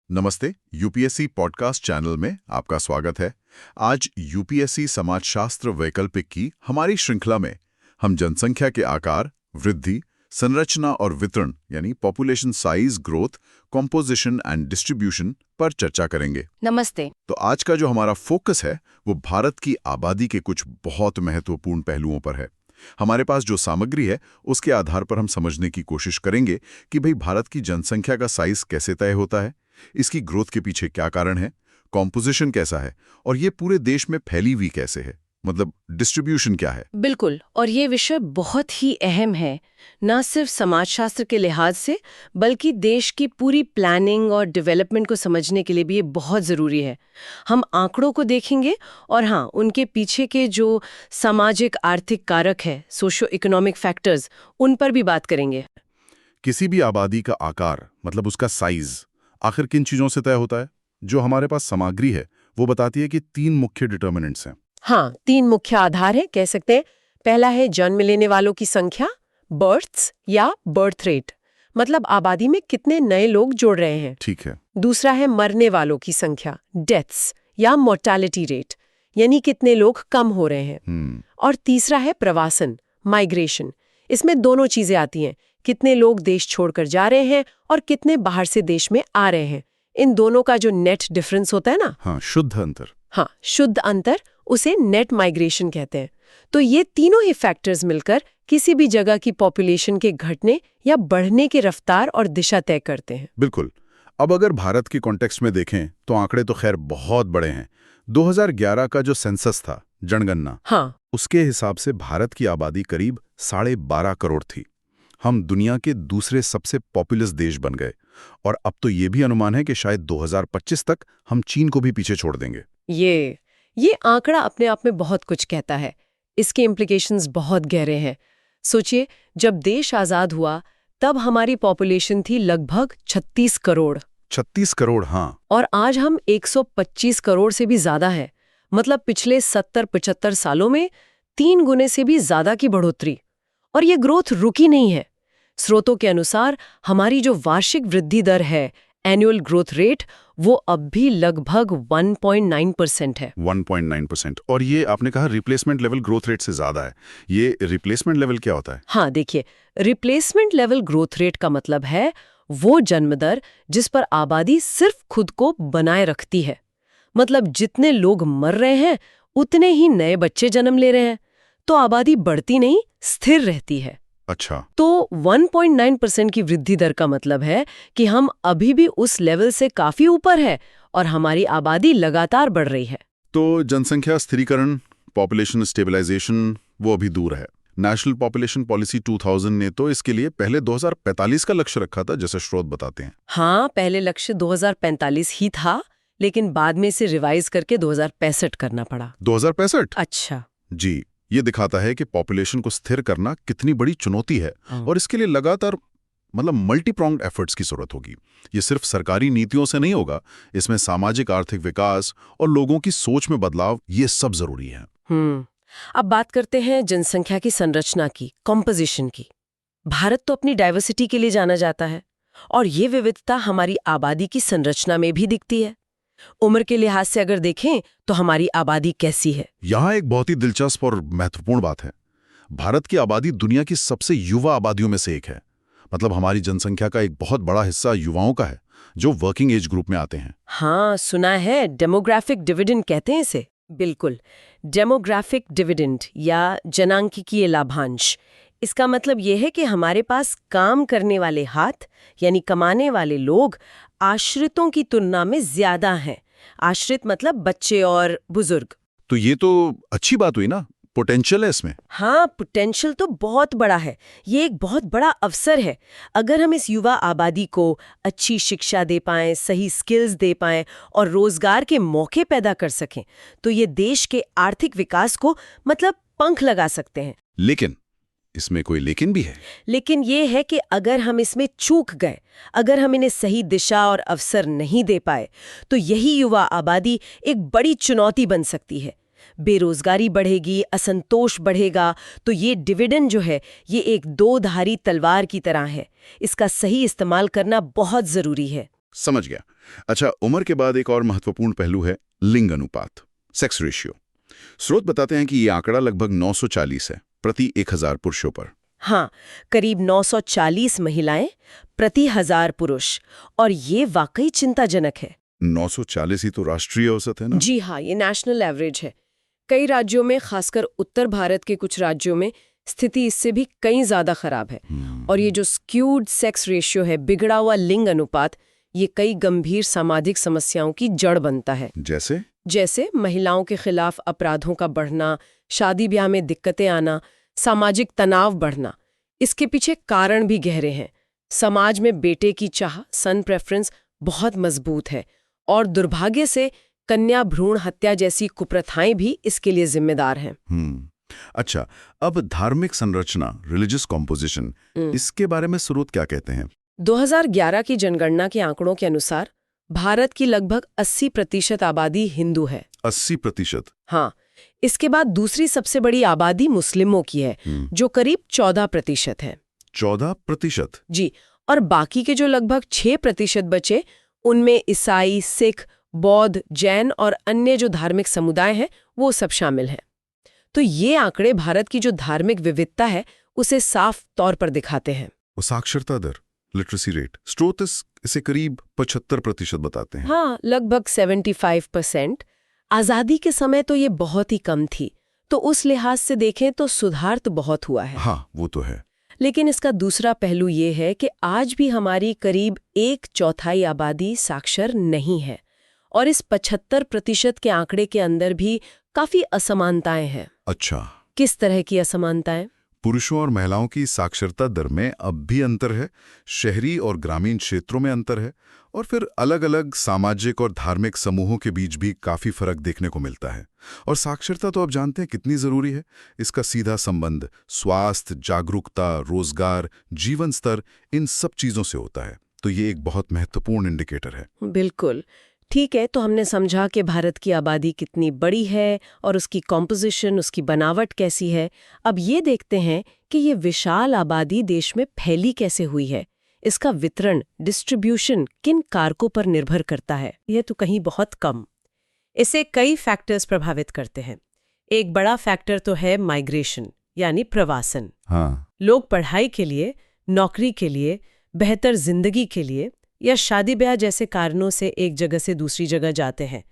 नमस्ते। UPSC podcast channel में आपका स्वागत है। आज यूपीएससी समाजशास्त्र वैकल्पिक की हमारी श्रृंखला में हम जनसंख्या के आकार, वृद्धि, संरचना और वितरण यानी population size, growth, composition and distribution पर चर्चा करेंगे। नमस्ते। तो आज का जो हमारा फोकस है वो भारत की आबादी के कुछ बहुत महत्वपूर्ण पहलुओं पर है। हमारे पास जो सामग्री है उसके आधार पर हम समझने की कोशिश करेंगे कि भाई भारत की जनसंख्या का साइज कैसे तय होता है, इसकी ग्रोथ के पीछे क्या कारण है, कॉम्पोजिशन कैसा है और ये पूरे देश में फैली हुई कैसे है, मतलब डिस्ट्रीब्यूशन क्या है। बिल्कुल, और ये विषय बहुत ही अहम है, न सिर्फ समाजशास्त्र के लिहाज से बल्कि देश की पूरी प्लानिंग और डेवलपमेंट को समझने के लिए भी ये बहुत ज़रूरी है। हम आंकड़ों को देखेंगे और हाँ, उनके पीछे के जो सामाजिक आर्थिक कारक है, सोशो इकोनॉमिक फैक्टर्स, उन पर भी बात करेंगे। किसी भी आबादी का आकार मतलब उसका साइज आखिर किन चीजों से तय होता है? जो हमारे पास सामग्री है वो बताती है कि 3 मुख्य डिटर्मिनेंट्स हैं। हाँ, 3 मुख्य आधार हैं, कह सकते हैं। पहला है जन्म लेने वालों की संख्या, बर्थ्स या बर्थ रेट, मतलब आबादी में कितने नए लोग जुड़ रहे हैं। ठीक है। दूसरा है मरने वालों की संख्या, डेथ्स या मोर्टालिटी रेट, यानी कितने लोग कम हो रहे हैं। और तीसरा है प्रवासन, माइग्रेशन। इसमें दोनों चीजें आती हैं, कितने लोग देश छोड़कर जा रहे हैं और कितने बाहर से देश में आ रहे हैं। इन दोनों का जो नेट डिफरेंस होता है ना, हाँ, शुद्ध अंतर। हाँ, शुद्ध अंतर, उसे नेट माइग्रेशन कहते हैं। तो ये तीनों ही फैक्टर्स मिलकर किसी भी जगह की पॉपुलेशन के घटने या बढ़ने की रफ्तार और दिशा तय करते हैं। बिल्कुल। अब अगर भारत की कॉन्टेक्स्ट में देखें तो आंकड़े तो खैर बहुत बड़े हैं। 2011 का जो सेंसस था, जनगणना, हाँ, उसके हिसाब से भारत की आबादी करीब 12.5 करोड़ थी। हम दुनिया के दूसरे सबसे पॉपुलस देश बन गए और अब तो ये भी अनुमान है कि शायद 2025 तक हम चीन को भी पीछे छोड़ देंगे। ये आंकड़ा अपने आप में बहुत कुछ कहता है। इसके इम्प्लिकेशंस बहुत गहरे हैं। सोचिए, जब देश आजाद हुआ तब हमारी पॉपुलेशन थी लगभग 36 करोड़ 36 करोड़, हाँ। और आज हम 125 करोड़ से भी ज्यादा है। मतलब पिछले 70-75 सालों में 3 गुने से भी ज्यादा की बढ़ोतरी। और ये ग्रोथ रुकी नहीं है। स्रोतों के अनुसार हमारी जो वार्षिक वृद्धि दर है, एनुअल ग्रोथ रेट, वो अब भी लगभग 1.9% है। 1.9%। और ये आपने कहा रिप्लेसमेंट लेवल ग्रोथ रेट से ज्यादा है। ये रिप्लेसमेंट लेवल क्या होता है? हाँ, देखिए, रिप्लेसमेंट लेवल ग्रोथ रेट का मतलब है वो जन्म दर जिस पर आबादी सिर्फ खुद को बनाए रखती है। मतलब जितने लोग मर रहे हैं उतने ही नए बच्चे जन्म ले रहे हैं, तो आबादी बढ़ती नहीं, स्थिर रहती है। अच्छा। तो 1.9% की वृद्धि दर का मतलब है कि हम अभी भी उस लेवल से काफी ऊपर है और हमारी आबादी लगातार बढ़ रही है। तो जनसंख्या स्थिरीकरण, पॉपुलेशन स्टेबलाइजेशन, वो अभी दूर है। नेशनल पॉपुलेशन पॉलिसी 2000 ने तो इसके लिए पहले 2045 का लक्ष्य रखा था, जैसे स्रोत बताते हैं। हाँ, पहले लक्ष्य 2045 ही था, लेकिन बाद में इसे रिवाइज करके 2065 करना पड़ा। 2065? अच्छा। जी। ये दिखाता है कि पॉपुलेशन को स्थिर करना कितनी बड़ी चुनौती है और इसके लिए लगातार मतलब मल्टी प्रोंग्ड एफर्ट्स की जरूरत होगी। ये सिर्फ सरकारी नीतियों से नहीं होगा, इसमें सामाजिक आर्थिक विकास और लोगों की सोच में बदलाव, ये सब जरूरी है। अब बात करते हैं जनसंख्या की संरचना की, कॉम्पोजिशन की। भारत तो अपनी डाइवर्सिटी के लिए जाना जाता है और ये विविधता हमारी आबादी की संरचना में भी दिखती है। उम्र के लिहाज से अगर देखें तो हमारी आबादी कैसी है? यहाँ एक बहुत ही दिलचस्प और महत्वपूर्ण बात है। भारत की आबादी दुनिया की सबसे युवा आबादियों में से एक है। मतलब हमारी जनसंख्या का एक बहुत बड़ा हिस्सा युवाओं का है जो वर्किंग एज ग्रुप में आते हैं। हाँ, सुना है, डेमोग्राफिक डिविडेंड कहते हैं इसे। बिल्कुल, डेमोग्राफिक डिविडेंड या जनांकिकीय लाभांश। इसका मतलब यह है कि हमारे पास काम करने वाले हाथ यानी कमाने वाले लोग आश्रितों की तुलना में ज्यादा हैं। आश्रित मतलब बच्चे और बुजुर्ग। तो ये तो अच्छी बात हुई ना, पोटेंशियल है इसमें। हाँ, पोटेंशियल तो बहुत बड़ा है। ये एक बहुत बड़ा अवसर है। अगर हम इस युवा आबादी को अच्छी शिक्षा दे पाएं, सही स्किल्स दे पाएं और रोजगार के मौके पैदा कर सकें, तो ये देश के आर्थिक विकास को मतलब पंख लगा सकते हैं। लेकिन इसमें कोई लेकिन भी है। लेकिन ये है कि अगर हम इसमें चूक गए, अगर हम इन्हें सही दिशा और अवसर नहीं दे पाए, तो यही युवा आबादी एक बड़ी चुनौती बन सकती है। बेरोजगारी बढ़ेगी, असंतोष बढ़ेगा। तो ये डिविडेंड जो है, ये एक दो धारी तलवार की तरह है। इसका सही इस्तेमाल करना बहुत जरूरी है। समझ गया। अच्छा, उम्र के बाद एक और महत्वपूर्ण पहलू है लिंग अनुपात, सेक्स रेशियो। स्रोत बताते हैं कि ये आंकड़ा लगभग 940 है प्रति 1000 पुरुषों पर। हाँ, करीब 940 महिलाएं प्रति 1000 पुरुष, और ये वाकई चिंताजनक है। 940 ही तो राष्ट्रीय औसत है ना? जी हाँ, ये नेशनल एवरेज है। कई राज्यों में, खासकर उत्तर भारत के कुछ राज्यों में, स्थिति इससे भी कई ज्यादा खराब है। और ये जो स्क्यूड सेक्स रेशियो है, बिगड़ा हुआ लिंग अनुपात, ये कई गंभीर सामाजिक समस्याओं की जड़ बनता है। जैसे महिलाओं के खिलाफ अपराधों का बढ़ना, शादी ब्याह में दिक्कतें आना, सामाजिक तनाव बढ़ना। इसके पीछे कारण भी गहरे हैं। समाज में बेटे की चाह, सन प्रेफरेंस बहुत मजबूत है, और दुर्भाग्य से कन्या भ्रूण हत्या जैसी कुप्रथाएं भी इसके लिए जिम्मेदार हैं। अच्छा, अब धार्मिक संरचना, रिलीजियस कॉम्पोजिशन, इसके बारे में स्रोत क्या कहते हैं? 2011 की जनगणना के आंकड़ों के अनुसार भारत की लगभग 80% आबादी हिंदू है। 80%? हाँ। इसके बाद दूसरी सबसे बड़ी आबादी मुस्लिमों की है, जो करीब 14% है। 14%? जी। और बाकी के जो लगभग 6% बचे, उनमें ईसाई, सिख, बौद्ध, जैन और अन्य जो धार्मिक समुदाय हैं, वो सब शामिल हैं। तो ये आंकड़े भारत की जो धार्मिक विविधता है, उसे साफ तौर पर दिखाते हैं। वो साक्षरता दर, लिटरेसी रेट, स्रोत इसे करीब 75% बताते हैं। हाँ, लगभग 75%। आजादी के समय तो ये बहुत ही कम थी, तो उस लिहाज से देखें तो सुधार तो बहुत हुआ है। हाँ, वो तो है। लेकिन इसका दूसरा पहलू ये है कि आज भी हमारी करीब 1/4 आबादी साक्षर नहीं है, और इस 75% के आंकड़े के अंदर भी काफी असमानताएं हैं। अच्छा, किस तरह की असमानताएं? पुरुषों और महिलाओं की साक्षरता दर में अब भी अंतर है, शहरी और ग्रामीण क्षेत्रों में अंतर है, और फिर अलग अलग सामाजिक और धार्मिक समूहों के बीच भी काफी फर्क देखने को मिलता है। और साक्षरता तो आप जानते हैं कितनी जरूरी है। इसका सीधा संबंध स्वास्थ्य, जागरूकता, रोजगार, जीवन स्तर, इन सब चीजों से होता है। तो ये एक बहुत महत्वपूर्ण इंडिकेटर है। बिल्कुल ठीक है। तो हमने समझा कि भारत की आबादी कितनी बड़ी है और उसकी कॉम्पोजिशन, उसकी बनावट कैसी है। अब ये देखते हैं कि ये विशाल आबादी देश में फैली कैसे हुई है। इसका वितरण, डिस्ट्रीब्यूशन किन कारकों पर निर्भर करता है? यह तो कहीं बहुत कम। इसे कई फैक्टर्स प्रभावित करते हैं। एक बड़ा फैक्टर तो है माइग्रेशन, यानी प्रवासन। हाँ। लोग पढ़ाई के लिए, नौकरी के लिए, बेहतर जिंदगी के लिए या शादी ब्याह जैसे कारणों से एक जगह से दूसरी जगह जाते हैं।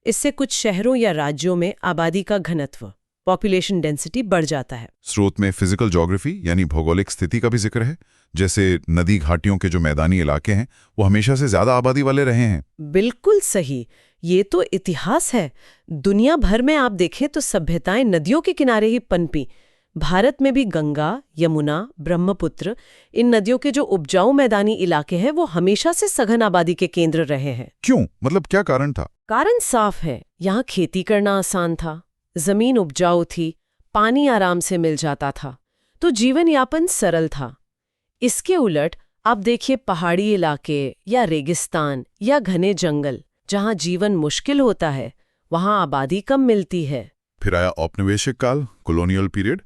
इससे कुछ शहरों या राज्यों में आबादी का घनत्व, पॉपुलेशन डेंसिटी बढ़ जाता है। स्रोत में फिजिकल ज्योग्राफी यानी भौगोलिक स्थिति का भी जिक्र है। जैसे नदी घाटियों के जो मैदानी इलाके हैं, वो हमेशा से ज्यादा आबादी वाले रहे हैं। बिल्कुल सही। ये तो इतिहास है। दुनिया भर में आप देखें तो सभ्यताएं नदियों के किनारे ही पनपी। भारत में भी गंगा, यमुना, ब्रह्मपुत्र, इन नदियों के जो उपजाऊ मैदानी इलाके हैं, वो हमेशा से सघन आबादी के केंद्र रहे हैं। क्यों? मतलब क्या कारण था? कारण साफ है। यहाँ खेती करना आसान था, जमीन उपजाऊ थी, पानी आराम से मिल जाता था, तो जीवन यापन सरल था। इसके उलट आप देखिए पहाड़ी इलाके या रेगिस्तान या घने जंगल, जहाँ जीवन मुश्किल होता है, वहाँ आबादी कम मिलती है। फिर आया औपनिवेशिक काल, कॉलोनियल पीरियड।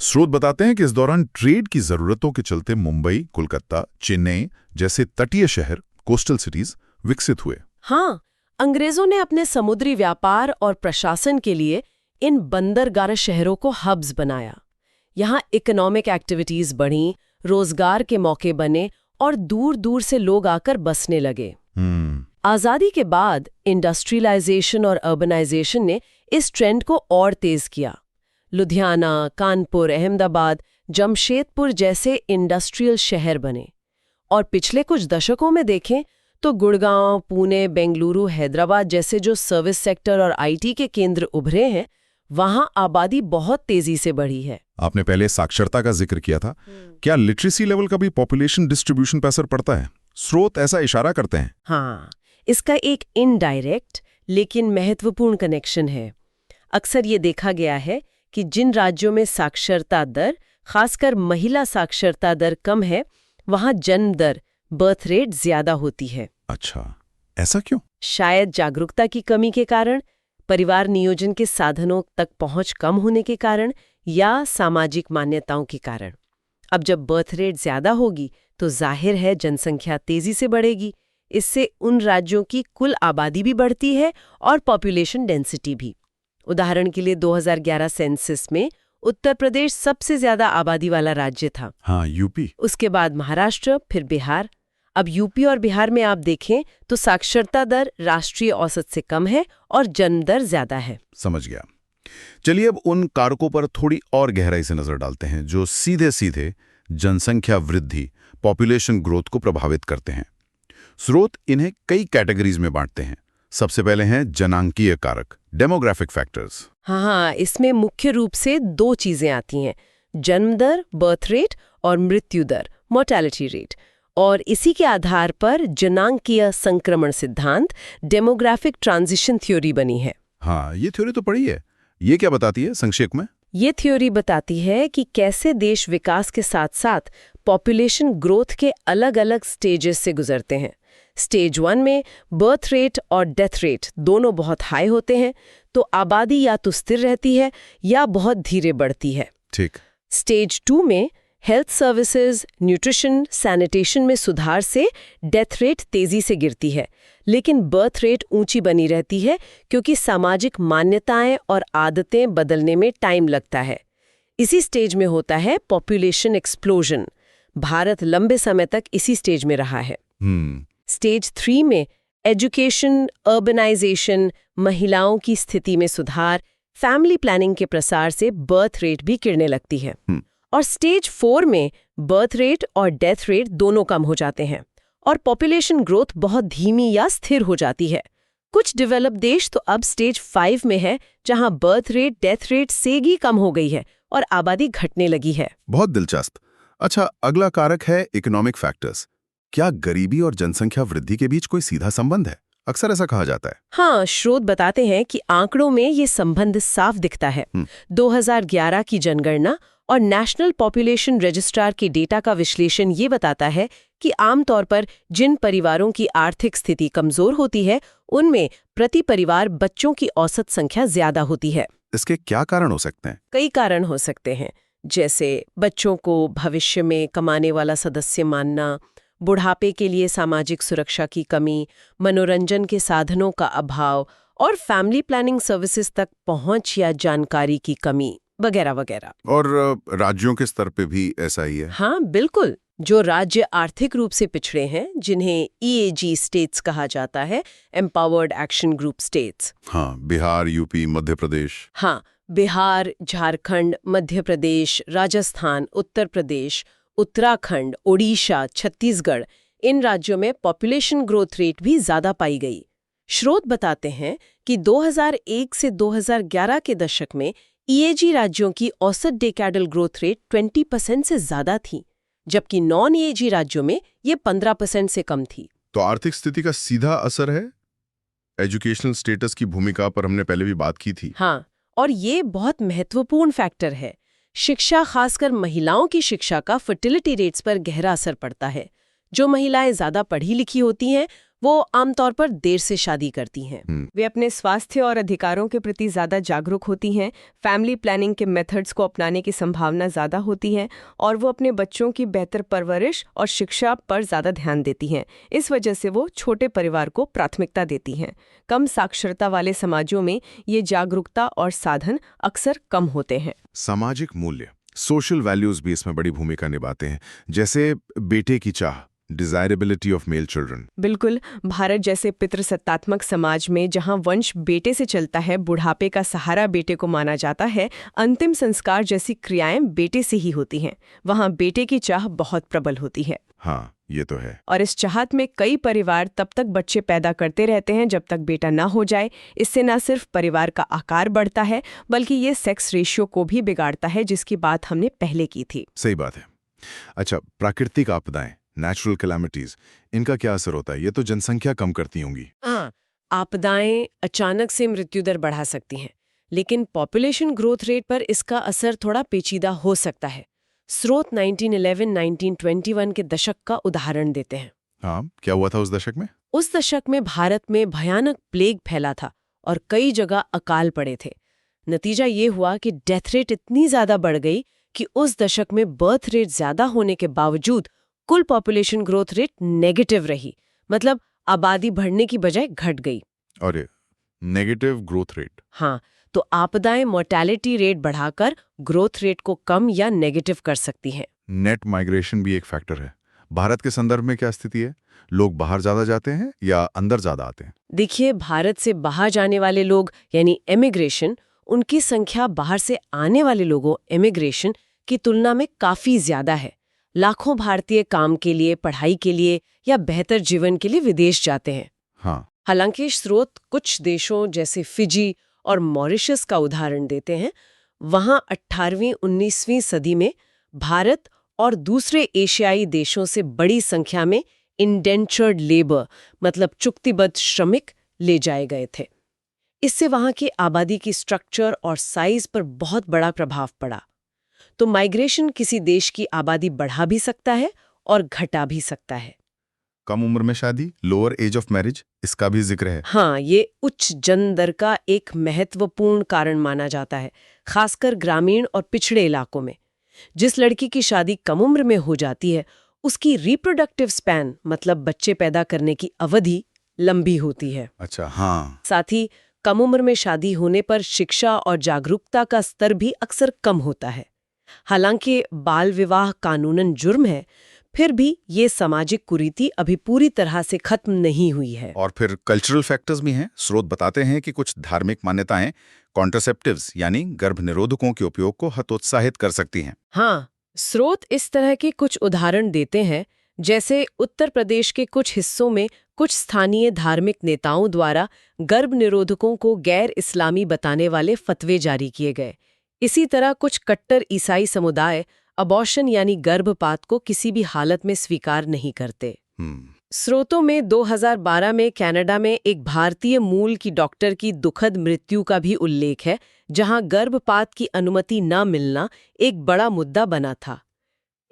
स्रोत बताते हैं कि इस दौरान ट्रेड की जरूरतों के चलते मुंबई, कोलकाता, चेन्नई जैसे तटीय शहर, कोस्टल सिटीज विकसित हुए। हाँ, अंग्रेजों ने अपने समुद्री व्यापार और प्रशासन के लिए इन बंदरगाह शहरों को हब्स बनाया। यहाँ इकोनॉमिक एक्टिविटीज बढ़ी, रोजगार के मौके बने और दूर दूर से लोग आकर बसने लगे। आजादी के बाद इंडस्ट्रियलाइजेशन और अर्बनाइजेशन ने इस ट्रेंड को और तेज किया। लुधियाना, कानपुर, अहमदाबाद, जमशेदपुर जैसे इंडस्ट्रियल शहर बने। और पिछले कुछ दशकों में देखें तो गुड़गांव, पुणे, बेंगलुरु, हैदराबाद जैसे जो सर्विस सेक्टर और आईटी के केंद्र उभरे हैं, वहां आबादी बहुत तेजी से बढ़ी है। आपने पहले साक्षरता का जिक्र किया था। क्या लिटरेसी लेवल का भी पॉपुलेशन डिस्ट्रीब्यूशन पर असर पड़ता है? स्रोत ऐसा इशारा करते हैं। हाँ, इसका एक इनडायरेक्ट लेकिन महत्वपूर्ण कनेक्शन है। अक्सर ये देखा गया है कि जिन राज्यों में साक्षरता दर, खासकर महिला साक्षरता दर कम है, वहां जन्म दर, बर्थ रेट ज्यादा होती है। अच्छा, ऐसा क्यों? शायद जागरूकता की कमी के कारण, परिवार नियोजन के साधनों तक पहुंच कम होने के कारण, या सामाजिक मान्यताओं के कारण। अब जब बर्थ रेट ज्यादा होगी तो जाहिर है जनसंख्या तेजी से बढ़ेगी। इससे उन राज्यों की कुल आबादी भी बढ़ती है और पॉपुलेशन डेंसिटी भी। उदाहरण के लिए 2011 सेंसस में उत्तर प्रदेश सबसे ज्यादा आबादी वाला राज्य था। हाँ, यूपी। उसके बाद महाराष्ट्र, फिर बिहार। अब यूपी और बिहार में आप देखें तो साक्षरता दर राष्ट्रीय औसत से कम है और जन्म दर ज्यादा है। समझ गया। चलिए अब उन कारकों पर थोड़ी और गहराई से नजर डालते हैं जो सीधे सीधे जनसंख्या वृद्धि, पॉपुलेशन ग्रोथ को प्रभावित करते हैं। स्रोत इन्हें कई कैटेगरीज में बांटते हैं। सबसे पहले हैं जनांकीय कारक, डेमोग्राफिक फैक्टर्स। हाँ, इसमें मुख्य रूप से 2 चीजें आती हैं, जन्म दर, बर्थ रेट, और मृत्यु दर, मोर्टेलिटी रेट। और इसी के आधार पर जनांकीय संक्रमण सिद्धांत, डेमोग्राफिक ट्रांजिशन थ्योरी बनी है। हाँ, ये थ्योरी तो पढ़ी है। ये क्या बताती है संक्षेप में? ये थ्योरी बताती है कि कैसे देश विकास के साथ साथ पॉपुलेशन ग्रोथ के अलग-अलग स्टेजेस से गुजरते हैं। स्टेज 1 में बर्थ रेट और डेथ रेट दोनों बहुत हाई होते हैं, तो आबादी या तो स्थिर रहती है या बहुत धीरे बढ़ती है। ठीक। स्टेज 2 में हेल्थ सर्विसेज, न्यूट्रिशन, सैनिटेशन में सुधार से डेथ रेट तेजी से गिरती है, लेकिन बर्थ रेट ऊंची बनी रहती है क्योंकि सामाजिक मान्यताएं और आदतें बदलने में टाइम लगता है। इसी स्टेज में होता है पॉपुलेशन एक्सप्लोजन। भारत लंबे समय तक इसी स्टेज में रहा है। स्टेज 3 में एजुकेशन, अर्बनाइजेशन, महिलाओं की स्थिति में सुधार, फैमिली प्लानिंग के प्रसार से बर्थ रेट भी गिरने लगती है। और स्टेज 4 में बर्थ रेट और डेथ रेट दोनों कम हो जाते हैं और पॉपुलेशन ग्रोथ बहुत धीमी या स्थिर हो जाती है। कुछ डेवलप्ड देश तो अब स्टेज 5 में है, जहां बर्थ रेट, डेथ रेट से भी कम हो गई है और आबादी घटने लगी है। बहुत दिलचस्प। अच्छा, अगला कारक है इकोनॉमिक फैक्टर्स। क्या गरीबी और जनसंख्या वृद्धि के बीच कोई सीधा संबंध है? अक्सर ऐसा कहा जाता है। हाँ, स्रोत बताते हैं कि आंकड़ों में ये संबंध साफ दिखता है। 2011 की जनगणना और नेशनल पॉपुलेशन रजिस्ट्रार के डेटा का विश्लेषण ये बताता है कि आमतौर पर जिन परिवारों की आर्थिक स्थिति कमजोर होती है, उनमें प्रति परिवार बच्चों की औसत संख्या ज्यादा होती है। इसके क्या कारण हो सकते हैं? कई कारण हो सकते हैं, जैसे बच्चों को भविष्य में कमाने वाला सदस्य मानना, बुढ़ापे के लिए सामाजिक सुरक्षा की कमी, मनोरंजन के साधनों का अभाव और फैमिली प्लानिंग सर्विसेज तक पहुंच या जानकारी की कमी वगैरह वगैरह। और राज्यों के स्तर पे भी ऐसा ही है? हाँ, बिल्कुल। जो राज्य आर्थिक रूप से पिछड़े हैं, जिन्हें EAG स्टेट्स कहा जाता है, एम्पावर्ड एक्शन ग्रुप स्टेट्स। हाँ, बिहार, यूपी, मध्य प्रदेश। हाँ, बिहार, झारखंड, मध्य प्रदेश, राजस्थान, उत्तर प्रदेश, उत्तराखंड, ओडिशा, छत्तीसगढ़, इन राज्यों में पॉपुलेशन ग्रोथ रेट भी ज्यादा पाई गई। स्रोत बताते हैं कि 2001 से 2011 के दशक में EAG राज्यों की औसत डेकेडल ग्रोथ रेट 20% से ज्यादा थी, जबकि नॉन EAG राज्यों में ये 15% से कम थी। तो आर्थिक स्थिति का सीधा असर है। एजुकेशनल स्टेटस की भूमिका पर हमने पहले भी बात की थी। हाँ, और ये बहुत महत्वपूर्ण फैक्टर है। शिक्षा, खासकर महिलाओं की शिक्षा का फर्टिलिटी रेट्स पर गहरा असर पड़ता है। जो महिलाएं ज्यादा पढ़ी लिखी होती हैं, वो आमतौर पर देर से शादी करती हैं। वे अपने स्वास्थ्य और अधिकारों के प्रति ज्यादा जागरूक होती हैं, फैमिली प्लानिंग के मेथड्स को अपनाने की संभावना ज्यादा होती है और वो अपने बच्चों की बेहतर परवरिश और शिक्षा पर ज्यादा ध्यान देती हैं। इस वजह से वो छोटे परिवार को प्राथमिकता देती हैं। कम साक्षरता वाले समाजों में ये जागरूकता और साधन अक्सर कम होते हैं। सामाजिक मूल्य, सोशल वैल्यूज भी इसमें बड़ी भूमिका निभाते हैं, जैसे बेटे की चाह, डिजायरेबिलिटी ऑफ मेल चिल्ड्रन। बिल्कुल। भारत जैसे पितृसत्तात्मक समाज में जहां वंश बेटे से चलता है, बुढ़ापे का सहारा बेटे को माना जाता है, अंतिम संस्कार जैसी क्रियाएं बेटे से ही होती हैं, वहां बेटे की चाह बहुत प्रबल होती है। हाँ, ये तो है। और इस चाहत में कई परिवार तब तक बच्चे पैदा करते रहते हैं जब तक बेटा ना हो जाए। इससे न सिर्फ परिवार का आकार बढ़ता है, बल्कि ये सेक्स रेशियो को भी बिगाड़ता है, जिसकी बात हमने पहले की थी। सही बात है। अच्छा, प्राकृतिक आपदाएं, नेचुरल कैलामिटीज, इनका क्या असर होता है? ये तो जनसंख्या कम करती होंगी। हाँ, आपदाएं अचानक से मृत्यु दर बढ़ा सकती हैं, लेकिन पॉपुलेशन ग्रोथ रेट पर इसका असर थोड़ा पेचीदा हो सकता है। स्रोत 1911-1921 के दशक का उदाहरण देते हैं। हाँ, क्या हुआ था उस दशक में? उस दशक में भारत में भयानक प्लेग फैला था और कई जगह अकाल पड़े थे। नतीजा ये हुआ कि डेथ रेट इतनी ज्यादा बढ़ गई कि उस दशक में बर्थ रेट ज्यादा होने के बावजूद कुल पॉपुलेशन ग्रोथ रेट नेगेटिव रही। मतलब आबादी बढ़ने की बजाय घट गई। अरे, नेगेटिव ग्रोथ रेट। हाँ, तो आपदाएं मोर्टेलिटी रेट बढ़ाकर ग्रोथ रेट को कम या नेगेटिव कर सकती हैं। नेट माइग्रेशन भी एक फैक्टर है। भारत के संदर्भ में क्या स्थिति है? लोग बाहर ज्यादा जाते हैं या अंदर ज्यादा आते हैं? देखिए, भारत से बाहर जाने वाले लोग यानी एमिग्रेशन, उनकी संख्या बाहर से आने वाले लोगों एमिग्रेशन की तुलना में काफी ज्यादा है। लाखों भारतीय काम के लिए, पढ़ाई के लिए या बेहतर जीवन के लिए विदेश जाते हैं। हाँ। हालांकि स्रोत कुछ देशों जैसे फिजी और मॉरिशस का उदाहरण देते हैं। वहां 18वीं-19वीं सदी में भारत और दूसरे एशियाई देशों से बड़ी संख्या में इंडेंचर्ड लेबर मतलब चुक्तिबद्ध श्रमिक ले जाए गए थे। इससे वहां की आबादी की स्ट्रक्चर और साइज पर बहुत बड़ा प्रभाव पड़ा। तो माइग्रेशन किसी देश की आबादी बढ़ा भी सकता है और घटा भी सकता है। कम उम्र में शादी, लोअर एज ऑफ मैरिज, इसका भी जिक्र है। हाँ, ये उच्च जन्म दर का एक महत्वपूर्ण कारण माना जाता है, खासकर ग्रामीण और पिछड़े इलाकों में। जिस लड़की की शादी कम उम्र में हो जाती है, उसकी रिप्रोडक्टिव स्पैन मतलब बच्चे पैदा करने की अवधि लंबी होती है। अच्छा, हाँ। साथ ही कम उम्र में शादी होने पर शिक्षा और जागरूकता का स्तर भी अक्सर कम होता है। हालांकि बाल विवाह कानूनन जुर्म है, फिर भी ये सामाजिक कुरीति अभी पूरी तरह से खत्म नहीं हुई है। और फिर कल्चरल फैक्टर्स भी हैं। स्रोत बताते हैं कि कुछ धार्मिक मान्यताएं कॉन्ट्रासेप्टिव्स यानी गर्भ निरोधकों के उपयोग को हतोत्साहित कर सकती हैं। हाँ, स्रोत इस तरह के कुछ उदाहरण देते हैं, जैसे उत्तर प्रदेश के कुछ हिस्सों में कुछ स्थानीय धार्मिक नेताओं द्वारा गर्भ निरोधकों को गैर इस्लामी बताने वाले फतवे जारी किए गए। इसी तरह कुछ कट्टर ईसाई समुदाय अबॉर्शन यानी गर्भपात को किसी भी हालत में स्वीकार नहीं करते। स्रोतों में 2012 में कनाडा में एक भारतीय मूल की डॉक्टर की दुखद मृत्यु का भी उल्लेख है, जहां गर्भपात की अनुमति न मिलना एक बड़ा मुद्दा बना था।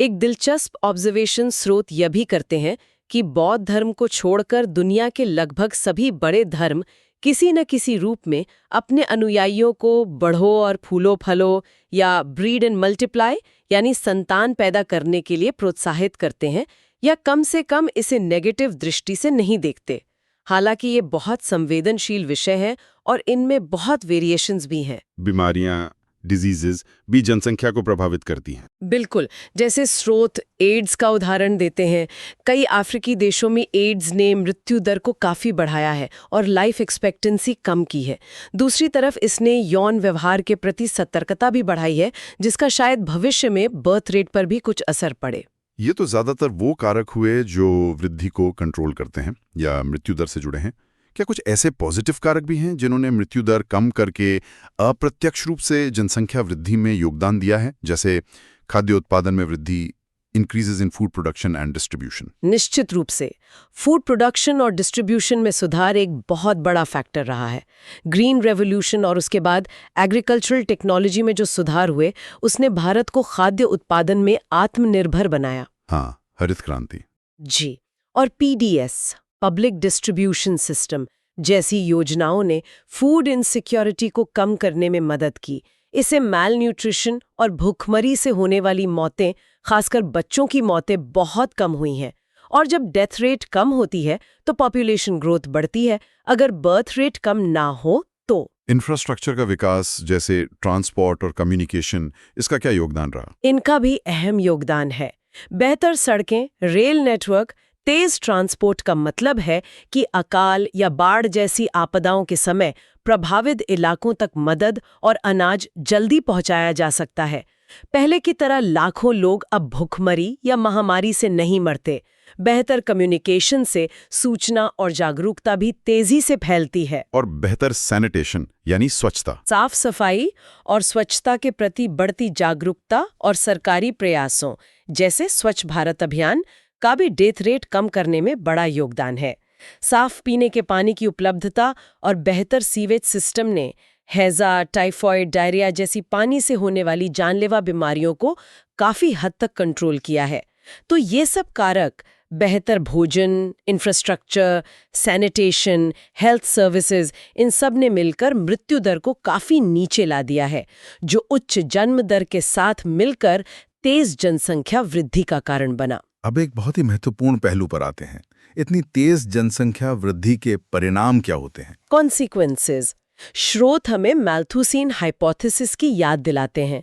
एक दिलचस्प ऑब्जर्वेशन स्रोत यह भी करते हैं कि बौद्ध धर्म को छोड़कर दुनिया के लगभग सभी बड़े धर्म किसी न किसी रूप में अपने अनुयायियों को बढ़ो और फूलो फलो या ब्रीड एंड मल्टीप्लाई यानी संतान पैदा करने के लिए प्रोत्साहित करते हैं, या कम से कम इसे नेगेटिव दृष्टि से नहीं देखते। हालांकि ये बहुत संवेदनशील विषय है और इनमें बहुत वेरिएशंस भी हैं। बीमारियां, डिजीजेस भी जनसंख्या को प्रभावित करती हैं। बिल्कुल, जैसे स्रोत एड्स का उदाहरण देते हैं। कई अफ्रीकी देशों में एड्स ने मृत्यु दर को काफी बढ़ाया है और लाइफ एक्सपेक्टेंसी कम की है। दूसरी तरफ इसने यौन व्यवहार के प्रति सतर्कता भी बढ़ाई है, जिसका शायद भविष्य में बर्थ रेट पर भी कुछ असर पड़े। ये तो ज्यादातर वो कारक हुए जो वृद्धि को कंट्रोल करते हैं या मृत्यु दर से जुड़े हैं। क्या कुछ ऐसे पॉजिटिव कारक भी हैं जिन्होंने मृत्यु दर कम करके अप्रत्यक्ष रूप से जनसंख्या वृद्धि में योगदान दिया है, जैसे खाद्य उत्पादन में वृद्धि, increases in food production and distribution? निश्चित रूप से फूड प्रोडक्शन और डिस्ट्रीब्यूशन में सुधार एक बहुत बड़ा फैक्टर रहा है। ग्रीन रेवोल्यूशन और उसके बाद एग्रीकल्चरल टेक्नोलॉजी में जो सुधार हुए, उसने भारत को खाद्य उत्पादन में आत्मनिर्भर बनाया। हाँ, हरित क्रांति। जी, और पीडीएस पब्लिक डिस्ट्रीब्यूशन सिस्टम जैसी योजनाओं ने फूड इनसिक्योरिटी को कम करने में मदद की। इससे मैल न्यूट्रिशन और भूखमरी से होने वाली मौतें, खासकर बच्चों की मौतें, बहुत कम हुई हैं। और जब डेथ रेट कम होती है तो पॉपुलेशन ग्रोथ बढ़ती है। अगर बर्थ रेट कम ना हो तो इंफ्रास्ट्रक्चर का विकास जैसे ट्रांसपोर्ट और कम्युनिकेशन, इसका क्या योगदान रहा? इनका भी अहम योगदान है। बेहतर सड़कें, रेल नेटवर्क, तेज ट्रांसपोर्ट का मतलब है कि अकाल या बाढ़ जैसी आपदाओं के समय प्रभावित इलाकों तक मदद और अनाज जल्दी पहुंचाया जा सकता है। पहले की तरह लाखों लोग अब भूखमरी या महामारी से नहीं मरते। बेहतर कम्युनिकेशन से सूचना और जागरूकता भी तेजी से फैलती है। और बेहतर सैनिटेशन यानी स्वच्छता, साफ सफाई और स्वच्छता के प्रति बढ़ती जागरूकता और सरकारी प्रयासों जैसे स्वच्छ भारत अभियान का भी डेथ रेट कम करने में बड़ा योगदान है। साफ पीने के पानी की उपलब्धता और बेहतर सीवेज सिस्टम ने हैजा, टाइफॉइड, डायरिया जैसी पानी से होने वाली जानलेवा बीमारियों को काफी हद तक कंट्रोल किया है। तो ये सब कारक, बेहतर भोजन, इंफ्रास्ट्रक्चर, सैनिटेशन, हेल्थ सर्विसेज, इन सब ने मिलकर मृत्यु दर को काफी नीचे ला दिया है, जो उच्च जन्म दर के साथ मिलकर तेज जनसंख्या वृद्धि का कारण बना। अब एक बहुत ही महत्वपूर्ण पहलू पर आते हैं। इतनी तेज जनसंख्या वृद्धि के परिणाम क्या होते हैं? कॉन्सिक्वेंसेस। स्रोत हमें मैल्थुसीन हाइपोथेसिस की याद दिलाते हैं।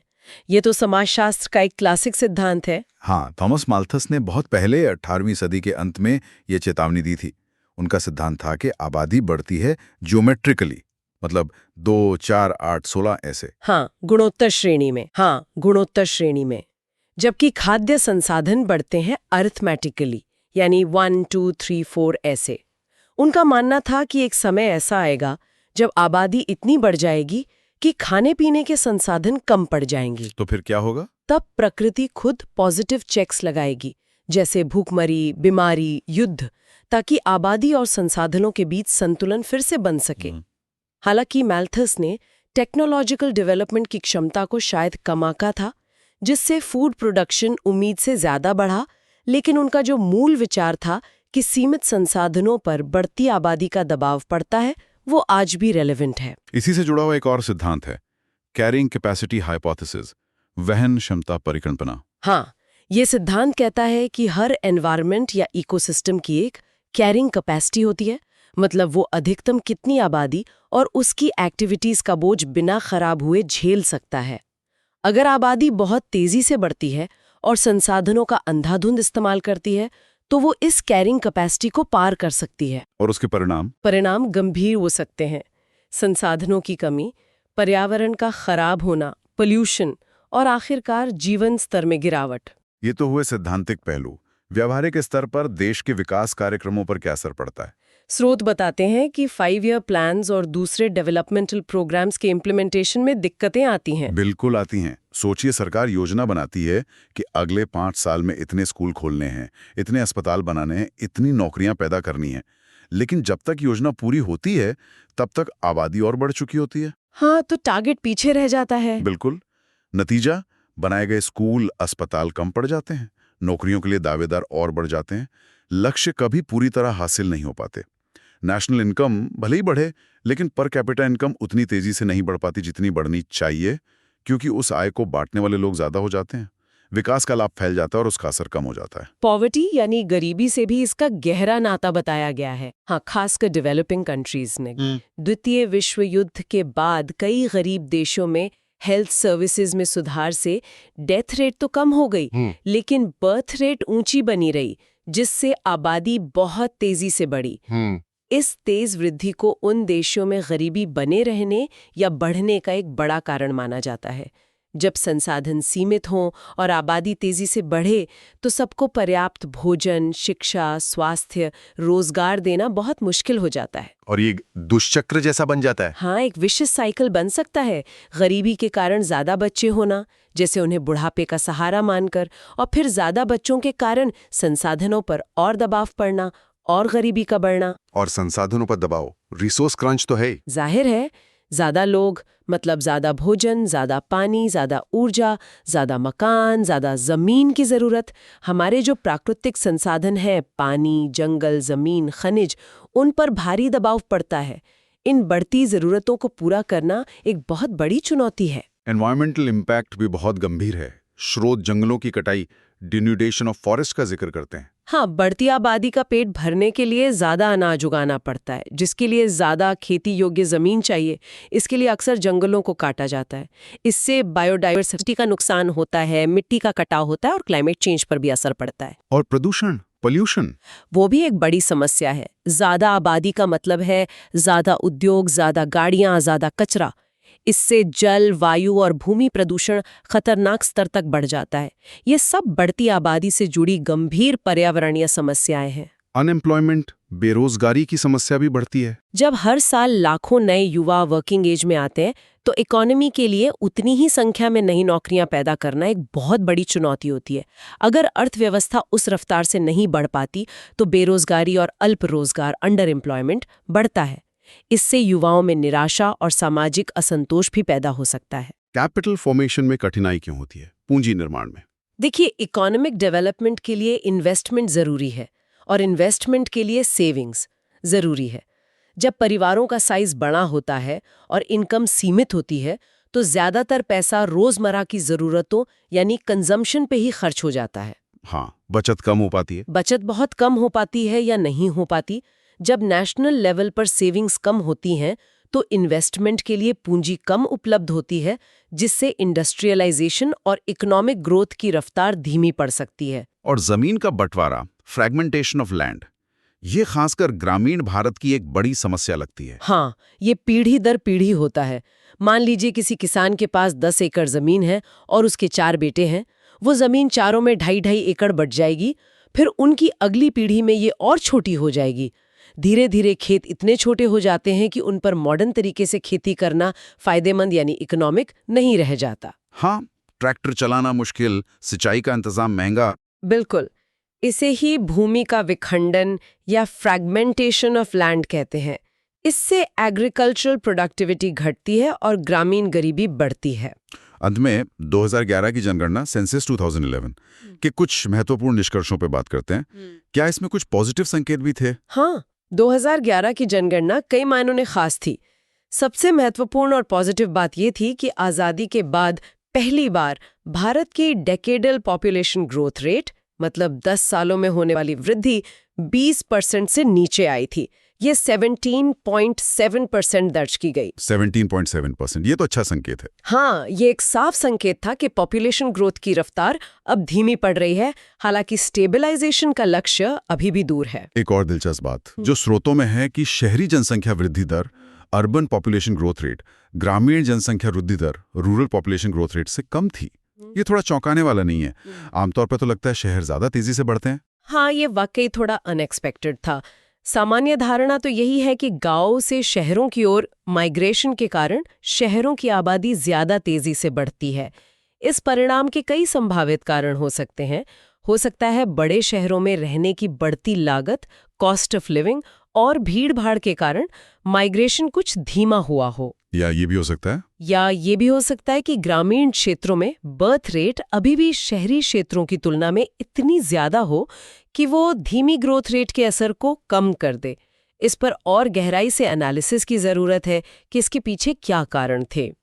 ये तो समाजशास्त्र का एक क्लासिक सिद्धांत है। हाँ, थॉमस माल्थस ने बहुत पहले 18वीं सदी के अंत में ये चेतावनी दी थी। उनका सिद्धांत था कि आबादी बढ़ती है ज्योमेट्रिकली, मतलब 2, 4, 8, 16 ऐसे। हाँ, गुणोत्तर श्रेणी में। जबकि खाद्य संसाधन बढ़ते हैं अरिथमेटिकली, यानी 1, 2, 3, 4 ऐसे। उनका मानना था कि एक समय ऐसा आएगा जब आबादी इतनी बढ़ जाएगी कि खाने पीने के संसाधन कम पड़ जाएंगे। तो फिर क्या होगा? तब प्रकृति खुद पॉजिटिव चेक्स लगाएगी, जैसे भूखमरी, बीमारी, युद्ध, ताकि आबादी और संसाधनों के बीच संतुलन फिर से बन सके। हालांकि मैल्थस ने टेक्नोलॉजिकल डेवलपमेंट की क्षमता को शायद कम आंका था, जिससे फूड प्रोडक्शन उम्मीद से ज्यादा बढ़ा, लेकिन उनका जो मूल विचार था कि सीमित संसाधनों पर बढ़ती आबादी का दबाव पड़ता है, वो आज भी रेलेवेंट है। इसी से जुड़ा हुआ एक और सिद्धांत है, कैरिंग कैपेसिटी हाइपोथेसिस, वहन क्षमता परिकल्पना। हाँ, ये सिद्धांत कहता है कि हर एनवायरनमेंट या इकोसिस्टम की एक कैरिंग कैपेसिटी होती है, मतलब वो अधिकतम कितनी आबादी और उसकी एक्टिविटीज का बोझ बिना खराब हुए झेल सकता है। अगर आबादी बहुत तेजी से बढ़ती है और संसाधनों का अंधाधुंध इस्तेमाल करती है, तो वो इस कैरिंग कैपेसिटी को पार कर सकती है। और उसके परिणाम गंभीर हो सकते हैं। संसाधनों की कमी, पर्यावरण का खराब होना, पोल्यूशन और आखिरकार जीवन स्तर में गिरावट। ये तो हुए सैद्धांतिक पहलू। व्यावहारिक स्तर पर देश के विकास कार्यक्रमों पर क्या असर पड़ता है? स्रोत बताते हैं कि 5 ईयर प्लान्स और दूसरे डेवलपमेंटल प्रोग्राम्स के इम्प्लीमेंटेशन में दिक्कतें आती हैं। बिल्कुल आती हैं। सोचिए, सरकार योजना बनाती है कि अगले 5 साल में इतने स्कूल खोलने हैं, इतने अस्पताल बनाने हैं, इतनी नौकरियां पैदा करनी है, लेकिन जब तक योजना पूरी होती है तब तक आबादी और बढ़ चुकी होती है। हाँ, तो टारगेट पीछे रह जाता है। बिल्कुल। नतीजा, बनाए गए स्कूल, अस्पताल कम पड़ जाते हैं, नौकरियों के लिए दावेदार और बढ़ जाते हैं, लक्ष्य कभी पूरी तरह हासिल नहीं हो पाते। नेशनल इनकम भले ही बढ़े, लेकिन पर कैपिटा इनकम उतनी तेजी से नहीं बढ़ पाती जितनी बढ़नी चाहिए, क्योंकि उस आय को बांटने वाले लोग ज्यादा हो जाते हैं। विकास का लाभ फैल जाता है और उसका असर कम हो जाता है। पॉवर्टी यानी गरीबी से भी इसका गहरा नाता बताया गया है। हाँ, खासकर डेवलपिंग कंट्रीज में। द्वितीय विश्व युद्ध के बाद कई गरीब देशों में हेल्थ सर्विसेज में सुधार से डेथ रेट तो कम हो गई, लेकिन बर्थ रेट ऊंची बनी रही, जिससे आबादी बहुत तेजी से बढ़ी। इस तेज वृद्धि को उन देशों में गरीबी बने रहने या बढ़ने का एक बड़ा कारण माना जाता है। जब संसाधन सीमित हों और आबादी तेजी से बढ़े, तो सबको पर्याप्त भोजन, शिक्षा, स्वास्थ्य, रोजगार देना बहुत मुश्किल हो जाता है। और ये दुष्चक्र जैसा बन जाता है। हाँ, एक विशिष्ट साइकिल बन सकता है। गरीबी के कारण ज्यादा बच्चे होना, जैसे उन्हें बुढ़ापे का सहारा मानकर, और फिर ज्यादा बच्चों के कारण संसाधनों पर और दबाव पड़ना और गरीबी का बढ़ना। और संसाधनों पर दबाव, रिसोर्स क्रंच तो है। जाहिर है, ज्यादा लोग मतलब ज्यादा भोजन, ज्यादा पानी, ज्यादा ऊर्जा, ज्यादा मकान, ज्यादा जमीन की जरूरत। हमारे जो प्राकृतिक संसाधन है, पानी, जंगल, जमीन, खनिज, उन पर भारी दबाव पड़ता है। इन बढ़ती जरूरतों को पूरा करना एक बहुत बड़ी चुनौती है। एनवायरमेंटल इम्पैक्ट भी बहुत गंभीर है। स्रोत जंगलों की कटाई, डिन्यूडेशन ऑफ फॉरेस्ट का जिक्र करते हैं। हाँ, बढ़ती आबादी का पेट भरने के लिए ज्यादा अनाज उगाना पड़ता है, जिसके लिए ज्यादा खेती योग्य जमीन चाहिए। इसके लिए अक्सर जंगलों को काटा जाता है। इससे बायोडाइवर्सिटी का नुकसान होता है, मिट्टी का कटाव होता है और क्लाइमेट चेंज पर भी असर पड़ता है। और प्रदूषण, पोल्यूशन, वो भी एक बड़ी समस्या है। ज्यादा आबादी का मतलब है ज्यादा उद्योग, ज्यादा गाड़ियां, ज्यादा कचरा। इससे जल, वायु और भूमि प्रदूषण खतरनाक स्तर तक बढ़ जाता है। ये सब बढ़ती आबादी से जुड़ी गंभीर पर्यावरणीय समस्याएं हैं। अनएम्प्लॉयमेंट, बेरोजगारी की समस्या भी बढ़ती है। जब हर साल लाखों नए युवा वर्किंग एज में आते हैं, तो इकोनॉमी के लिए उतनी ही संख्या में नई नौकरियां पैदा करना एक बहुत बड़ी चुनौती होती है। अगर अर्थव्यवस्था उस रफ्तार से नहीं बढ़ पाती, तो बेरोजगारी और अल्प रोजगार, अंडर एम्प्लॉयमेंट बढ़ता है। इससे युवाओं में निराशा और सामाजिक असंतोष भी पैदा हो सकता है। कैपिटल फॉर्मेशन में कठिनाई क्यों होती है? पूंजी निर्माण में। देखिए, इकोनॉमिक डेवलपमेंट के लिए इन्वेस्टमेंट जरूरी है और इन्वेस्टमेंट के लिए सेविंग्स जरूरी है। जब परिवारों का साइज बड़ा होता है और इनकम सीमित होती है, तो ज्यादातर पैसा रोजमर्रा की जरूरतों यानी कंजम्पशन पे ही खर्च हो जाता है। हाँ, बचत कम हो पाती है। बचत बहुत कम हो पाती है या नहीं हो पाती। जब नेशनल लेवल पर सेविंग्स कम होती हैं तो इन्वेस्टमेंट के लिए पूंजी कम उपलब्ध होती है, जिससे इंडस्ट्रियलाइजेशन और इकोनॉमिक ग्रोथ की रफ्तार धीमी पड़ सकती है। और जमीन का बंटवारा, फ्रैगमेंटेशन ऑफ लैंड, ये खासकर ग्रामीण भारत की एक बड़ी समस्या लगती है। हाँ, ये पीढ़ी दर पीढ़ी होता है। मान लीजिए किसी किसान के पास 10 एकड़ जमीन है और उसके 4 बेटे हैं। वो जमीन चारों में 2.5 एकड़ बढ़ जाएगी, फिर उनकी अगली पीढ़ी में ये और छोटी हो जाएगी। धीरे धीरे खेत इतने छोटे हो जाते हैं कि उन पर मॉडर्न तरीके से खेती करना फायदेमंद यानी इकोनॉमिक नहीं रह जाता। हाँ, ट्रैक्टर चलाना मुश्किल, सिंचाई का इंतजाम महंगा। बिल्कुल। इसे ही भूमि का विखंडन या फ्रैगमेंटेशन ऑफ लैंड कहते हैं। इससे एग्रीकल्चरल प्रोडक्टिविटी घटती है और ग्रामीण गरीबी बढ़ती है। अंत में 2011 की जनगणना सेंसस 2011 के कुछ महत्वपूर्ण निष्कर्षों पर बात करते हैं। क्या इसमें कुछ पॉजिटिव संकेत भी थे? हाँ, 2011 की जनगणना कई मायनों में खास थी। सबसे महत्वपूर्ण और पॉजिटिव बात ये थी कि आज़ादी के बाद पहली बार भारत की डेकेडल पॉपुलेशन ग्रोथ रेट, मतलब 10 सालों में होने वाली वृद्धि, 20% से नीचे आई थी। ये 17.7% दर्ज की गई। 17.7%, ये तो अच्छा संकेत है। हाँ, ये एक साफ संकेत था कि पॉपुलेशन ग्रोथ की रफ्तार अब धीमी पड़ रही है, हालांकि स्टेबलाइजेशन का लक्ष्य अभी भी दूर है। एक और दिलचस्प बात जो स्रोतों में है कि शहरी जनसंख्या वृद्धि दर, अर्बन पॉपुलेशन ग्रोथ रेट, ग्रामीण जनसंख्या वृद्धि दर, रूरल पॉपुलेशन ग्रोथ रेट से कम थी। ये थोड़ा चौंकाने वाला नहीं है। आमतौर पर तो लगता है शहर ज्यादा तेजी से बढ़ते हैं। हाँ, ये वाकई थोड़ा अनएक्सपेक्टेड था। सामान्य धारणा तो यही है कि गांवों से शहरों की ओर माइग्रेशन के कारण शहरों की आबादी ज्यादा तेजी से बढ़ती है। इस परिणाम के कई संभावित कारण हो सकते हैं। हो सकता है बड़े शहरों में रहने की बढ़ती लागत, कॉस्ट ऑफ लिविंग और भीड़-भाड़ के कारण माइग्रेशन कुछ धीमा हुआ हो। या ये भी हो सकता है कि ग्रामीण क्षेत्रों में बर्थ रेट अभी भी शहरी क्षेत्रों की तुलना में इतनी ज्यादा हो कि वो धीमी ग्रोथ रेट के असर को कम कर दे। इस पर और गहराई से एनालिसिस की जरूरत है कि इसके पीछे क्या कारण थे।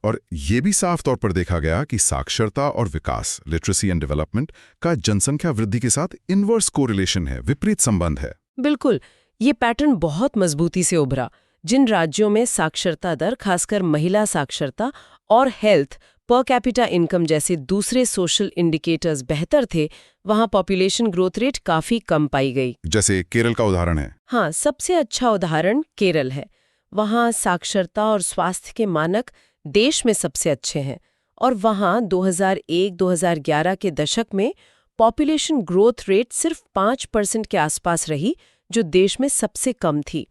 और ये भी साफ तौर पर देखा गया कि साक्षरता और विकास, लिटरेसी एंड डेवलपमेंट, का जनसंख्या वृद्धि के साथ इनवर्स कोरिलेशन है, विपरीत संबंध है। बिल्कुल, ये पैटर्न बहुत मजबूती से उभरा। जिन राज्यों में साक्षरता दर, खासकर महिला साक्षरता और हेल्थ, पर कैपिटा इनकम जैसे दूसरे सोशल इंडिकेटर्स बेहतर थे, वहां पॉपुलेशन ग्रोथ रेट काफी कम पाई गई। जैसे केरल का उदाहरण है। हाँ, सबसे अच्छा उदाहरण केरल है। वहां साक्षरता और स्वास्थ्य के मानक देश में सबसे अच्छे हैं और वहां 2001-2011 के दशक में पॉपुलेशन ग्रोथ रेट सिर्फ 5% के आसपास रही, जो देश में सबसे कम थी।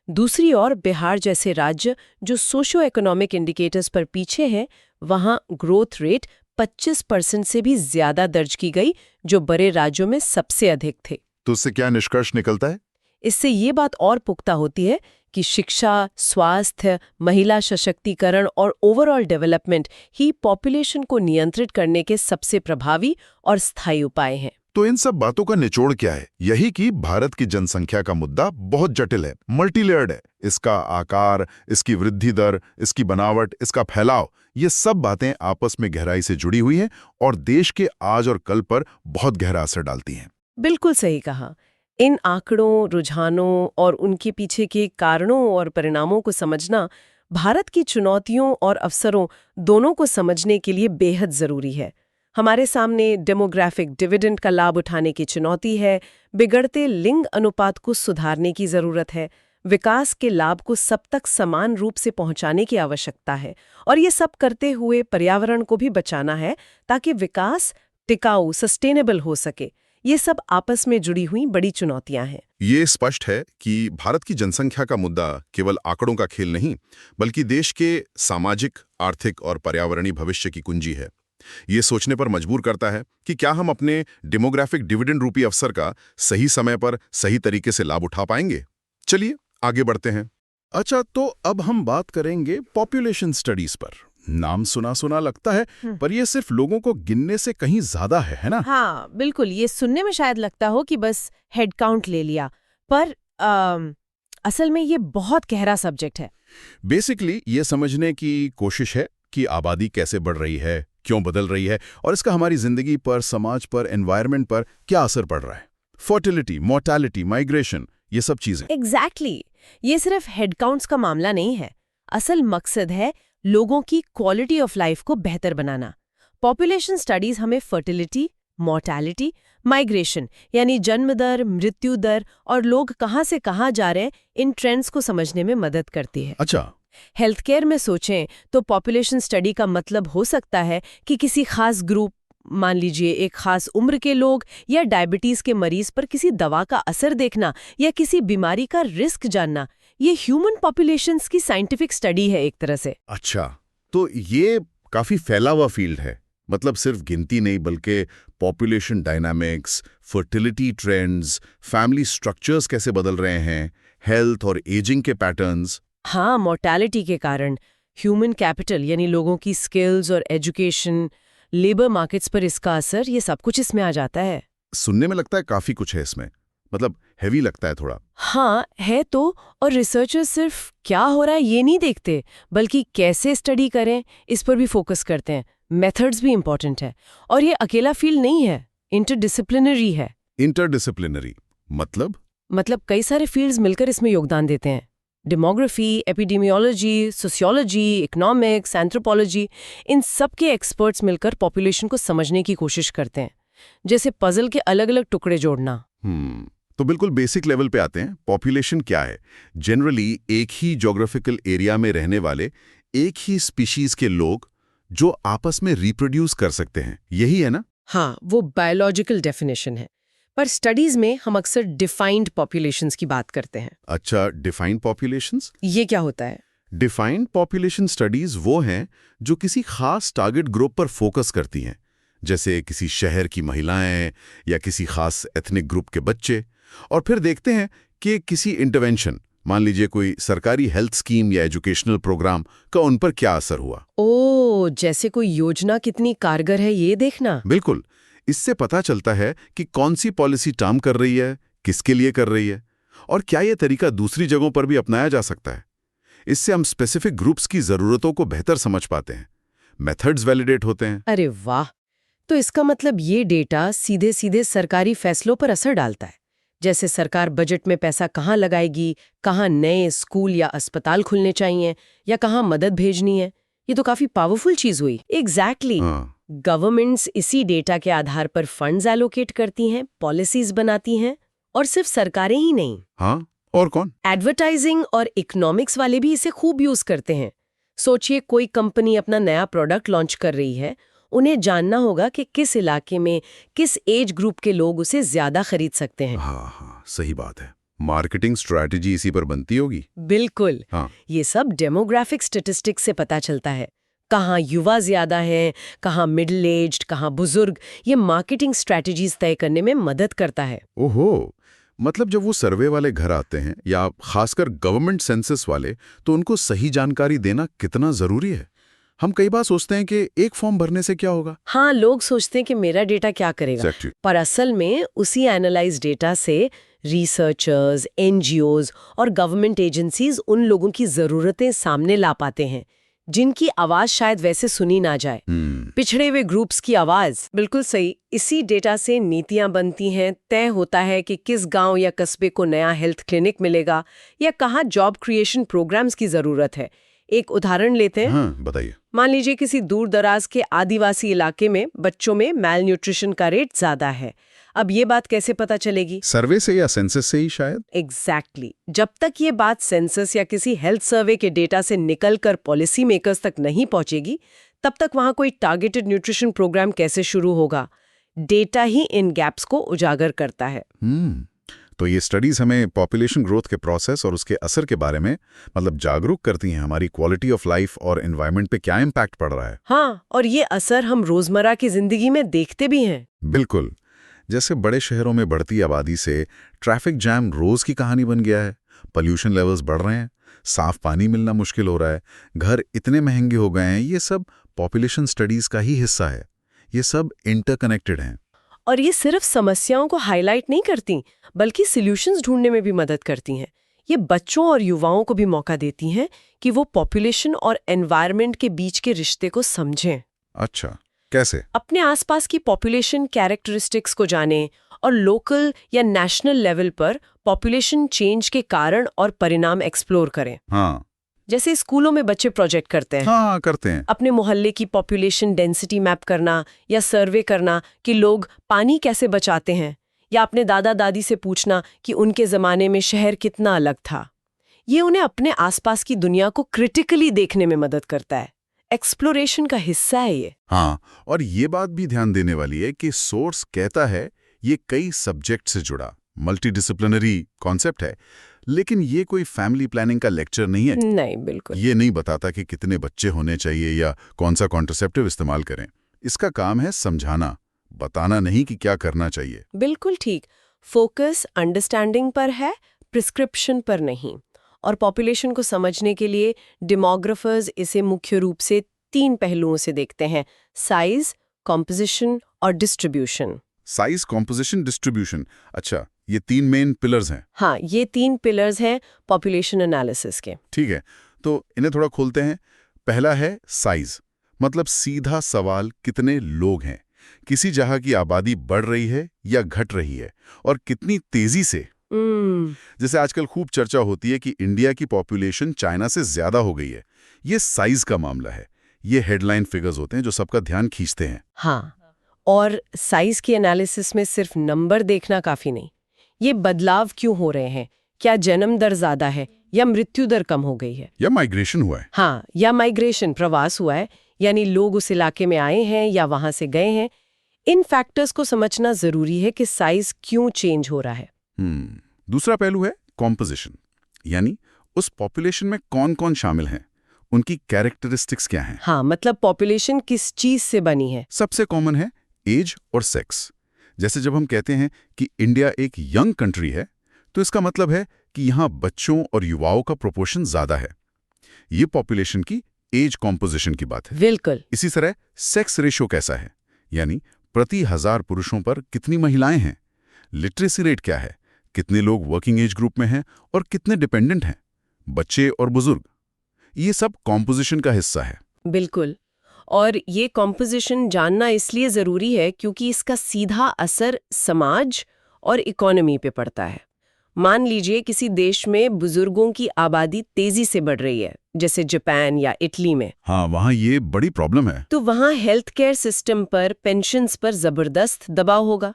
दूसरी ओर बिहार जैसे राज्य जो सोशो इकोनॉमिक इंडिकेटर्स पर पीछे हैं, वहां ग्रोथ रेट 25% से भी ज्यादा दर्ज की गई, जो बड़े राज्यों में सबसे अधिक थे। तो उससे क्या निष्कर्ष निकलता है? इससे ये बात और पुख्ता होती है कि शिक्षा, स्वास्थ्य, महिला सशक्तिकरण और ओवरऑल डेवलपमेंट ही पॉपुलेशन को नियंत्रित करने के सबसे प्रभावी और स्थायी उपाय हैं। तो इन सब बातों का निचोड़ क्या है? यही कि भारत की जनसंख्या का मुद्दा बहुत जटिल है, मल्टीलेयर्ड है। इसका आकार, इसकी वृद्धि दर, इसकी बनावट, इसका फैलाव, ये सब बातें आपस में गहराई से जुड़ी हुई हैं और देश के आज और कल पर बहुत गहरा असर डालती हैं। बिल्कुल सही कहा। इन आंकड़ों, रुझानों और उनके पीछे के कारणों और परिणामों को समझना भारत की चुनौतियों और अवसरों दोनों को समझने के लिए बेहद जरूरी है। हमारे सामने डेमोग्राफिक डिविडेंड का लाभ उठाने की चुनौती है, बिगड़ते लिंग अनुपात को सुधारने की जरूरत है, विकास के लाभ को सब तक समान रूप से पहुंचाने की आवश्यकता है, और ये सब करते हुए पर्यावरण को भी बचाना है ताकि विकास टिकाऊ, सस्टेनेबल हो सके। ये सब आपस में जुड़ी हुई बड़ी चुनौतियां हैं। ये स्पष्ट है कि भारत की जनसंख्या का मुद्दा केवल आंकड़ों का खेल नहीं, बल्कि देश के सामाजिक, आर्थिक और पर्यावरणीय भविष्य की कुंजी है। ये सोचने पर मजबूर करता है कि क्या हम अपने डेमोग्राफिक डिविडेंड रूपी अवसर का सही समय पर सही तरीके से लाभ उठा पाएंगे। चलिए आगे बढ़ते हैं। अच्छा, तो अब हम बात करेंगे पॉपुलेशन स्टडीज पर। नाम सुना सुना लगता है, पर ये सिर्फ लोगों को गिनने से कहीं ज्यादा है ना? हाँ, बिल्कुल। ये सुनने में शायद लगता हो कि बस हेड काउंट ले लिया, पर असल में ये बहुत गहरा सब्जेक्ट है। बेसिकली ये समझने की कोशिश है कि आबादी कैसे बढ़ रही है, क्यों बदल रही है और इसका हमारी जिंदगी पर, समाज पर, एनवायरनमेंट पर क्या असर पड़ रहा है। फर्टिलिटी, मोर्टेलिटी, माइग्रेशन, ये सब चीजें। एग्जैक्टली ये सिर्फ हेडकाउंट्स का मामला नहीं है। असल मकसद है लोगों की क्वालिटी ऑफ लाइफ को बेहतर बनाना। पॉपुलेशन स्टडीज हमें फर्टिलिटी, मोर्टेलिटी, माइग्रेशन यानी जन्म दर, मृत्यु दर और लोग कहाँ से कहाँ जा रहे हैं, इन ट्रेंड्स को समझने में मदद करती है। अच्छा, हेल्थ केयर में सोचें तो पॉपुलेशन स्टडी का मतलब हो सकता है कि किसी खास ग्रुप, मान लीजिए एक खास उम्र के लोग या डायबिटीज के मरीज पर किसी दवा का असर देखना या किसी बीमारी का रिस्क जानना, ये ह्यूमन पॉपुलेशंस की साइंटिफिक स्टडी है एक तरह से। अच्छा, तो ये काफी फैला हुआ फील्ड है। मतलब सिर्फ गिनती नहीं बल्कि population dynamics, fertility trends, family structures कैसे बदल रहे हैं, हेल्थ और एजिंग के पैटर्न्स। हाँ, मोर्टेलिटी के कारण ह्यूमन कैपिटल यानी लोगों की स्किल्स और एजुकेशन, लेबर मार्केट्स पर इसका असर, ये सब कुछ इसमें आ जाता है। सुनने में लगता है काफी कुछ है इसमें, मतलब हैवी लगता है थोड़ा। हाँ है तो, और रिसर्चर्स सिर्फ क्या हो रहा है ये नहीं देखते, बल्कि कैसे स्टडी करें इस पर भी फोकस करते हैं। मेथड्स भी इंपॉर्टेंट है, और ये अकेला फील्ड नहीं है, इंटरडिसिप्लिनरी है। इंटरडिसिप्लिनरी मतलब कई सारे फील्ड्स मिलकर इसमें योगदान देते हैं। Demography, epidemiology, sociology, economics, anthropology, इन सब के एक्सपर्ट्स मिलकर पॉपुलेशन को समझने की कोशिश करते हैं, जैसे पजल के अलग अलग टुकड़े जोड़ना। तो बिल्कुल बेसिक लेवल पे आते हैं। पॉपुलेशन क्या है? जनरली एक ही ज्योग्राफिकल एरिया में रहने वाले एक ही स्पीशीज के लोग जो आपस में रिप्रोड्यूस कर सकते हैं, यही है ना? हाँ, वो बायोलॉजिकल डेफिनेशन है, पर स्टडीज में हम अक्सर डिफाइंड पॉपुलेशंस की बात करते हैं। अच्छा, डिफाइंड पॉपुलेशंस? ये क्या होता है? डिफाइंड पॉपुलेशन स्टडीज वो हैं जो किसी खास टारगेट ग्रुप पर फोकस करती हैं, जैसे किसी शहर की महिलाएं या किसी खास एथनिक ग्रुप के बच्चे, और फिर देखते हैं कि किसी इंटरवेंशन, मान लीजिए कोई सरकारी हेल्थ स्कीम या एजुकेशनल प्रोग्राम का उन पर क्या असर हुआ। ओ, जैसे कोई योजना कितनी कारगर है ये देखना। बिल्कुल, इससे पता चलता है कि कौन सी पॉलिसी काम कर रही है, किसके लिए कर रही है, और क्या ये तरीका दूसरी जगहों पर भी अपनाया जा सकता है। इससे हम स्पेसिफिक ग्रुप्स की जरूरतों को बेहतर समझ पाते हैं, मेथड्स वैलिडेट होते हैं। अरे वाह! तो इसका मतलब ये डेटा सीधे सीधे सरकारी फैसलों पर असर डालता है, जैसे सरकार बजट में पैसा कहाँ लगाएगी, कहाँ नए स्कूल या अस्पताल खुलने चाहिए या कहाँ मदद भेजनी है। ये तो काफी पावरफुल चीज हुई। एग्जैक्टली। गवर्नमेंट्स इसी डेटा के आधार पर फंड्स एलोकेट करती हैं, पॉलिसीज बनाती हैं, और सिर्फ सरकारें ही नहीं। हाँ, और कौन? एडवर्टाइजिंग और इकोनॉमिक्स वाले भी इसे खूब यूज करते हैं। सोचिए कोई कंपनी अपना नया प्रोडक्ट लॉन्च कर रही है, उन्हें जानना होगा कि किस इलाके में किस एज ग्रुप के लोग उसे ज्यादा खरीद सकते हैं। हाँ, सही बात है। मार्केटिंग स्ट्रैटेजी इसी पर बनती होगी। बिल्कुल। हाँ। ये सब डेमोग्राफिक स्टैटिस्टिक्स से पता चलता है, कहाँ युवा ज्यादा हैं, कहाँ मिडिल एज्ड, कहाँ बुजुर्ग। ये मार्केटिंग स्ट्रैटेजीज तय करने में मदद करता है। ओहो, मतलब जब वो सर्वे वाले घर आते हैं या खासकर गवर्नमेंट सेंसस वाले, तो उनको सही जानकारी देना कितना जरूरी है। हम कई बार सोचते हैं कि एक फॉर्म भरने से क्या होगा। हाँ, लोग सोचते हैं कि मेरा डेटा क्या करेगा। Exactly. पर असल में उसी एनालाइज डेटा से रिसर्चर्स, एनजीओज और गवर्नमेंट एजेंसीज उन लोगों की जरूरतें सामने ला पाते हैं जिनकी आवाज शायद वैसे सुनी ना जाए। पिछड़े हुए ग्रुप्स की आवाज। बिल्कुल सही। इसी डेटा से नीतियां बनती हैं, तय होता है कि किस गांव या कस्बे को नया हेल्थ क्लिनिक मिलेगा या कहाँ जॉब क्रिएशन प्रोग्राम्स की जरूरत है। एक उदाहरण लेते हैं। हाँ, बताइए। मान लीजिए किसी दूर दराज के आदिवासी इलाके में बच्चों में मैल न्यूट्रिशन का रेट ज्यादा है। अब ये बात कैसे पता चलेगी? सर्वे से या सेंसस से ही शायद। एग्जैक्टली। जब तक ये बात सेंसस या किसी हेल्थ सर्वे के डेटा से निकलकर पॉलिसी मेकर्स तक नहीं पहुंचेगी, तब तक वहां कोई टारगेटेड न्यूट्रिशन प्रोग्राम कैसे शुरू होगा? डेटा ही इन गैप्स को उजागर करता है। तो ये स्टडीज हमें पॉपुलेशन ग्रोथ के प्रोसेस और उसके असर के बारे में मतलब जागरूक करती हैं, हमारी क्वालिटी ऑफ लाइफ और एनवायरनमेंट पे क्या इम्पैक्ट पड़ रहा है। हाँ, और ये असर हम रोजमर्रा की जिंदगी में देखते भी हैं। बिल्कुल। जैसे बड़े शहरों में बढ़ती आबादी से ट्रैफिक जैम रोज की कहानी बन गया है, पॉल्यूशन लेवल्स बढ़ रहे हैं, साफ पानी मिलना मुश्किल हो रहा है, घर इतने महंगे हो गए हैं। ये सब पॉपुलेशन स्टडीज का ही हिस्सा है। ये सब इंटरकनेक्टेड हैं। और ये सिर्फ समस्याओं को हाईलाइट नहीं करती, बल्कि सॉल्यूशंस ढूंढने में भी मदद करती हैं। ये बच्चों और युवाओं को भी मौका देती हैं कि वो पॉपुलेशन और एनवायरनमेंट के बीच के रिश्ते को समझें। अच्छा। कैसे? अपने आसपास की पॉपुलेशन कैरेक्टरिस्टिक्स को जानें और लोकल या नेशनल लेवल पर पॉपुलेशन चेंज के कारण और परिणाम एक्सप्लोर करें। हाँ जैसे स्कूलों में बच्चे प्रोजेक्ट करते हैं, हाँ करते हैं। अपने मोहल्ले की पॉपुलेशन डेंसिटी मैप करना या सर्वे करना कि लोग पानी कैसे बचाते हैं, या अपने दादा दादी से पूछना कि उनके ज़माने में शहर कितना अलग था। ये उन्हें अपने आसपास की दुनिया को क्रिटिकली देखने में मदद करता है। एक्सप्लोरेशन का हिस्सा है ये। हाँ, और ये बात भी ध्यान देने वाली है कि सोर्स कहता है ये कई सब्जेक्ट से जुड़ा मल्टीडिसिप्लिनरी कॉन्सेप्ट है, लेकिन ये कोई फैमिली प्लानिंग का लेक्चर नहीं है। नहीं, बिल्कुल। ये नहीं बताता कि कितने बच्चे होने चाहिए या कौन सा कॉन्ट्रासेप्टिव इस्तेमाल करें। इसका काम है समझाना, बताना नहीं कि क्या करना चाहिए। बिल्कुल ठीक। फोकस अंडरस्टैंडिंग पर है, प्रिस्क्रिप्शन पर नहीं। और पॉपुलेशन को समझने के लिए डेमोग्राफर्स इसे मुख्य रूप से 3 पहलुओं से देखते हैं: साइज, कॉम्पोजिशन और डिस्ट्रीब्यूशन। Size, composition, distribution. अच्छा, ये 3 मेन पिलर्स हैं। हाँ, ये 3 पिलर्स हैं पॉपुलेशन एनालिसिस के। ठीक है, तो इन्हें थोड़ा खोलते हैं। पहला है साइज, मतलब सीधा सवाल कितने लोग हैं, किसी जगह की आबादी बढ़ रही है या घट रही है, और कितनी तेजी से। जैसे आजकल खूब चर्चा होती है कि इंडिया की पॉपुलेशन चाइना से ज्यादा हो गई है। ये साइज का मामला है। ये हेडलाइन फिगर्स होते हैं जो सबका ध्यान खींचते हैं। हाँ, और साइज के एनालिसिस में सिर्फ नंबर देखना काफी नहीं। ये बदलाव क्यों हो रहे हैं? क्या जन्म दर ज्यादा है या मृत्यु दर कम हो गई है, या माइग्रेशन हुआ है? हाँ, या माइग्रेशन, प्रवास हुआ है, यानी लोग उस इलाके में आए हैं या वहां से गए हैं। इन फैक्टर्स को समझना जरूरी है कि साइज क्यों चेंज हो रहा है। दूसरा पहलू है कॉम्पोजिशन, यानी उस पॉपुलेशन में कौन कौन शामिल हैं, उनकी कैरेक्टरिस्टिक्स क्या हैं। हाँ, मतलब पॉपुलेशन किस चीज से बनी है। सबसे कॉमन है एज और सेक्स। जैसे जब हम कहते हैं कि इंडिया एक यंग कंट्री है, तो इसका मतलब है कि यहाँ बच्चों और युवाओं का प्रोपोर्शन ज्यादा है। ये पॉपुलेशन की एज कॉम्पोजिशन की बात है। बिल्कुल। इसी तरह सेक्स रेशो कैसा है, यानी प्रति 1000 पुरुषों पर कितनी महिलाएं हैं। लिटरेसी रेट क्या है, कितने लोग वर्किंग एज ग्रुप में हैं और कितने डिपेंडेंट हैं, बच्चे और बुजुर्ग। ये सब कॉम्पोजिशन का हिस्सा है। बिल्कुल। और ये कॉम्पोजिशन जानना इसलिए ज़रूरी है क्योंकि इसका सीधा असर समाज और इकोनॉमी पे पड़ता है। मान लीजिए किसी देश में बुजुर्गों की आबादी तेजी से बढ़ रही है, जैसे जापान या इटली में। हाँ, वहाँ ये बड़ी प्रॉब्लम है। तो वहाँ हेल्थ केयर सिस्टम पर, पेंशन्स पर ज़बरदस्त दबाव होगा।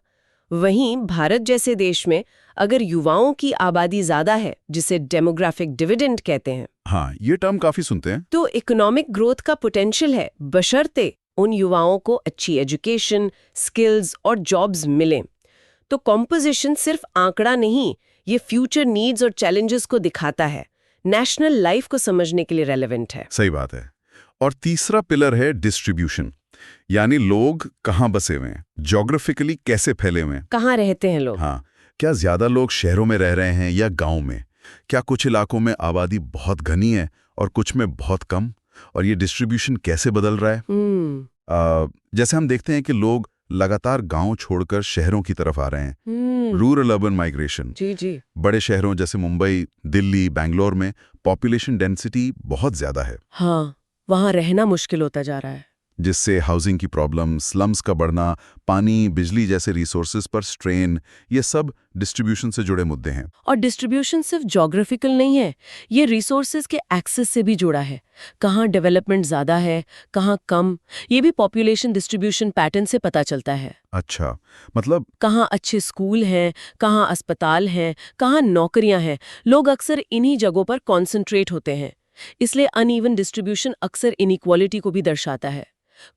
वहीं भारत जैसे देश में अगर युवाओं की आबादी ज़्यादा है, जिसे डेमोग्राफिक डिविडेंड कहते हैं, हाँ, ये टर्म काफी सुनते हैं। तो इकोनॉमिक ग्रोथ का पोटेंशियल है, बशर्ते उन युवाओं को अच्छी एजुकेशन, स्किल्स और जॉब्स मिलें। तो कॉम्पोजिशन सिर्फ आंकड़ा नहीं, ये फ्यूचर नीड्स और चैलेंजेस को दिखाता है, नेशनल लाइफ को समझने के लिए रेलेवेंट है। सही बात है। और तीसरा पिलर है डिस्ट्रीब्यूशन, यानी लोग कहाँ बसे हुए हैं, ज्योग्राफिकली कैसे फैले हुए हैं। कहाँ रहते हैं लोग? हाँ, क्या ज्यादा लोग शहरों में रह रहे हैं या गांव में? क्या कुछ इलाकों में आबादी बहुत घनी है और कुछ में बहुत कम? और ये डिस्ट्रीब्यूशन कैसे बदल रहा है? जैसे हम देखते हैं कि लोग लगातार गांव छोड़कर शहरों की तरफ आ रहे हैं। Rural urban migration. जी। बड़े शहरों जैसे मुंबई, दिल्ली, बैंगलोर में पॉपुलेशन डेंसिटी बहुत ज्यादा है। हाँ, वहाँ रहना मुश्किल होता जा रहा है, जिससे हाउसिंग की प्रॉब्लम, स्लम्स का बढ़ना, पानी, बिजली जैसे रिसोर्सेज पर स्ट्रेन, ये सब डिस्ट्रीब्यूशन से जुड़े मुद्दे हैं। और डिस्ट्रीब्यूशन सिर्फ ज्योग्राफिकल नहीं है, ये रिसोर्सेज के एक्सेस से भी जुड़ा है। कहाँ डेवलपमेंट ज़्यादा है, कहाँ कम, ये भी पॉपुलेशन डिस्ट्रीब्यूशन पैटर्न से पता चलता है। अच्छा, मतलब कहाँ अच्छे स्कूल हैं, कहाँ अस्पताल हैं, कहाँ नौकरियां हैं, लोग अक्सर इन्हीं जगहों पर कॉन्सेंट्रेट होते हैं। इसलिए अनइवन डिस्ट्रीब्यूशन अक्सर इनइक्वालिटी को भी दर्शाता है।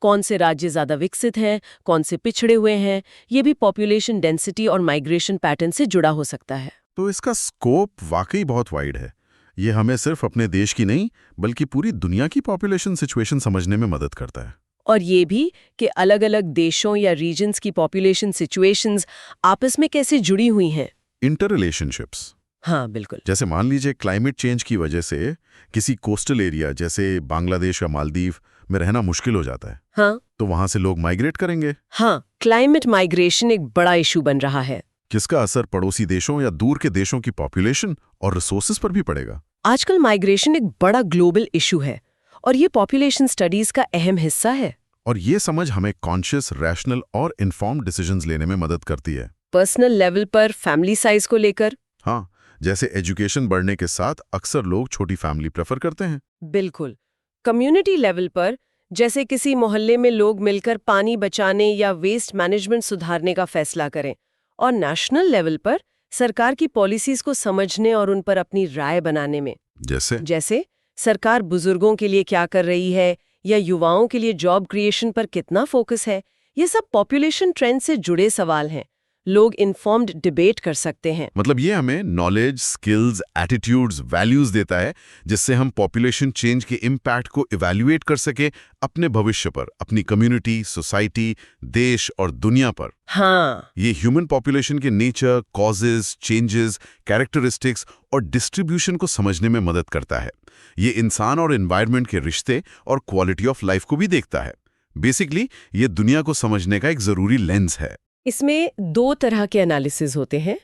कौन से राज्य ज़्यादा विकसित हैं, कौन से पिछड़े हुए हैं, ये भी पॉपुलेशन डेंसिटी और माइग्रेशन पैटर्न से जुड़ा हो सकता है। तो इसका स्कोप वाकई बहुत वाइड है। ये हमें सिर्फ अपने देश की नहीं, बल्कि पूरी दुनिया की पॉपुलेशन सिचुएशन समझने में मदद करता है। और ये भी कि अलग-अलग देशों या रीजन्स की पॉपुलेशन सिचुएशंस आपस में कैसे जुड़ी हुई हैं। Inter relationships. हाँ, बिल्कुल। जैसे मान लीजिए क्लाइमेट चेंज की वजह से किसी कोस्टल एरिया जैसे बांग्लादेश या मालदीव में रहना मुश्किल हो जाता है। हाँ, तो वहां से लोग माइग्रेट करेंगे। हाँ, क्लाइमेट माइग्रेशन एक बड़ा इशू बन रहा है। किसका असर पड़ोसी देशों या दूर के देशों की पॉपुलेशन और रिसोर्सेज पर भी पड़ेगा। आजकल माइग्रेशन एक बड़ा ग्लोबल इशू है और ये पॉपुलेशन स्टडीज का अहम हिस्सा है। और ये समझ हमें कॉन्शियस, रैशनल और इन्फॉर्म्ड डिसीजंस लेने में मदद करती है। पर्सनल लेवल पर फैमिली साइज को लेकर? हाँ, जैसे एजुकेशन बढ़ने के साथ अक्सर लोग छोटी फैमिली प्रेफर करते हैं। बिल्कुल। कम्युनिटी लेवल पर, जैसे किसी मोहल्ले में लोग मिलकर पानी बचाने या वेस्ट मैनेजमेंट सुधारने का फैसला करें। और नेशनल लेवल पर सरकार की पॉलिसीज को समझने और उन पर अपनी राय बनाने में, जैसे सरकार बुजुर्गों के लिए क्या कर रही है या युवाओं के लिए जॉब क्रिएशन पर कितना फोकस है, ये सब पॉपुलेशन ट्रेंड से जुड़े सवाल हैं। लोग इन्फॉर्म्ड डिबेट कर सकते हैं। मतलब ये हमें नॉलेज, स्किल्स, एटीट्यूड्स, वैल्यूज देता है, जिससे हम पॉपुलेशन चेंज के इम्पैक्ट को इवैल्यूएट कर सके अपने भविष्य पर, अपनी कम्युनिटी, सोसाइटी, देश और दुनिया पर। हाँ, ये ह्यूमन पॉपुलेशन के नेचर, कॉजेज, चेंजेस, कैरेक्टरिस्टिक्स और डिस्ट्रीब्यूशन को समझने में मदद करता है। ये इंसान और एनवायरनमेंट के रिश्ते और क्वालिटी ऑफ लाइफ को भी देखता है। बेसिकली ये दुनिया को समझने का एक जरूरी लेंस है। इसमें दो तरह के एनालिसिस होते हैं।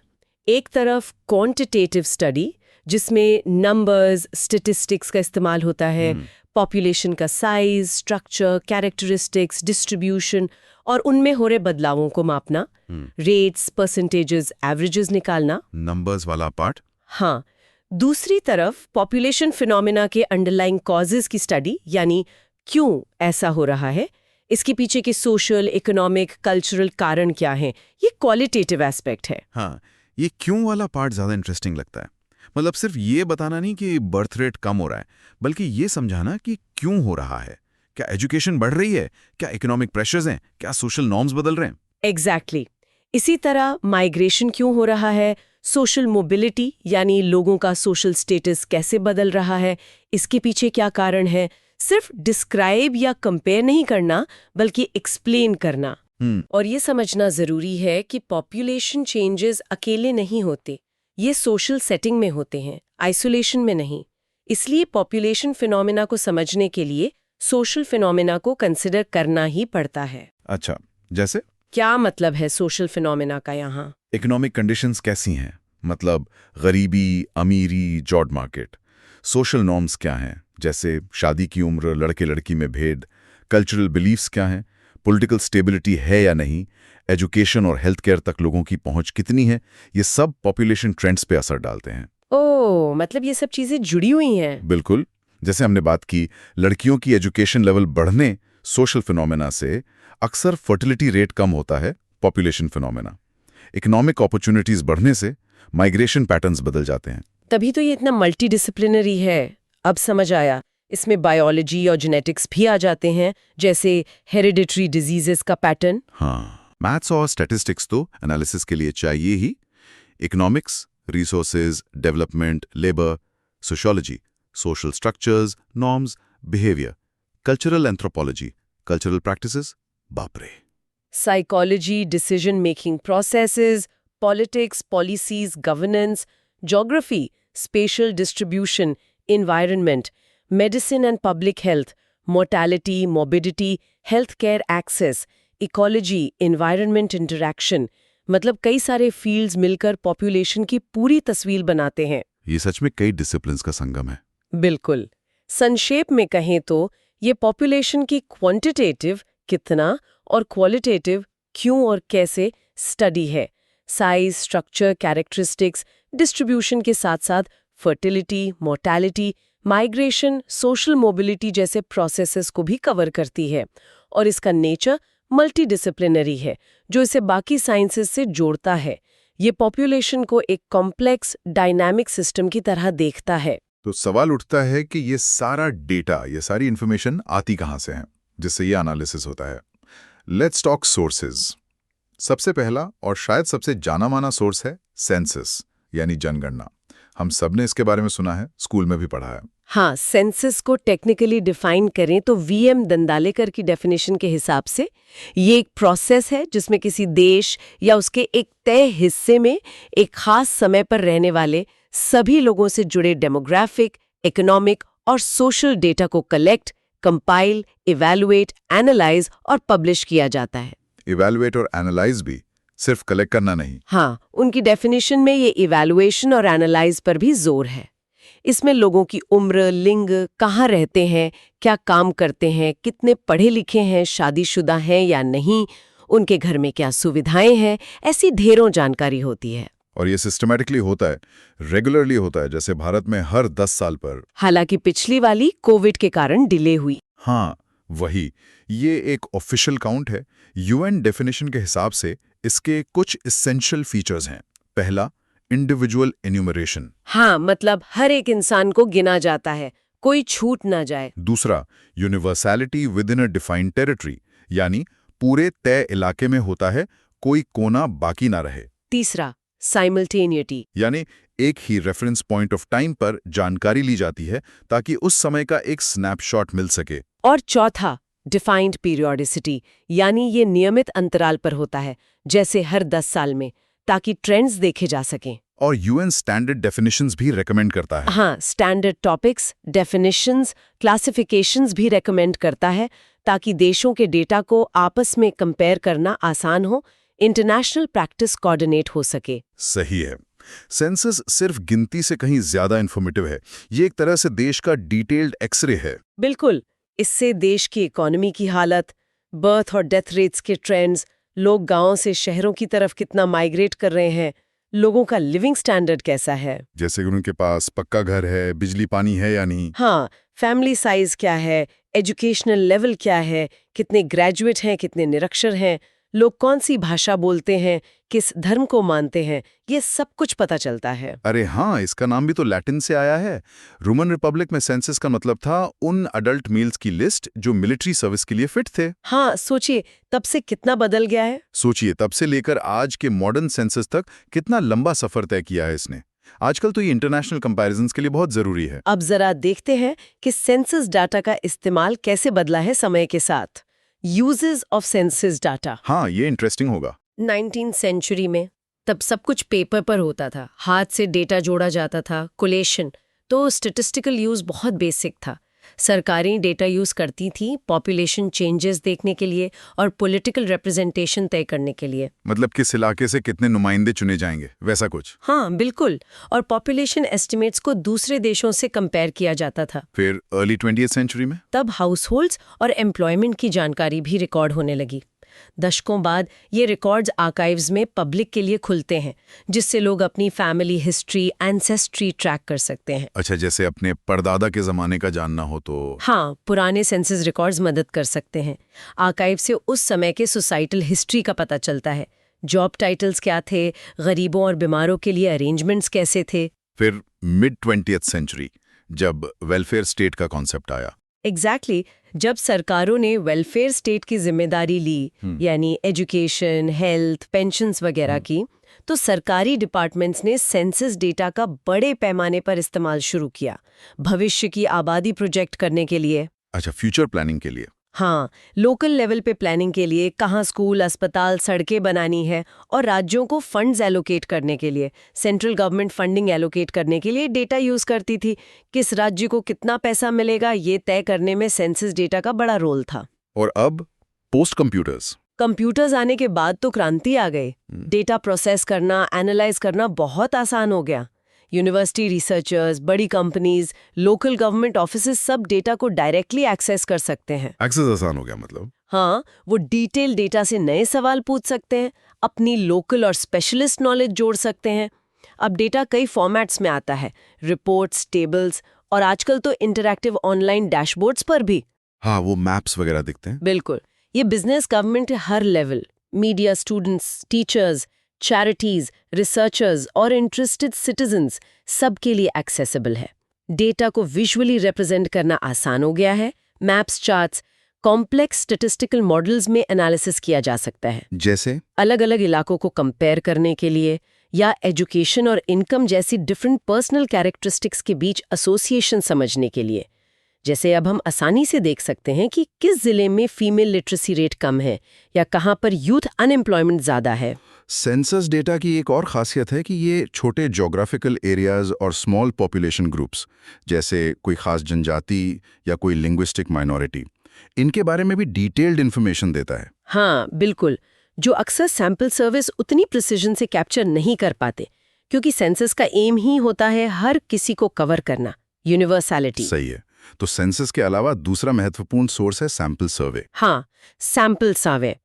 एक तरफ क्वांटिटेटिव स्टडी, जिसमें नंबर्स, स्टैटिस्टिक्स का इस्तेमाल होता है, पॉपुलेशन का साइज, स्ट्रक्चर, कैरेक्टरिस्टिक्स, डिस्ट्रीब्यूशन और उनमें हो रहे बदलावों को मापना, रेट्स, परसेंटेजेस, एवरेजेस निकालना, नंबर्स वाला पार्ट। हाँ। दूसरी तरफ पॉपुलेशन फिनोमेना के अंडरलाइंग कॉजेज की स्टडी, यानी क्यों ऐसा हो रहा है, इसके पीछे के सोशल, इकोनॉमिक, कल्चरल कारण क्या हैं, ये क्वालिटेटिव एस्पेक्ट है। हाँ, ये क्यों वाला पार्ट ज्यादा इंटरेस्टिंग लगता है। मतलब सिर्फ ये बताना नहीं कि बर्थ रेट कम हो रहा है, बल्कि ये समझाना कि क्यों हो रहा है। क्या एजुकेशन बढ़ रही है, क्या इकोनॉमिक प्रेशर्स हैं, क्या सोशल नॉर्म्स बदल रहे हैं। एग्जैक्टली। इसी तरह माइग्रेशन क्यों हो रहा है, सोशल मोबिलिटी यानी लोगों का सोशल स्टेटस कैसे बदल रहा है, इसके पीछे क्या कारण है। सिर्फ डिस्क्राइब या कंपेयर नहीं करना, बल्कि एक्सप्लेन करना। और ये समझना जरूरी है कि पॉपुलेशन चेंजेस अकेले नहीं होते, ये सोशल सेटिंग में होते हैं, आइसोलेशन में नहीं। इसलिए पॉपुलेशन फिनोमेना को समझने के लिए सोशल फिनोमेना को कंसिडर करना ही पड़ता है। अच्छा, जैसे क्या मतलब है सोशल फिनोमेना का यहाँ? इकोनॉमिक कंडीशंस कैसी हैं, मतलब गरीबी, अमीरी, जॉब मार्केट। सोशल नॉर्म्स क्या हैं, जैसे शादी की उम्र, लड़के लड़की में भेद। कल्चरल बिलीफ्स क्या हैं, पॉलिटिकल स्टेबिलिटी है या नहीं, एजुकेशन और हेल्थ केयर तक लोगों की पहुंच कितनी है। ये सब पॉपुलेशन ट्रेंड्स पे असर डालते हैं। ओह, मतलब ये सब चीजें जुड़ी हुई हैं। बिल्कुल। जैसे हमने बात की, लड़कियों की एजुकेशन लेवल बढ़ने सोशल फिनोमेना से, अक्सर फर्टिलिटी रेट कम होता है पॉपुलेशन फिनोमेना। इकोनॉमिक अपॉर्चुनिटीज बढ़ने से माइग्रेशन पैटर्न्स बदल जाते हैं। तभी तो ये इतना मल्टीडिसिप्लिनरी है। अब समझ आया, इसमें बायोलॉजी और जेनेटिक्स भी आ जाते हैं, जैसे हेरिडिटरी डिजीजेस का पैटर्न। हाँ, मैथ्स और स्टैटिस्टिक्स तो एनालिसिस के लिए चाहिए ही। Economics, resources, development, labour, sociology, social structures, norms, behaviour, cultural anthropology, cultural practices, बाप रे। Psychology, decision making processes, politics, policies, governance, geography, spatial distribution, environment, medicine and public health, mortality, morbidity, health care access, ecology, environment interaction, मतलब कई सारे fields मिलकर population की पूरी तस्वीर बनाते हैं। ये सच में कई डिसिप्लिन्स का संगम है। बिल्कुल। संक्षेप में कहें तो ये पॉपुलेशन की क्वांटिटेटिव कितना और क्वालिटेटिव क्यों और कैसे स्टडी है। साइज, स्ट्रक्चर, कैरेक्टरिस्टिक्स, डिस्ट्रीब्यूशन के साथ साथ fertility, mortality, migration, social mobility जैसे प्रोसेसेस को भी कवर करती है। और इसका नेचर मल्टीडिसिप्लिनरी है, जो इसे बाकी साइंसेस से जोड़ता है। ये पॉपुलेशन को एक कॉम्प्लेक्स डायनामिक सिस्टम की तरह देखता है। तो सवाल उठता है कि ये सारा डेटा, ये सारी इंफॉर्मेशन आती कहाँ से है, जिससे ये एनालिसिस होता है। Let's talk sources. सबसे पहला और शायद सबसे जाना माना सोर्स है सेंसस, यानी जनगणना। हम सब ने इसके बारे में सुना है, स्कूल में भी पढ़ा है। हाँ, सेंसस को टेक्निकली डिफाइन करें तो वीएम दंदालेकर की डेफिनेशन के हिसाब से ये एक प्रोसेस है जिसमें किसी देश या उसके एक तय हिस्से में एक खास समय पर रहने वाले सभी लोगों से जुड़े डेमोग्राफिक, इकोनॉमिक और सोशल डेटा को कलेक्ट, कंपाइल, इवैल्यूएट, एनालाइज और पब्लिश किया जाता है। इवैल्यूएट और एनालाइज भी, सिर्फ कलेक्ट करना नहीं। हाँ, उनकी डेफिनेशन में ये इवैल्यूएशन और एनालाइज पर भी जोर है। इसमें लोगों की उम्र, लिंग, कहाँ रहते हैं, क्या काम करते हैं, कितने पढ़े लिखे हैं, शादीशुदा हैं या नहीं, उनके घर में क्या सुविधाएं हैं, ऐसी ढेरों जानकारी होती है। और ये सिस्टमैटिकली होता है, रेगुलरली होता है, जैसे भारत में हर 10 साल पर। हालांकि पिछली वाली कोविड के कारण डिले हुई। हाँ, वही। ये एक ऑफिशियल काउंट है। यूएन डेफिनेशन के हिसाब से इसके कुछ इसेंशियल फीचर्स हैं। पहला, इंडिविजुअल एन्यूमरेशन। हाँ, मतलब हर एक इंसान को गिना जाता है, कोई छूट ना जाए। दूसरा, universality with in a defined territory, यानी पूरे तय इलाके में होता है, कोई कोना बाकी ना रहे। तीसरा, साइमल्टेनिटी, यानी एक ही रेफरेंस पॉइंट ऑफ टाइम पर जानकारी ली जाती है ताकि उस समय का एक स्नैपशॉट मिल सके। और चौथा, डिफाइंड पीरियोडिसिटी, यानी ये नियमित अंतराल पर होता है, जैसे हर 10 साल में, ताकि ट्रेंड्स देखे जा सकें। और यूएन स्टैंडर्ड डेफिनेशंस भी रेकमेंड करता है। हाँ, स्टैंडर्ड टॉपिक्स, डेफिनेशंस, क्लासिफिकेशंस भी रेकमेंड करता है, ताकि देशों के डेटा को आपस में कंपेयर करना आसान हो, इंटरनेशनल प्रैक्टिस कोऑर्डिनेट हो सके। सही है। सेंसस सिर्फ गिनती से कहीं ज्यादा इन्फॉर्मेटिव है। ये एक तरह से देश का डिटेल्ड एक्सरे है। बिल्कुल, इससे देश की इकोनॉमी की हालत, बर्थ और डेथ रेट्स के ट्रेंड्स, लोग गांवों से शहरों की तरफ कितना माइग्रेट कर रहे हैं, लोगों का लिविंग स्टैंडर्ड कैसा है, जैसे कि उनके पास पक्का घर है, बिजली पानी है या नहीं। हाँ, फैमिली साइज क्या है, एजुकेशनल लेवल क्या है, कितने ग्रेजुएट हैं, कितने निरक्षर हैं, लोग कौन सी भाषा बोलते हैं, किस धर्म को मानते हैं, ये सब कुछ पता चलता है। अरे हाँ, इसका नाम भी तो लैटिन से आया है। रोमन रिपब्लिक में सेंसस का मतलब था उन अडल्ट मील्स की लिस्ट जो मिलिट्री सर्विस के लिए फिट थे। हाँ, सोचिए तब से कितना बदल गया है। सोचिए, तब से लेकर आज के मॉडर्न सेंसस तक कितना लंबा सफर तय किया है इसने। आजकल तो ये इंटरनेशनल कंपैरिजंस के लिए बहुत जरूरी है। अब जरा देखते हैं कि सेंसस डाटा का इस्तेमाल कैसे बदला है समय के साथ। Uses of census data. हाँ, ये इंटरेस्टिंग होगा। 19th सेंचुरी में तब सब कुछ पेपर पर होता था, हाथ से डेटा जोड़ा जाता था, कोलेशन, तो स्टैटिस्टिकल यूज बहुत बेसिक था। सरकारें डेटा यूज करती थी पॉपुलेशन चेंजेस देखने के लिए और पॉलिटिकल रिप्रेजेंटेशन तय करने के लिए। मतलब किस इलाके से कितने नुमाइंदे चुने जाएंगे, वैसा कुछ। हाँ, बिल्कुल। और पॉपुलेशन एस्टिमेट्स को दूसरे देशों से कंपेयर किया जाता था। फिर अर्ली 20th सेंचुरी में तब हाउसहोल्ड्स और एम्प्लॉयमेंट की जानकारी भी रिकॉर्ड होने लगी। दशकों बाद ये रिकॉर्ड्स आर्काइव्स में पब्लिक के लिए खुलते हैं, जिससे लोग अपनी फैमिली हिस्ट्री, एंसेस्ट्री ट्रैक कर सकते हैं। अच्छा, जैसे अपने परदादा के जमाने का जानना हो तो। हाँ, पुराने सेंसस रिकॉर्ड्स मदद कर सकते हैं। आर्काइव से उस समय के सोसाइटल हिस्ट्री का पता चलता है। जॉब टाइटल्स क्या थे, गरीबों और बीमारों के लिए अरेंजमेंट्स कैसे थे। फिर मिड 20th सेंचुरी, जब वेलफेयर स्टेट का कॉन्सेप्ट आया। एग्जैक्टली जब सरकारों ने वेलफेयर स्टेट की जिम्मेदारी ली, यानी एजुकेशन, हेल्थ, पेंशन्स वगैरह की, तो सरकारी डिपार्टमेंट्स ने सेंसस डेटा का बड़े पैमाने पर इस्तेमाल शुरू किया, भविष्य की आबादी प्रोजेक्ट करने के लिए। अच्छा, फ्यूचर प्लानिंग के लिए। हाँ, लोकल लेवल पे प्लानिंग के लिए, कहाँ स्कूल, अस्पताल, सड़कें बनानी है, और राज्यों को फंड्स एलोकेट करने के लिए, सेंट्रल गवर्नमेंट फंडिंग एलोकेट करने के लिए डेटा यूज करती थी। किस राज्य को कितना पैसा मिलेगा ये तय करने में सेंसस डेटा का बड़ा रोल था। और अब पोस्ट कंप्यूटर्स आने के बाद तो क्रांति आ गई। डेटा प्रोसेस करना, एनालाइज करना बहुत आसान हो गया। यूनिवर्सिटी रिसर्चर्स, बड़ी कंपनीज, लोकल गवर्नमेंट ऑफिसेज सब डेटा को डायरेक्टली एक्सेस कर सकते हैं। एक्सेस आसान हो गया मतलब। हाँ, वो डिटेल डेटा से नए सवाल पूछ सकते हैं, अपनी लोकल और स्पेशलिस्ट नॉलेज जोड़ सकते हैं। अब डेटा कई फॉर्मेट्स में आता है, रिपोर्ट्स, टेबल्स और आजकल तो इंटरैक्टिव ऑनलाइन डैशबोर्ड्स पर भी। हाँ, वो मैप्स वगैरह दिखते हैं। बिल्कुल, ये बिजनेस, गवर्नमेंट, हर level, media, students, teachers, charities, researchers और इंटरेस्टेड सिटीजन्स सबके लिए एक्सेसिबल है। डेटा को विजुअली रिप्रेजेंट करना आसान हो गया है। Maps, charts, complex statistical models में एनालिसिस किया जा सकता है, जैसे अलग अलग इलाकों को कंपेयर करने के लिए, या एजुकेशन और इनकम जैसी डिफरेंट पर्सनल कैरेक्टरिस्टिक्स के बीच एसोसिएशन समझने के लिए। जैसे अब हम आसानी से देख सकते हैं कि किस जिले में फीमेल लिटरेसी रेट कम है या कहाँ पर यूथ अनएम्प्लॉयमेंट ज़्यादा है। सेंसस डेटा की एक और खासियत है कि ये छोटे ज्योग्राफिकल एरियाज और स्मॉल पॉपुलेशन ग्रुप्स, जैसे कोई खास जनजाति या कोई लिंग्विस्टिक माइनॉरिटी, इनके बारे में भी डिटेल्ड इन्फॉर्मेशन देता है। हाँ, बिल्कुल, जो अक्सर सैंपल सर्विस उतनी प्रिसिजन से कैप्चर नहीं कर पाते। क्योंकि सेंसस का एम ही होता है हर किसी को कवर करना, यूनिवर्सैलिटी। सही है। तो सेंसस के अलावा दूसरा महत्वपूर्ण सोर्स है सैंपल सर्वे। हाँ, सैंपल सर्वे।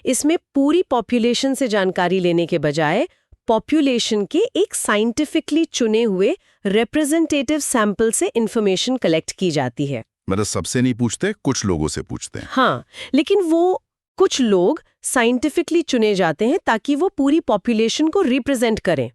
इसमें पूरी पॉपुलेशन से जानकारी लेने के बजाय पॉपुलेशन के एक साइंटिफिकली चुने हुए रिप्रेजेंटेटिव सैंपल से इंफॉर्मेशन कलेक्ट की जाती है। मतलब सबसे नहीं पूछते, कुछ लोगों से पूछते हैं। हाँ, लेकिन वो कुछ लोग साइंटिफिकली चुने जाते हैं ताकि वो पूरी पॉपुलेशन को रिप्रेजेंट करें।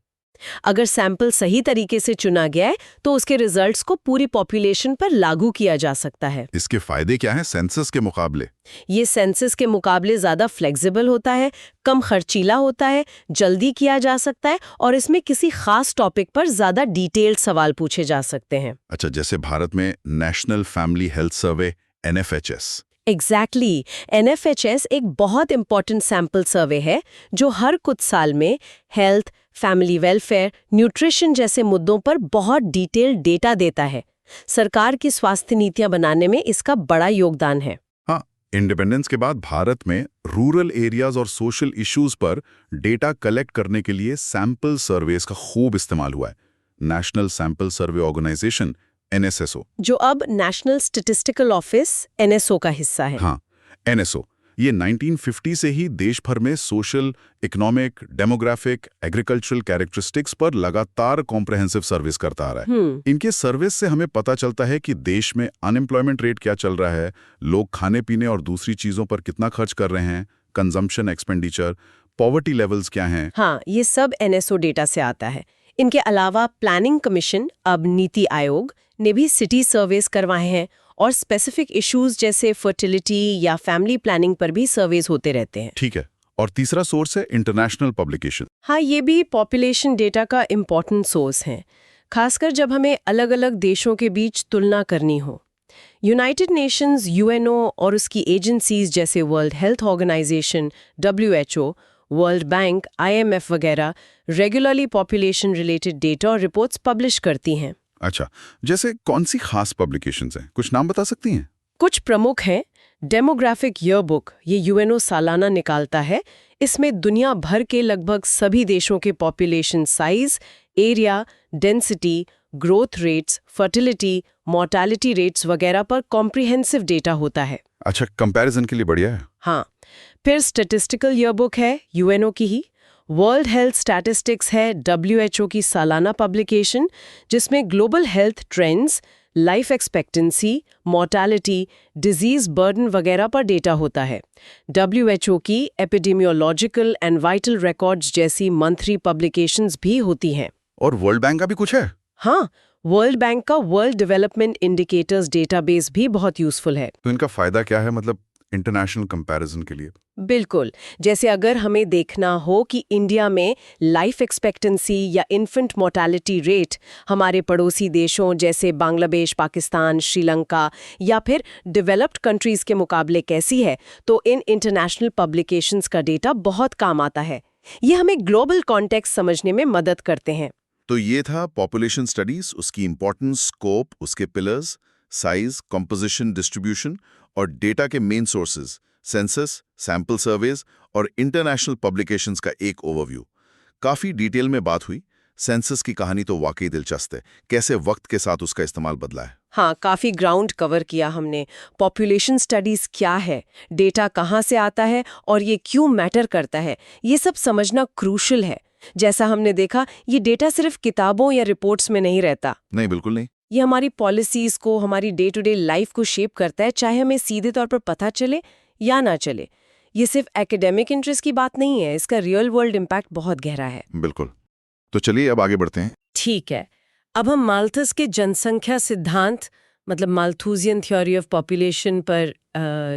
अगर सैंपल सही तरीके से चुना गया है तो उसके रिजल्ट्स को पूरी पॉपुलेशन पर लागू किया जा सकता है। इसके फायदे क्या हैं सेंसस के मुकाबले? ये सेंसस के मुकाबले ज़्यादा फ्लेक्सिबल होता है, कम खर्चीला होता है, जल्दी किया जा सकता है और इसमें किसी खास टॉपिक पर ज़्यादा डिटेल्ड सवाल पूछे जा सकते हैं। अच्छा, जैसे भारत में national family health survey NFHS। Exactly, NFHS एक बहुत इंपॉर्टेंट सैंपल सर्वे है जो हर कुछ साल में हेल्थ, फैमिली वेलफेयर, न्यूट्रिशन जैसे मुद्दों पर बहुत डिटेल्ड डेटा देता है। सरकार की स्वास्थ्य नीतियां बनाने में इसका बड़ा योगदान है। हाँ, इंडिपेंडेंस के बाद भारत में रूरल एरियाज और सोशल इश्यूज पर डेटा कलेक्ट करने के लिए सैंपल सर्वेस का खूब इस्तेमाल हुआ है। National sample survey organisation NSSO, जो अब नेशनल स्टैटिस्टिकल ऑफिस NSO का हिस्सा है। हाँ NSO, ये 1950 से ही देश भर में social, economic, demographic, agricultural characteristics पर लगातार कॉम्प्रहेंसिव सर्विस करता आ रहा है। इनके सर्विस से हमें पता चलता है कि देश में अनएम्प्लॉयमेंट रेट क्या चल रहा है, लोग खाने पीने और दूसरी चीजों पर कितना खर्च कर रहे हैं, कंजम्पशन एक्सपेंडिचर, पॉवर्टी लेवल्स क्या हैं। हाँ, ये सब NSO डेटा से आता है। इनके अलावा प्लानिंग कमीशन, अब नीति आयोग, ने भी सिटी सर्वेस करवाए हैं और स्पेसिफिक इश्यूज जैसे फर्टिलिटी या फैमिली प्लानिंग पर भी सर्वेस होते रहते हैं। ठीक है। और तीसरा सोर्स है इंटरनेशनल पब्लिकेशन। हाँ, ये भी पॉपुलेशन डेटा का इम्पॉर्टेंट सोर्स है, खासकर जब हमें अलग-अलग देशों के बीच तुलना करनी हो। यूनाइटेड नेशंस, UNO और उसकी एजेंसीज जैसे world health organisation, WHO, world bank, IMF वगैरह रेगुलरली पॉपुलेशन रिलेटेड डेटा और रिपोर्ट्स पब्लिश करती हैं। अच्छा, जैसे कौन सी खास पब्लिकेशंस हैं, कुछ नाम बता सकती हैं? कुछ प्रमुख हैं। डेमोग्राफिक ईयरबुक, ये UNO सालाना निकालता है। इसमें दुनिया भर के लगभग सभी देशों के population size, area, density, growth rates, fertility, mortality rates वगैरह पर कॉम्प्रिहेंसिव डेटा होता है। अच्छा, कंपैरिजन के लिए बढ़िया है। हाँ, फिर स्टैटिस्टिकल ईयरबुक है, UNO की ही। वर्ल्ड हेल्थ स्टैटिस्टिक्स है, WHO की सालाना पब्लिकेशन, जिसमें global health trends, life expectancy, mortality, disease burden वगैरह पर डेटा होता है। WHO की एपिडेमियोलॉजिकल एंड वाइटल रिकॉर्ड्स जैसी मंथली पब्लिकेशंस भी होती हैं। और वर्ल्ड बैंक का भी कुछ है? हाँ, वर्ल्ड बैंक का वर्ल्ड डेवलपमेंट इंडिकेटर्स डेटाबेस भी बहुत यूजफुल है। तो इनका फायदा क्या है, मतलब इंटरनेशनल कंपैरिजन के लिए? बिल्कुल, जैसे अगर हमें देखना हो कि इंडिया में लाइफ एक्सपेक्टेंसी या इन्फेंट मोर्टैलिटी रेट हमारे पड़ोसी देशों जैसे बांग्लादेश, पाकिस्तान, श्रीलंका या फिर डेवलप्ड कंट्रीज के मुकाबले कैसी है, तो इन इंटरनेशनल पब्लिकेशंस का डेटा बहुत काम आता है। ये हमें ग्लोबल कॉन्टेक्स्ट समझने में मदद करते हैं। तो ये था पॉपुलेशन स्टडीज, उसकी इंपॉर्टेंस, स्कोप, उसके पिलर्स, साइज, कंपोजिशन, डिस्ट्रीब्यूशन और डेटा के main sources, census, sample surveys और इंटरनेशनल पब्लिकेशंस का एक ओवरव्यू। काफी डिटेल में बात हुई। सेंसस की कहानी तो वाकई दिलचस्प है, कैसे वक्त के साथ उसका इस्तेमाल बदला है। हाँ, काफ़ी ग्राउंड कवर किया हमने। पॉपुलेशन स्टडीज़ क्या है, डेटा कहाँ से आता है और ये क्यों मैटर करता है, ये सब समझना क्रूशल है। जैसा हमने देखा, ये डेटा सिर्फ किताबों या रिपोर्ट्स में नहीं रहता। नहीं, बिल्कुल नहीं। ये हमारी पॉलिसीज़ को, हमारी डे टू डे लाइफ को शेप करता है, चाहे हमें सीधे तौर पर पता चले या ना चले। ये सिर्फ एकेडमिक इंटरेस्ट की बात नहीं है, इसका रियल वर्ल्ड इम्पैक्ट बहुत गहरा है। बिल्कुल। तो चलिए अब आगे बढ़ते हैं। ठीक है, अब हम माल्थस के जनसंख्या सिद्धांत, मतलब माल्थूजियन थ्योरी ऑफ पॉपुलेशन पर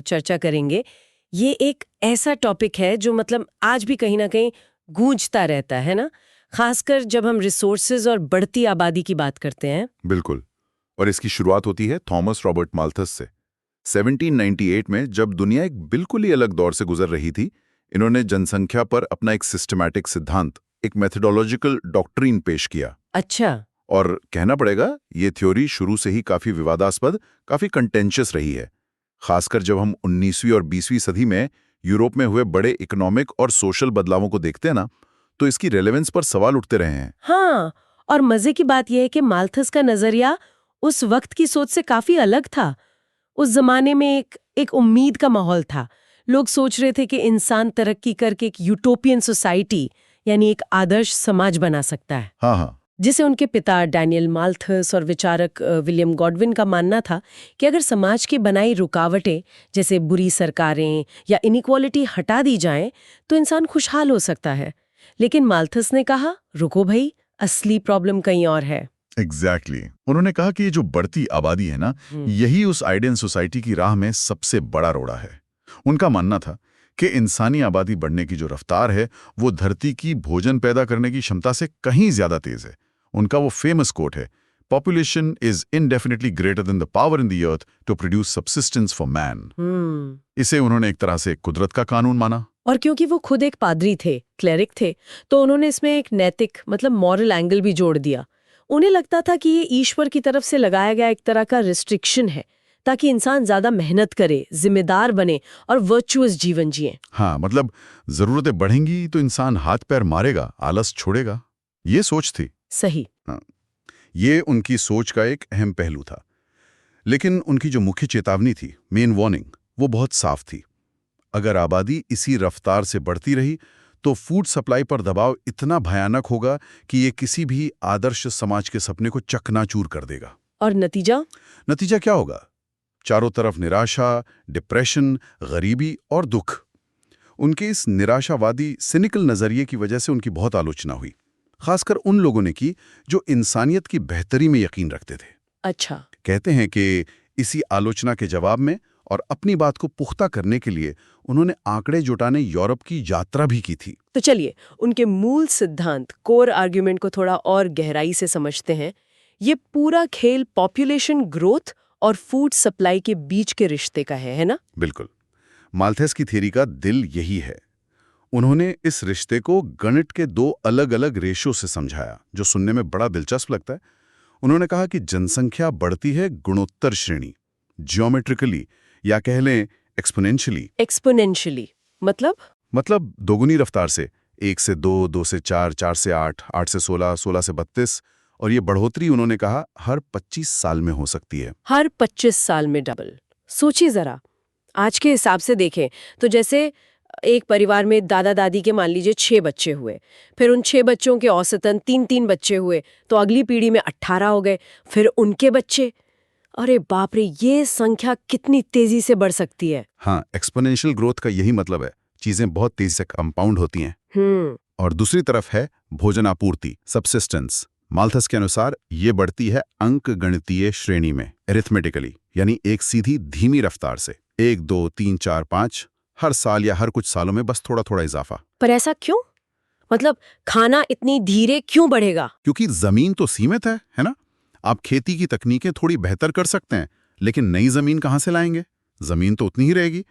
चर्चा करेंगे। ये एक ऐसा टॉपिक है जो मतलब आज भी कहीं ना कहीं गूंजता रहता है ना, खासकर जब हम रिसोर्सेज और बढ़ती आबादी की बात करते हैं। बिल्कुल। और इसकी शुरुआत होती है थॉमस रॉबर्ट माल्थस से। 1798 में, जब दुनिया एक बिल्कुल ही अलग दौर से गुजर रही थी, इन्होंने जनसंख्या पर अपना एक सिस्टमैटिक सिद्धांत, एक मेथोडोलॉजिकल डॉक्ट्रिन पेश किया। अच्छा। और कहना पड़ेगा, ये थ्योरी शुरू से ही काफी विवादास्पद, काफी कंटेंशियस रही है। खासकर जब हम 19वीं और 20वीं सदी में यूरोप में हुए बड़े इकोनॉमिक और सोशल बदलावों को देखते हैं ना, तो इसकी रेलेवेंस पर सवाल उठते रहे हैं। हाँ, और मजे की बात यह है कि माल्थस का नजरिया उस वक्त की सोच से काफी अलग था। उस जमाने में एक उम्मीद का माहौल था। लोग सोच रहे थे कि इंसान तरक्की करके एक यूटोपियन सोसाइटी यानी एक आदर्श समाज बना सकता है, हाँ हाँ, जिसे उनके पिता डैनियल माल्थस और विचारक विलियम गॉडविन का मानना था कि अगर समाज की बनाई रुकावटें जैसे बुरी सरकारें या इनइक्वालिटी हटा दी जाएं तो इंसान खुशहाल हो सकता है। लेकिन माल्थस ने कहा, रुको भाई, असली प्रॉब्लम कहीं और है। एग्जैक्टली उन्होंने कहा कि ये जो बढ़ती आबादी है ना, यही उस आइडियल सोसाइटी की राह में सबसे बड़ा रोड़ा है। उनका मानना था कि इंसानी आबादी बढ़ने की जो रफ्तार है वो धरती की भोजन पैदा करने की क्षमता से कहीं ज्यादा तेज है। उनका वो फेमस कोट है, population is indefinitely greater than the power in the earth to produce subsistence for man. इसे उन्होंने एक तरह से कुदरत का कानून माना। और क्योंकि वो खुद एक पादरी थे, क्लेरिक थे, तो उन्होंने इसमें एक नैतिक मतलब मॉरल एंगल भी जोड़ दिया। उन्हें लगता था कि ये ईश्वर की तरफ से लगाया गया एक तरह का रिस्ट्रिक्शन है ताकि इंसान ज्यादा मेहनत करे, जिम्मेदार बने और वर्चुअस जीवन जिए। हाँ, मतलब जरूरतें बढ़ेंगी तो इंसान हाथ पैर मारेगा, आलस छोड़ेगा, ये सोच थी। सही। हाँ, ये उनकी सोच का एक अहम पहलू था। लेकिन उनकी जो मुख्य चेतावनी थी, मेन वार्निंग, वो बहुत साफ थी। अगर आबादी इसी रफ्तार से बढ़ती रही तो फूड सप्लाई पर दबाव इतना भयानक होगा कि ये किसी भी आदर्श समाज के सपने को चकनाचूर कर देगा। और नतीजा क्या होगा? चारों तरफ निराशा, डिप्रेशन, गरीबी और दुख। उनके इस निराशावादी सिनिकल नजरिए की वजह से उनकी बहुत आलोचना हुई, खासकर उन लोगों ने की जो इंसानियत की बेहतरी में यकीन रखते थे। अच्छा। कहते हैं कि इसी आलोचना के जवाब में और अपनी बात को पुख्ता करने के लिए उन्होंने आंकड़े जुटाने यूरोप की यात्रा भी की थी। तो चलिए उनके मूल सिद्धांत, कोर आर्ग्यूमेंट को थोड़ा और गहराई से समझते हैं। ये पूरा खेल पॉपुलेशन ग्रोथ और फूड सप्लाई के बीच के रिश्ते का है ना? बिल्कुल। माल्थस की थ्योरी का दिल यही है। उन्होंने इस रिश्ते को गणित के दो अलग-अलग रेशो से समझाया, जो सुनने में बड़ा दिलचस्प लगता है। उन्होंने कहा कि जनसंख्या बढ़ती है गुणोत्तर श्रेणी, ज्योमेट्रिकली, या कह लें एक्सपोनेंशियली। एक्सपोनेंशियली मतलब दोगुनी रफ्तार से, 1 से 2, 2 से 4, 4 से 8, 8 से 16, 16 से 32, और ये बढ़ोतरी उन्होंने कहा हर 25 साल में हो सकती है। हर 25 साल में डबल। सोचिए जरा, आज के हिसाब से देखें तो जैसे एक परिवार में दादा दादी के मान लीजिए 6 बच्चे हुए, फिर उन 6 बच्चों के औसतन 3-3 बच्चे हुए, तो अगली पीढ़ी में 18 हो गए, फिर उनके बच्चे। अरे बाप रे, ये संख्या कितनी तेजी से बढ़ सकती है। हाँ, एक्सपोनेंशियल ग्रोथ का यही मतलब है, चीजें बहुत तेजी से कंपाउंड होती हैं। और दूसरी तरफ है भोजन आपूर्ति, सब्सिस्टेंस। माल्थस के अनुसार ये बढ़ती है अंक गणितीय श्रेणी में, अरिथमेटिकली, यानी एक सीधी धीमी रफ्तार से, 1, 2, 3, 4, 5, हर साल या हर कुछ सालों में बस थोड़ा थोड़ा इजाफा। पर ऐसा क्यों? मतलब खाना इतनी धीरे क्यों बढ़ेगा? क्योंकि जमीन तो सीमित है ना? आप खेती की तकनीकें थोड़ी बेहतर कर सकते हैं, लेकिन नई जमीन कहां से लाएंगे? जमीन तो उतनी ही रहेगी।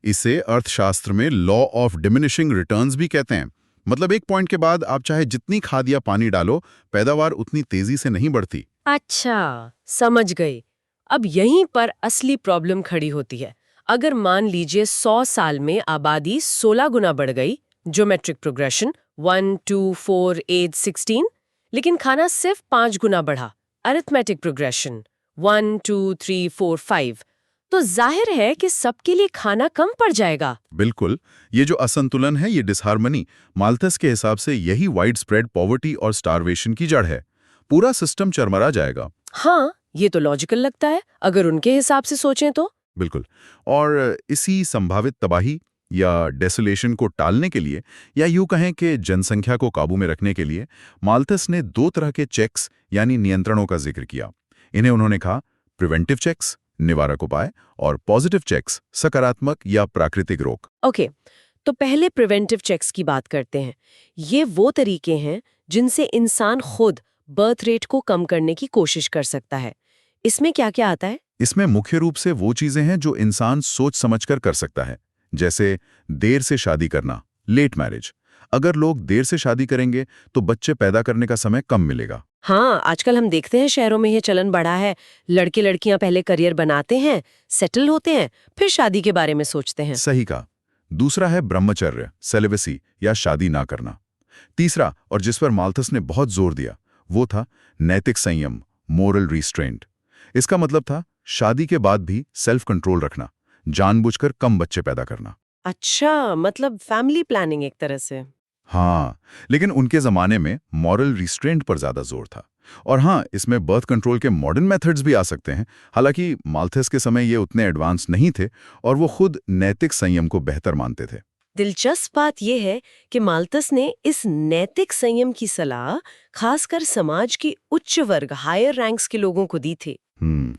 इसे अर्थशास्त्र में लॉ ऑफ डिमिनिशिंग रिटर्न्स भी कहते हैं। मतलब एक पॉइंट के बाद आप चाहे जितनी खाद या पानी डालो, पैदावार उतनी तेजी से नहीं बढ़ती। अच्छा, समझ गई। अब यहीं पर असली प्रॉब्लम खड़ी होती है। अगर मान लीजिए 100 साल में आबादी 16 गुना बढ़ गई, ज्योमेट्रिक प्रोग्रेशन 1, 2, 4, 8, 16, लेकिन खाना सिर्फ 5 गुना बढ़ा, अरिथमेटिक प्रोग्रेशन 1, 2, 3, 4, 5, तो जाहिर है कि सबके लिए खाना कम पड़ जाएगा। बिल्कुल, ये जो असंतुलन है, ये डिसहार्मनी, माल्थस के हिसाब से यही वाइड स्प्रेड पॉवर्टी और स्टारवेशन की जड़ है। पूरा सिस्टम चरमरा जाएगा। हाँ, ये तो लॉजिकल लगता है अगर उनके हिसाब से सोचें तो। बिल्कुल। और इसी संभावित तबाही या डेसोलेशन को टालने के लिए, या यूं कहें कि जनसंख्या को काबू में रखने के लिए, माल्थस ने 2 तरह के चेक्स यानी नियंत्रणों का जिक्र किया। इन्हें उन्होंने कहा प्रिवेंटिव चेक्स, निवारक उपाय, और पॉजिटिव चेक्स, सकारात्मक या प्राकृतिक रोक। ओके, तो पहले प्रिवेंटिव चेक्स की बात करते हैं। ये वो तरीके हैं जिनसे इंसान खुद बर्थ रेट को कम करने की कोशिश कर सकता है। इसमें क्या क्या आता है? इसमें मुख्य रूप से वो चीजें हैं जो इंसान सोच समझकर कर सकता है, जैसे देर से शादी करना, लेट मैरिज। अगर लोग देर से शादी करेंगे तो बच्चे पैदा करने का समय कम मिलेगा। हाँ, आजकल हम देखते हैं शहरों में ये चलन बढ़ा है। लड़के लड़कियां पहले करियर बनाते हैं, सेटल होते हैं, फिर शादी के बारे में सोचते हैं। सही कहा। दूसरा है ब्रह्मचर्य, सेलिबेसी, या शादी ना करना। तीसरा, और जिस पर माल्थस ने बहुत जोर दिया, वो था नैतिक संयम, मोरल रिस्ट्रेंट। इसका मतलब था शादी के बाद भी सेल्फ कंट्रोल रखना, जानबूझकर कम बच्चे पैदा करना। अच्छा, मतलब फैमिली प्लानिंग एक तरह से। हाँ, लेकिन उनके जमाने में मॉरल रिस्ट्रेंट पर ज्यादा जोर था। और हाँ, इसमें बर्थ कंट्रोल के मॉडर्न मेथड्स भी आ सकते हैं। हालांकि माल्थस के समय ये उतने एडवांस नहीं थे और वो खुद नैतिक संयम को बेहतर मानते थे। दिलचस्प बात यह है कि माल्थस ने इस नैतिक संयम की सलाह खासकर समाज की उच्च वर्ग, हायर रैंक्स के लोगों को दी थी।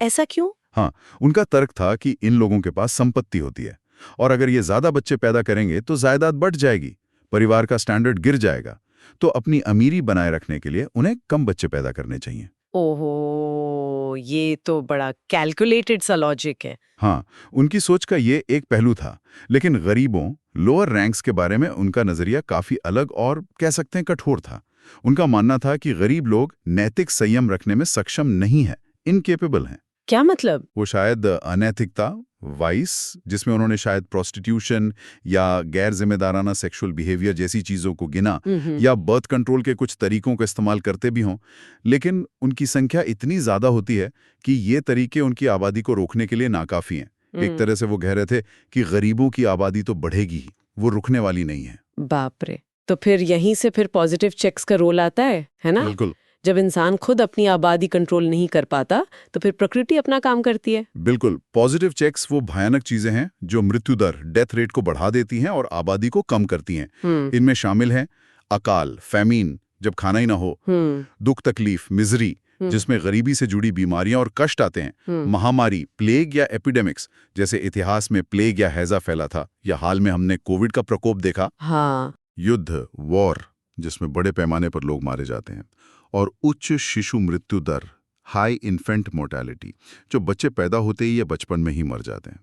ऐसा क्यों? हाँ, उनका तर्क था कि इन लोगों के पास संपत्ति होती है और अगर ये ज्यादा बच्चे पैदा करेंगे तो जायदाद बढ़ जाएगी, परिवार का स्टैंडर्ड गिर जाएगा, तो अपनी अमीरी बनाए रखने के लिए उन्हें कम बच्चे पैदा करने चाहिए। ओहो, ये तो बड़ा कैलकुलेटेड सा लॉजिक है। हाँ, उनकी सोच का ये एक पहलू था, लेकिन गरीबों, लोअर रैंक्स के बारे में उनका नजरिया काफी अलग और कह सकते हैं कठोर था। उनका मानना था कि गरीब लोग नैतिक संयम रखने में सक्षम नहीं है, इनकेपेबल हैं। क्या मतलब? वो शायद अनैतिकता, वाइस, जिसमें उन्होंने शायद प्रोस्टिट्यूशन या गैर जिम्मेदाराना सेक्सुअल बिहेवियर जैसी चीजों को गिना, या बर्थ कंट्रोल के कुछ तरीकों का इस्तेमाल करते भी हों, लेकिन उनकी संख्या इतनी ज्यादा होती है कि ये तरीके उनकी आबादी को रोकने के लिए नाकाफी हैं। एक तरह से वो कह रहे थे कि गरीबों की आबादी तो बढ़ेगी ही, वो रुकने वाली नहीं है। बाप रे, तो फिर यहीं से फिर पॉजिटिव चेक्स का रोल आता है ना? बिल्कुल जब इंसान खुद अपनी आबादी कंट्रोल नहीं कर पाता तो फिर प्रकृति अपना काम करती है। बिल्कुल। पॉजिटिव चेक्स वो भयानक चीजें हैं जो मृत्यु दर, डेथ रेट को बढ़ा देती हैं और आबादी को कम करती हैं। इनमें शामिल हैं अकाल, फैमीन, जब खाना ही ना हो, दुख तकलीफ, मिजरी, जिसमें गरीबी से जुड़ी बीमारियां और कष्ट आते हैं, महामारी, प्लेग या एपिडेमिक्स, जैसे इतिहास में प्लेग या हैजा फैला था, या हाल में हमने कोविड का प्रकोप देखा। हाँ। युद्ध, वॉर, जिसमें बड़े पैमाने पर लोग मारे जाते हैं, और उच्च शिशु मृत्यु दर, हाई इन्फेंट मोर्टेलिटी, जो बच्चे पैदा होते ही या बचपन में ही मर जाते हैं।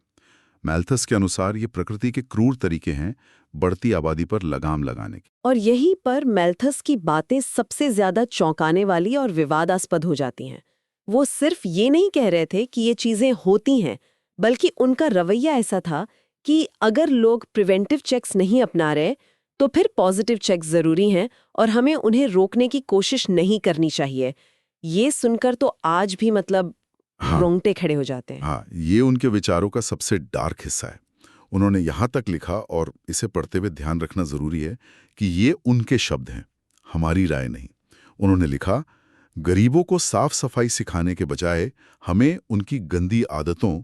माल्थस के अनुसार ये प्रकृति के क्रूर तरीके हैं बढ़ती आबादी पर लगाम लगाने के। और यहीं पर माल्थस की बातें सबसे ज्यादा चौंकाने वाली और विवादास्पद हो जाती हैं। वो सिर्फ ये नहीं कह रहे थे कि ये चीजें होती हैं, बल्कि उनका रवैया ऐसा था कि अगर लोग प्रिवेंटिव चेक्स नहीं अपना रहे तो फिर पॉजिटिव चेक्स जरूरी हैं और हमें उन्हें रोकने की कोशिश नहीं करनी चाहिए। ये सुनकर तो आज भी मतलब रोंगटे खड़े हो जाते हैं। हाँ, ये उनके विचारों का सबसे डार्क हिस्सा है। उन्होंने यहाँ तक लिखा, और इसे पढ़ते हुए ध्यान रखना जरूरी है कि ये उनके शब्द हैं, हमारी राय नहीं। उन्होंने लिखा, गरीबों को साफ सफाई सिखाने के बजाय हमें उनकी गंदी आदतों,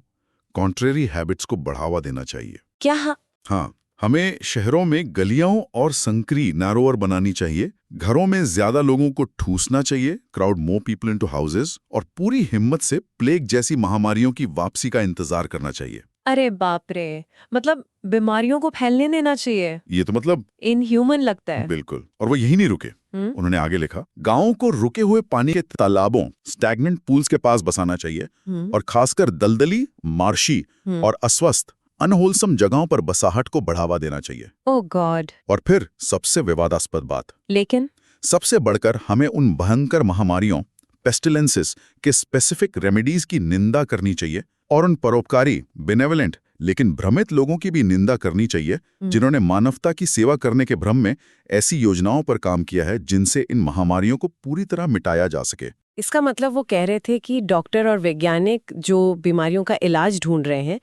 कॉन्ट्रेरी हैबिट्स को बढ़ावा देना चाहिए। क्या? हाँ, हमें शहरों में गलियों और संकरी नारोवर बनानी चाहिए, घरों में ज्यादा लोगों को ठूसना चाहिए, crowd more people into houses, और पूरी हिम्मत से प्लेग जैसी महामारियों की वापसी का इंतजार करना चाहिए। अरे बाप रे, मतलब बीमारियों को फैलने देना चाहिए। ये तो मतलब इनह्यूमन लगता है। बिल्कुल। और वो यही नहीं रुके। उन्होंने आगे लिखा, गांवों को रुके हुए पानी के तालाबों, स्टैग्नेंट पूल्स के पास बसाना चाहिए, और खासकर दलदली, मार्शी और अस्वस्थ, अनहोलसम जगहों पर बसाहट को बढ़ावा देना चाहिए। ओह गॉड। और फिर सबसे विवादास्पद बात, लेकिन सबसे बढ़कर हमें उन भयंकर महामारियों, पेस्टिलेंसेस के स्पेसिफिक रेमेडीज की निंदा करनी चाहिए, और उन परोपकारी, बेनेवलेंट लेकिन भ्रमित लोगों की भी निंदा करनी चाहिए जिन्होंने मानवता की सेवा करने के भ्रम में ऐसी योजनाओं पर काम किया है जिनसे इन महामारियों को पूरी तरह मिटाया जा सके। इसका मतलब वो कह रहे थे कि डॉक्टर और वैज्ञानिक जो बीमारियों का इलाज ढूंढ रहे हैं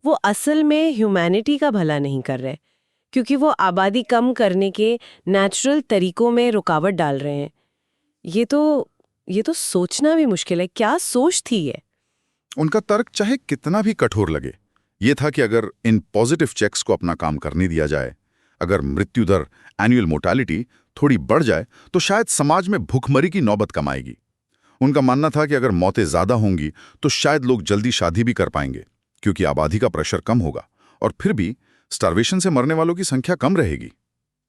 वो असल में ह्यूमैनिटी का भला नहीं कर रहे, क्योंकि वो आबादी कम करने के नेचुरल तरीकों में रुकावट डाल रहे हैं। ये तो सोचना भी मुश्किल है। क्या सोच थी ये? उनका तर्क चाहे कितना भी कठोर लगे, ये था कि अगर इन पॉजिटिव चेक्स को अपना काम करने दिया जाए, अगर मृत्यु दर, एनुअल मोर्टेलिटी थोड़ी बढ़ जाए, तो शायद समाज में भूखमरी की नौबत कम आएगी। उनका मानना था कि अगर मौतें ज्यादा होंगी तो शायद लोग जल्दी शादी भी कर पाएंगे, क्योंकि आबादी का प्रेशर कम होगा, और फिर भी स्टार्वेशन से मरने वालों की संख्या कम रहेगी।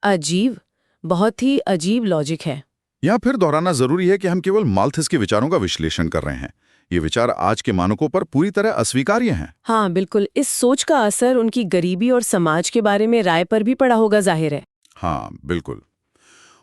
अजीब, बहुत ही अजीब लॉजिक है। यहाँ फिर दोहराना जरूरी है कि हम केवल माल्थस के विचारों का विश्लेषण कर रहे हैं। ये विचार आज के मानकों पर पूरी तरह अस्वीकार्य हैं। हाँ बिल्कुल, इस सोच का असर उनकी गरीबी और समाज के बारे में राय पर भी पड़ा होगा, जाहिर है। हाँ बिल्कुल।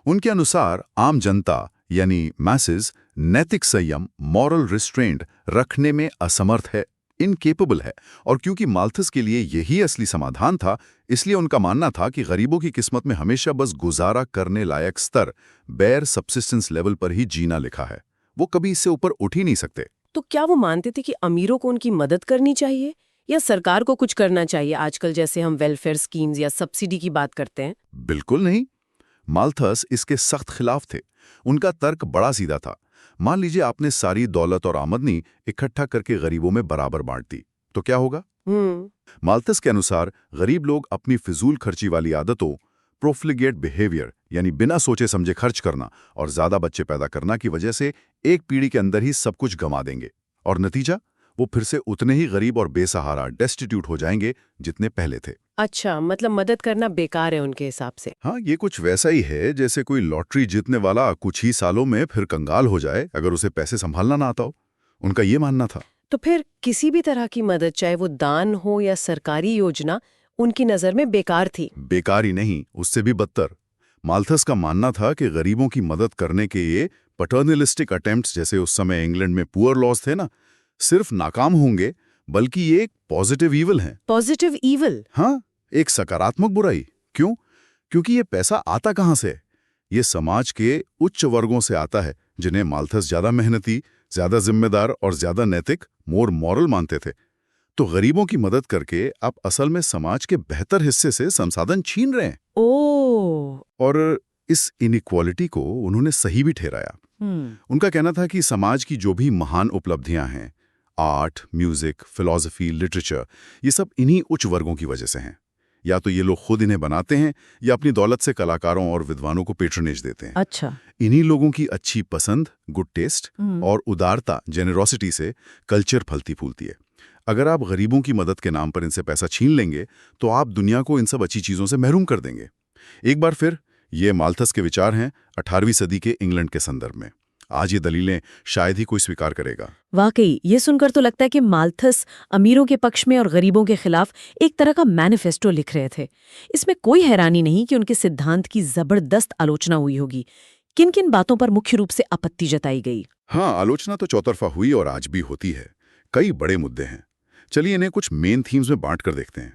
उनके अनुसार आम जनता यानी मैसेज नैतिक संयम, मॉरल रिस्ट्रेंट रखने में असमर्थ है। इनकेपेबल है। और क्योंकि माल्थस के लिए यही असली समाधान था, इसलिए उनका मानना था कि गरीबों की किस्मत में हमेशा बस गुजारा करने लायक स्तर, बेयर सब्सिस्टेंस लेवल पर ही जीना लिखा है। वो कभी इससे ऊपर उठ ही नहीं सकते। तो क्या वो मानते थे कि अमीरों को उनकी मदद करनी चाहिए या सरकार को कुछ करना चाहिए, आजकल जैसे हम वेलफेयर स्कीम्स या सब्सिडी की बात करते हैं? बिल्कुल नहीं। माल्थस इसके सख्त खिलाफ थे। उनका तर्क बड़ा सीधा था। मान लीजिए आपने सारी दौलत और आमदनी इकट्ठा करके गरीबों में बराबर बांट दी, तो क्या होगा? माल्थस के अनुसार गरीब लोग अपनी फिजूल खर्ची वाली आदतों, प्रोफ्लिगेट बिहेवियर यानी बिना सोचे समझे खर्च करना और ज्यादा बच्चे पैदा करना की वजह से एक पीढ़ी के अंदर ही सब कुछ गंवा देंगे। और नतीजा, वो फिर से उतने ही गरीब और बेसहारा, डेस्टिट्यूट हो जाएंगे जितने पहले थे। अच्छा, मतलब मदद करना बेकार है उनके हिसाब से। हाँ, ये कुछ वैसा ही है जैसे कोई लॉटरी जीतने वाला कुछ ही सालों में फिर कंगाल हो जाए अगर उसे पैसे संभालना ना आता हो। उनका ये मानना था। तो फिर किसी भी तरह की मदद, चाहे वो दान हो या सरकारी योजना, उनकी नजर में बेकार थी। बेकार ही नहीं, उससे भी बदतर। माल्थस का मानना था कि गरीबों की मदद करने के ये पैटर्नलिस्टिक अटेम्प्ट्स, जैसे उस समय इंग्लैंड में पुअर लॉज थे ना, सिर्फ नाकाम होंगे, बल्कि ये एक पॉजिटिव ईवल है। Positive evil? हाँ, एक सकारात्मक बुराई। क्यों? क्योंकि ये पैसा आता कहाँ से? ये समाज के उच्च वर्गों से आता है, जिन्हें माल्थस ज्यादा मेहनती, ज्यादा जिम्मेदार और ज्यादा नैतिक, मोर मॉरल मानते थे। तो गरीबों की मदद करके आप असल में समाज के बेहतर हिस्से से संसाधन छीन रहे हैं। ओह। और इस इनइक्वालिटी को उन्होंने सही भी ठहराया। उनका कहना था कि समाज की जो भी महान उपलब्धियां हैं, आर्ट, म्यूजिक, फिलॉसफी, लिटरेचर, ये सब इन्हीं उच्च वर्गों की वजह से हैं। या तो ये लोग खुद इन्हें बनाते हैं या अपनी दौलत से कलाकारों और विद्वानों को पेट्रोनेज देते हैं। अच्छा। इन्हीं लोगों की अच्छी पसंद, गुड टेस्ट और उदारता, जेनरोसिटी से कल्चर फलती फूलती है। अगर आप गरीबों की मदद के नाम पर इनसे पैसा छीन लेंगे तो आप दुनिया को इन सब अच्छी चीजों से महरूम कर देंगे। एक बार फिर ये माल्थस के विचार हैं 18वीं सदी के इंग्लैंड के संदर्भ में। आज ये दलीलें शायद ही कोई स्वीकार करेगा। वाकई ये सुनकर तो लगता है कि माल्थस अमीरों के पक्ष में और गरीबों के खिलाफ एक तरह का मैनिफेस्टो लिख रहे थे। इसमें कोई हैरानी नहीं कि उनके सिद्धांत की जबरदस्त आलोचना हुई होगी। किन किन बातों पर मुख्य रूप से आपत्ति जताई गई? हाँ, आलोचना तो चौतरफा हुई और आज भी होती है। कई बड़े मुद्दे हैं। चलिए इन्हें कुछ मेन थीम्स में बांट कर देखते हैं,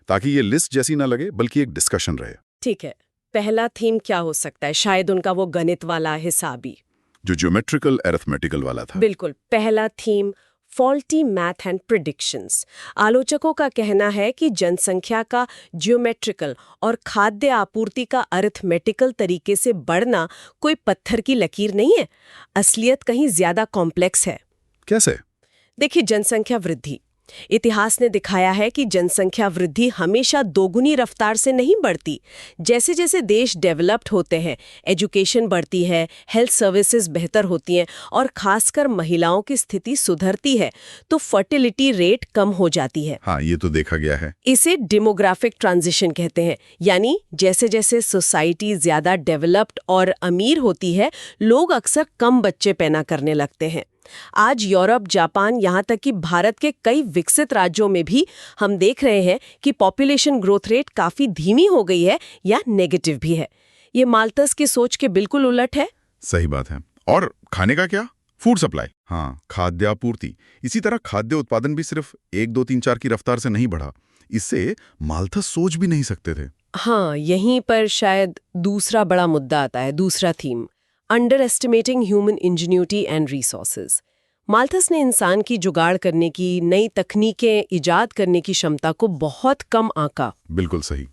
ताकि ये लिस्ट जैसी ना लगे बल्कि एक डिस्कशन रहे। ठीक है, पहला थीम क्या हो सकता है? शायद उनका वो गणित वाला हिसाबी, जो ज्योमेट्रिकल अरिथमेटिकल वाला था। बिल्कुल। पहला theme faulty math and predictions. आलोचकों का कहना है कि जनसंख्या का ज्योमेट्रिकल और खाद्य आपूर्ति का अरिथमेटिकल तरीके से बढ़ना कोई पत्थर की लकीर नहीं है। असलियत कहीं ज्यादा कॉम्प्लेक्स है। कैसे? देखिए, जनसंख्या वृद्धि, इतिहास ने दिखाया है कि जनसंख्या वृद्धि हमेशा दोगुनी रफ्तार से नहीं बढ़ती। जैसे जैसे देश डेवलप्ड होते हैं, एजुकेशन बढ़ती है, हेल्थ सर्विसेज बेहतर होती हैं और खासकर महिलाओं की स्थिति सुधरती है, तो फर्टिलिटी रेट कम हो जाती है। हाँ, ये तो देखा गया है। इसे डेमोग्राफिक ट्रांजिशन कहते हैं। यानी जैसे जैसे सोसाइटी ज्यादा डेवलप्ड और अमीर होती है, लोग अक्सर कम बच्चे पैदा करने लगते हैं। आज यूरोप, जापान, यहाँ तक कि भारत के कई विकसित राज्यों में भी हम देख रहे हैं कि पॉपुलेशन ग्रोथ रेट काफी धीमी हो गई है या नेगेटिव भी है। ये माल्थस की सोच के बिल्कुल उलट है। सही बात है। और खाने का क्या? Food supply. हाँ, खाद्यापूर्ति। इसी तरह खाद्य उत्पादन भी सिर्फ 1, 2, 3, 4 की रफ्तार से नहीं बढ़ा। इससे माल्थस सोच भी नहीं सकते थे। हाँ, यहीं पर शायद दूसरा बड़ा मुद्दा आता है, दूसरा theme, under estimating human ingenuity and resources. Malthus ने इंसान की जुगाड़ करने की, नई तकनीकें इजाद करने की क्षमता को बहुत कम आंका। बिल्कुल सही।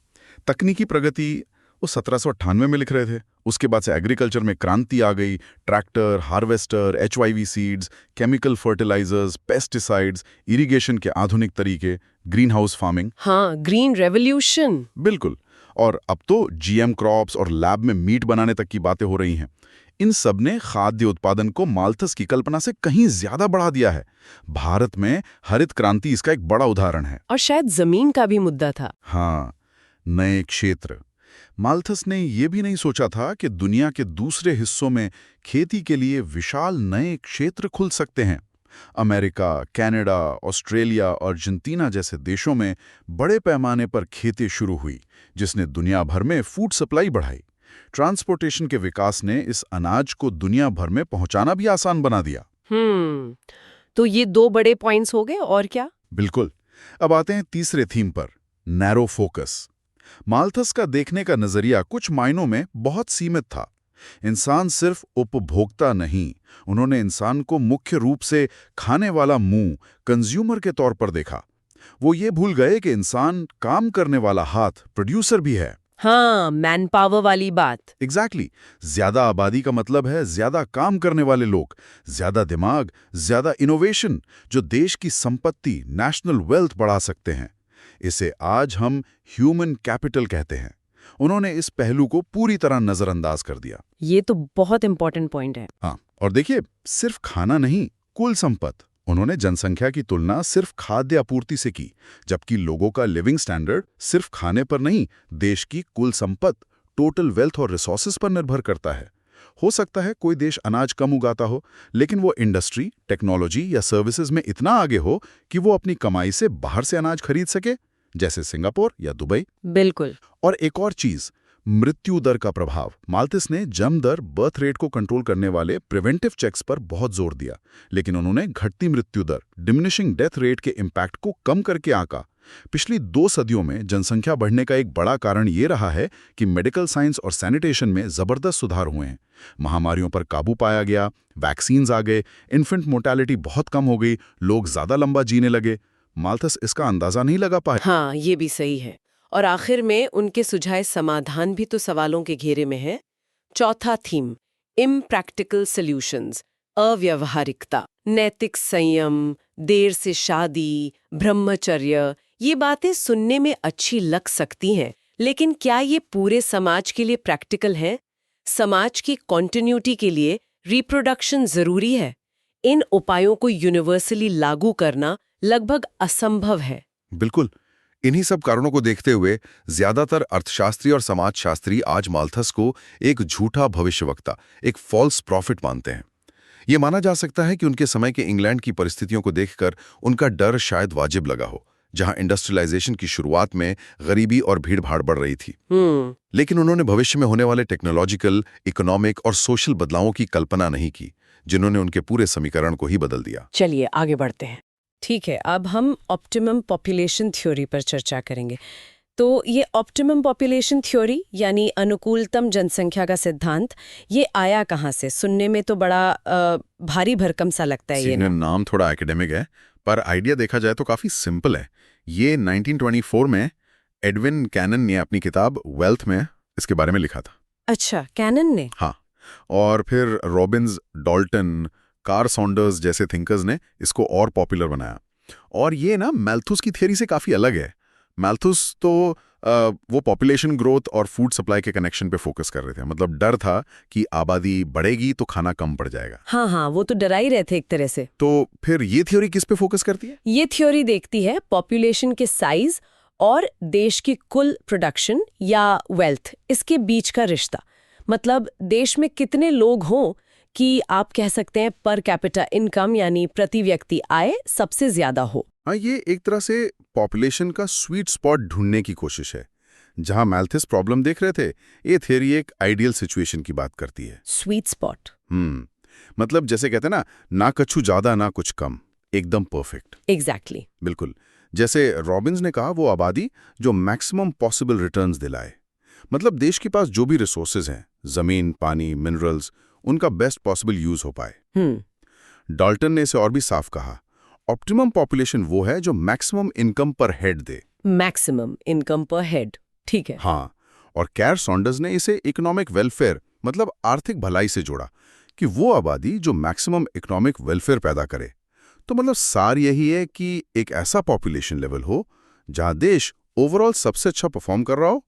तकनीकी प्रगति वो 1798 में लिख रहे थे। उसके बाद से एग्रीकल्चर में क्रांति आ गई। Tractor, harvester, HIV seeds, chemical fertilisers, pesticides, irrigation के आधुनिक तरीके, ग्रीन हाउस फार्मिंग। हाँ, ग्रीन रेवोल्यूशन। बिल्कुल। और अब तो GM क्रॉप्स और लैब में मीट बनाने तक की बातें हो रही हैं। इन सब ने खाद्य उत्पादन को माल्थस की कल्पना से कहीं ज्यादा बढ़ा दिया है। भारत में हरित क्रांति इसका एक बड़ा उदाहरण है। और शायद जमीन का भी मुद्दा था। हाँ, नए क्षेत्र। माल्थस ने यह भी नहीं सोचा था कि दुनिया के दूसरे हिस्सों में खेती के लिए विशाल नए क्षेत्र खुल सकते हैं। अमेरिका, कनाडा, ऑस्ट्रेलिया और अर्जेंटीना जैसे देशों में बड़े पैमाने पर खेती शुरू हुई, जिसने दुनिया भर में फूड सप्लाई बढ़ाई। ट्रांसपोर्टेशन के विकास ने इस अनाज को दुनिया भर में पहुंचाना भी आसान बना दिया। तो ये 2 बड़े पॉइंट्स हो गए, और क्या? बिल्कुल। अब आते हैं तीसरे थीम पर, नैरो फोकस। माल्थस का देखने का नजरिया कुछ मायनों में बहुत सीमित था। इंसान सिर्फ उपभोक्ता नहीं, उन्होंने इंसान को मुख्य रूप से खाने वाला मुंह, कंज्यूमर के तौर पर देखा। वो ये भूल गए कि इंसान काम करने वाला हाथ, प्रोड्यूसर भी है। हाँ, मैन पावर वाली बात। एग्जैक्टली ज्यादा आबादी का मतलब है ज्यादा काम करने वाले लोग, ज्यादा दिमाग, ज्यादा इनोवेशन, जो देश की संपत्ति, नेशनल वेल्थ बढ़ा सकते हैं। इसे आज हम ह्यूमन कैपिटल कहते हैं। उन्होंने इस पहलू को पूरी तरह नजरअंदाज कर दिया। ये तो बहुत इंपॉर्टेंट पॉइंट है। हाँ, और देखिए, सिर्फ खाना नहीं, कुल संपत्ति। उन्होंने जनसंख्या की तुलना सिर्फ खाद्य आपूर्ति से की, जबकि लोगों का लिविंग स्टैंडर्ड सिर्फ खाने पर नहीं, देश की कुल संपत्ति, टोटल वेल्थ और रिसोर्सेज पर निर्भर करता है। हो सकता है कोई देश अनाज कम उगाता हो, लेकिन वो इंडस्ट्री, टेक्नोलॉजी या सर्विसेज में इतना आगे हो कि वो अपनी कमाई से बाहर से अनाज खरीद सके, जैसे सिंगापुर या दुबई। बिल्कुल। और एक और चीज, मृत्यु दर का प्रभाव। माल्थस ने जन्म दर, बर्थ रेट को कंट्रोल करने वाले प्रिवेंटिव चेक्स पर बहुत जोर दिया, लेकिन उन्होंने घटती मृत्यु दर, डिमिनिशिंग डेथ रेट के इम्पैक्ट को कम करके आंका। पिछली 2 सदियों में जनसंख्या बढ़ने का एक बड़ा कारण ये रहा है कि मेडिकल साइंस और सैनिटेशन में जबरदस्त सुधार हुए हैं। महामारियों पर काबू पाया गया, वैक्सीन्स आ गए, इन्फेंट मोर्टेलिटी बहुत कम हो गई, लोग ज्यादा लंबा जीने लगे। माल्थस इसका अंदाजा नहीं लगा पाए। हाँ, ये भी सही है। और आखिर में उनके सुझाए समाधान भी तो सवालों के घेरे में है। चौथा थीम, इम्प्रैक्टिकल सॉल्यूशंस, अव्यवहारिकता, नैतिक संयम, देर से शादी, ब्रह्मचर्य। ये बातें सुनने में अच्छी लग सकती हैं, लेकिन क्या ये पूरे समाज के लिए प्रैक्टिकल है? समाज की कॉन्टिन्यूटी के लिए रिप्रोडक्शन जरूरी है। इन उपायों को यूनिवर्सली लागू करना लगभग असंभव है। बिल्कुल। इन्हीं सब कारणों को देखते हुए ज्यादातर अर्थशास्त्री और समाजशास्त्री आज माल्थस को एक झूठा भविष्यवक्ता, एक फॉल्स प्रॉफिट मानते हैं। ये माना जा सकता है कि उनके समय के इंग्लैंड की परिस्थितियों को देखकर उनका डर शायद वाजिब लगा हो, जहां इंडस्ट्रियलाइजेशन की शुरुआत में गरीबी और भीड़-भाड़ बढ़ रही थी। लेकिन उन्होंने भविष्य में होने वाले टेक्नोलॉजिकल, इकोनॉमिक और सोशल बदलावों की कल्पना नहीं की, जिन्होंने उनके पूरे समीकरण को ही बदल दिया। चलिए आगे बढ़ते हैं। ठीक है, अब हम ऑप्टिमम पॉपुलेशन थ्योरी पर चर्चा करेंगे। तो ये ऑप्टिमम पॉपुलेशन थ्योरी यानी अनुकूलतम जनसंख्या का सिद्धांत, ये आया कहाँ से? सुनने में तो बड़ा भारी भरकम सा लगता है। ये नाम थोड़ा एकेडमिक है, पर आइडिया देखा जाए तो काफी सिंपल है। ये 1924 में एडविन कैनन ने अपनी किताब वेल्थ में इसके बारे में लिखा था। अच्छा, कैनन ने? हाँ, और फिर रॉबिन्स, डाल्टन, कार्ल सॉन्डर्स जैसे थिंकर्स ने इसको और पॉपुलर बनाया। और ये ना मैल्थस की थियरी से काफी अलग है। मैल्थस तो वो पॉपुलेशन ग्रोथ और फूड सप्लाई के कनेक्शन पे फोकस कर रहे थे। मतलब डर था कि आबादी बढ़ेगी तो खाना कम पड़ जाएगा। हाँ हाँ, वो तो डरा ही रहे थे एक तरह से। तो फिर ये थ्योरी किस पे फोकस करती है? ये थ्योरी देखती है पॉपुलेशन के साइज और देश की कुल प्रोडक्शन या वेल्थ, इसके बीच का रिश्ता। मतलब देश में कितने लोग हों कि आप कह सकते हैं पर कैपिटा इनकम यानी प्रति व्यक्ति आय सबसे ज्यादा हो। हाँ, ये एक तरह से पॉपुलेशन का स्वीट स्पॉट ढूंढने की कोशिश है। जहां मैल्थस प्रॉब्लम देख रहे थे, ये थियरी एक आइडियल सिचुएशन की बात करती है। स्वीट स्पॉट मतलब जैसे कहते हैं ना कछु ज्यादा ना कुछ कम, एकदम परफेक्ट। एग्जैक्टली। बिल्कुल। जैसे रॉबिन्स ने कहा, वो आबादी जो मैक्सिमम पॉसिबल रिटर्न्स दिलाए। मतलब देश के पास जो भी रिसोर्सेज हैं, जमीन, पानी, मिनरल्स, उनका बेस्ट पॉसिबल यूज हो पाए। डाल्टन ने इसे और भी साफ कहा, ऑप्टिमम पॉपुलेशन वो है जो मैक्सिमम इनकम पर हेड दे। मैक्सिमम इनकम पर हेड, ठीक है। हाँ, और कैर सॉन्डर्स ने इसे इकोनॉमिक वेलफेयर, मतलब आर्थिक भलाई से जोड़ा, कि वो आबादी जो मैक्सिमम इकोनॉमिक वेलफेयर पैदा करे। तो मतलब सार यही है कि एक ऐसा पॉपुलेशन लेवल हो जहां देश ओवरऑल सबसे अच्छा परफॉर्म कर रहा हो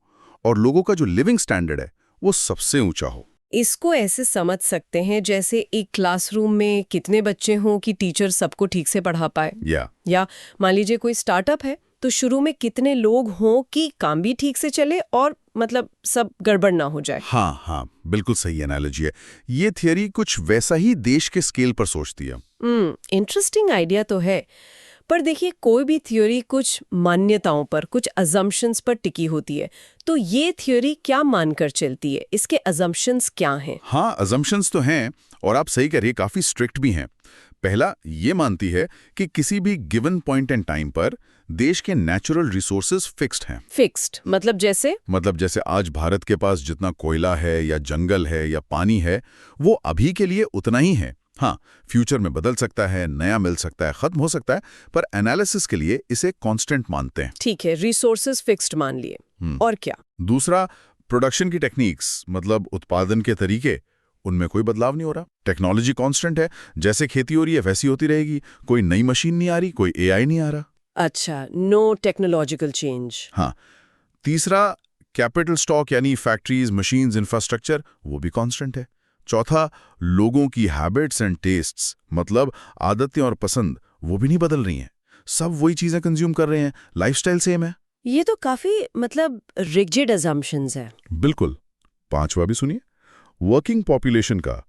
और लोगों का जो लिविंग स्टैंडर्ड है वो सबसे ऊंचा हो। इसको ऐसे समझ सकते हैं जैसे एक क्लासरूम में कितने बच्चे हों कि टीचर सबको ठीक से पढ़ा पाए। या मान लीजिए कोई स्टार्टअप है तो शुरू में कितने लोग हों कि काम भी ठीक से चले और मतलब सब गड़बड़ ना हो जाए। हाँ, बिल्कुल सही एनालॉजी है। ये थियरी कुछ वैसा ही देश के स्केल पर सोचती है। इंटरेस्टिंग आइडिया तो है। पर देखिए, कोई भी थ्योरी कुछ मान्यताओं पर, कुछ अजम्पशंस पर टिकी होती है। तो ये थ्योरी क्या मानकर चलती है? इसके अजम्पशंस क्या हैं? हाँ, अजम्पशंस तो हैं और आप सही कह रही है, काफी स्ट्रिक्ट भी हैं। पहला ये मानती है कि किसी भी गिवन पॉइंट एंड टाइम पर देश के नेचुरल रिसोर्सेज फिक्स्ड हैं। फिक्स्ड मतलब जैसे आज भारत के पास जितना कोयला है या जंगल है या पानी है, वो अभी के लिए उतना ही है। हाँ, फ्यूचर में बदल सकता है, नया मिल सकता है, खत्म हो सकता है, पर एनालिसिस के लिए इसे कांस्टेंट मानते हैं। ठीक है, रिसोर्सेज फिक्स्ड मान लिए। और क्या? दूसरा, प्रोडक्शन की टेक्निक्स मतलब उत्पादन के तरीके, उनमें कोई बदलाव नहीं हो रहा। टेक्नोलॉजी कांस्टेंट है, जैसे खेती हो रही है वैसी होती रहेगी, कोई नई मशीन नहीं आ रही, कोई एआई नहीं आ रहा। अच्छा, नो टेक्नोलॉजिकल चेंज। हाँ। तीसरा, कैपिटल स्टॉक यानी फैक्ट्रीज, मशीन्स, इंफ्रास्ट्रक्चर, वो भी कांस्टेंट है। चौथा, लोगों की हैबिट्स एंड टेस्ट्स मतलब आदतें और पसंद, वो भी नहीं बदल रही हैं। सब वही चीजें कंज्यूम कर रहे हैं, लाइफस्टाइल सेम है। ये तो काफी रिजिड असम्पशंस है। बिल्कुल। पांचवा भी सुनिए, वर्किंग पॉपुलेशन का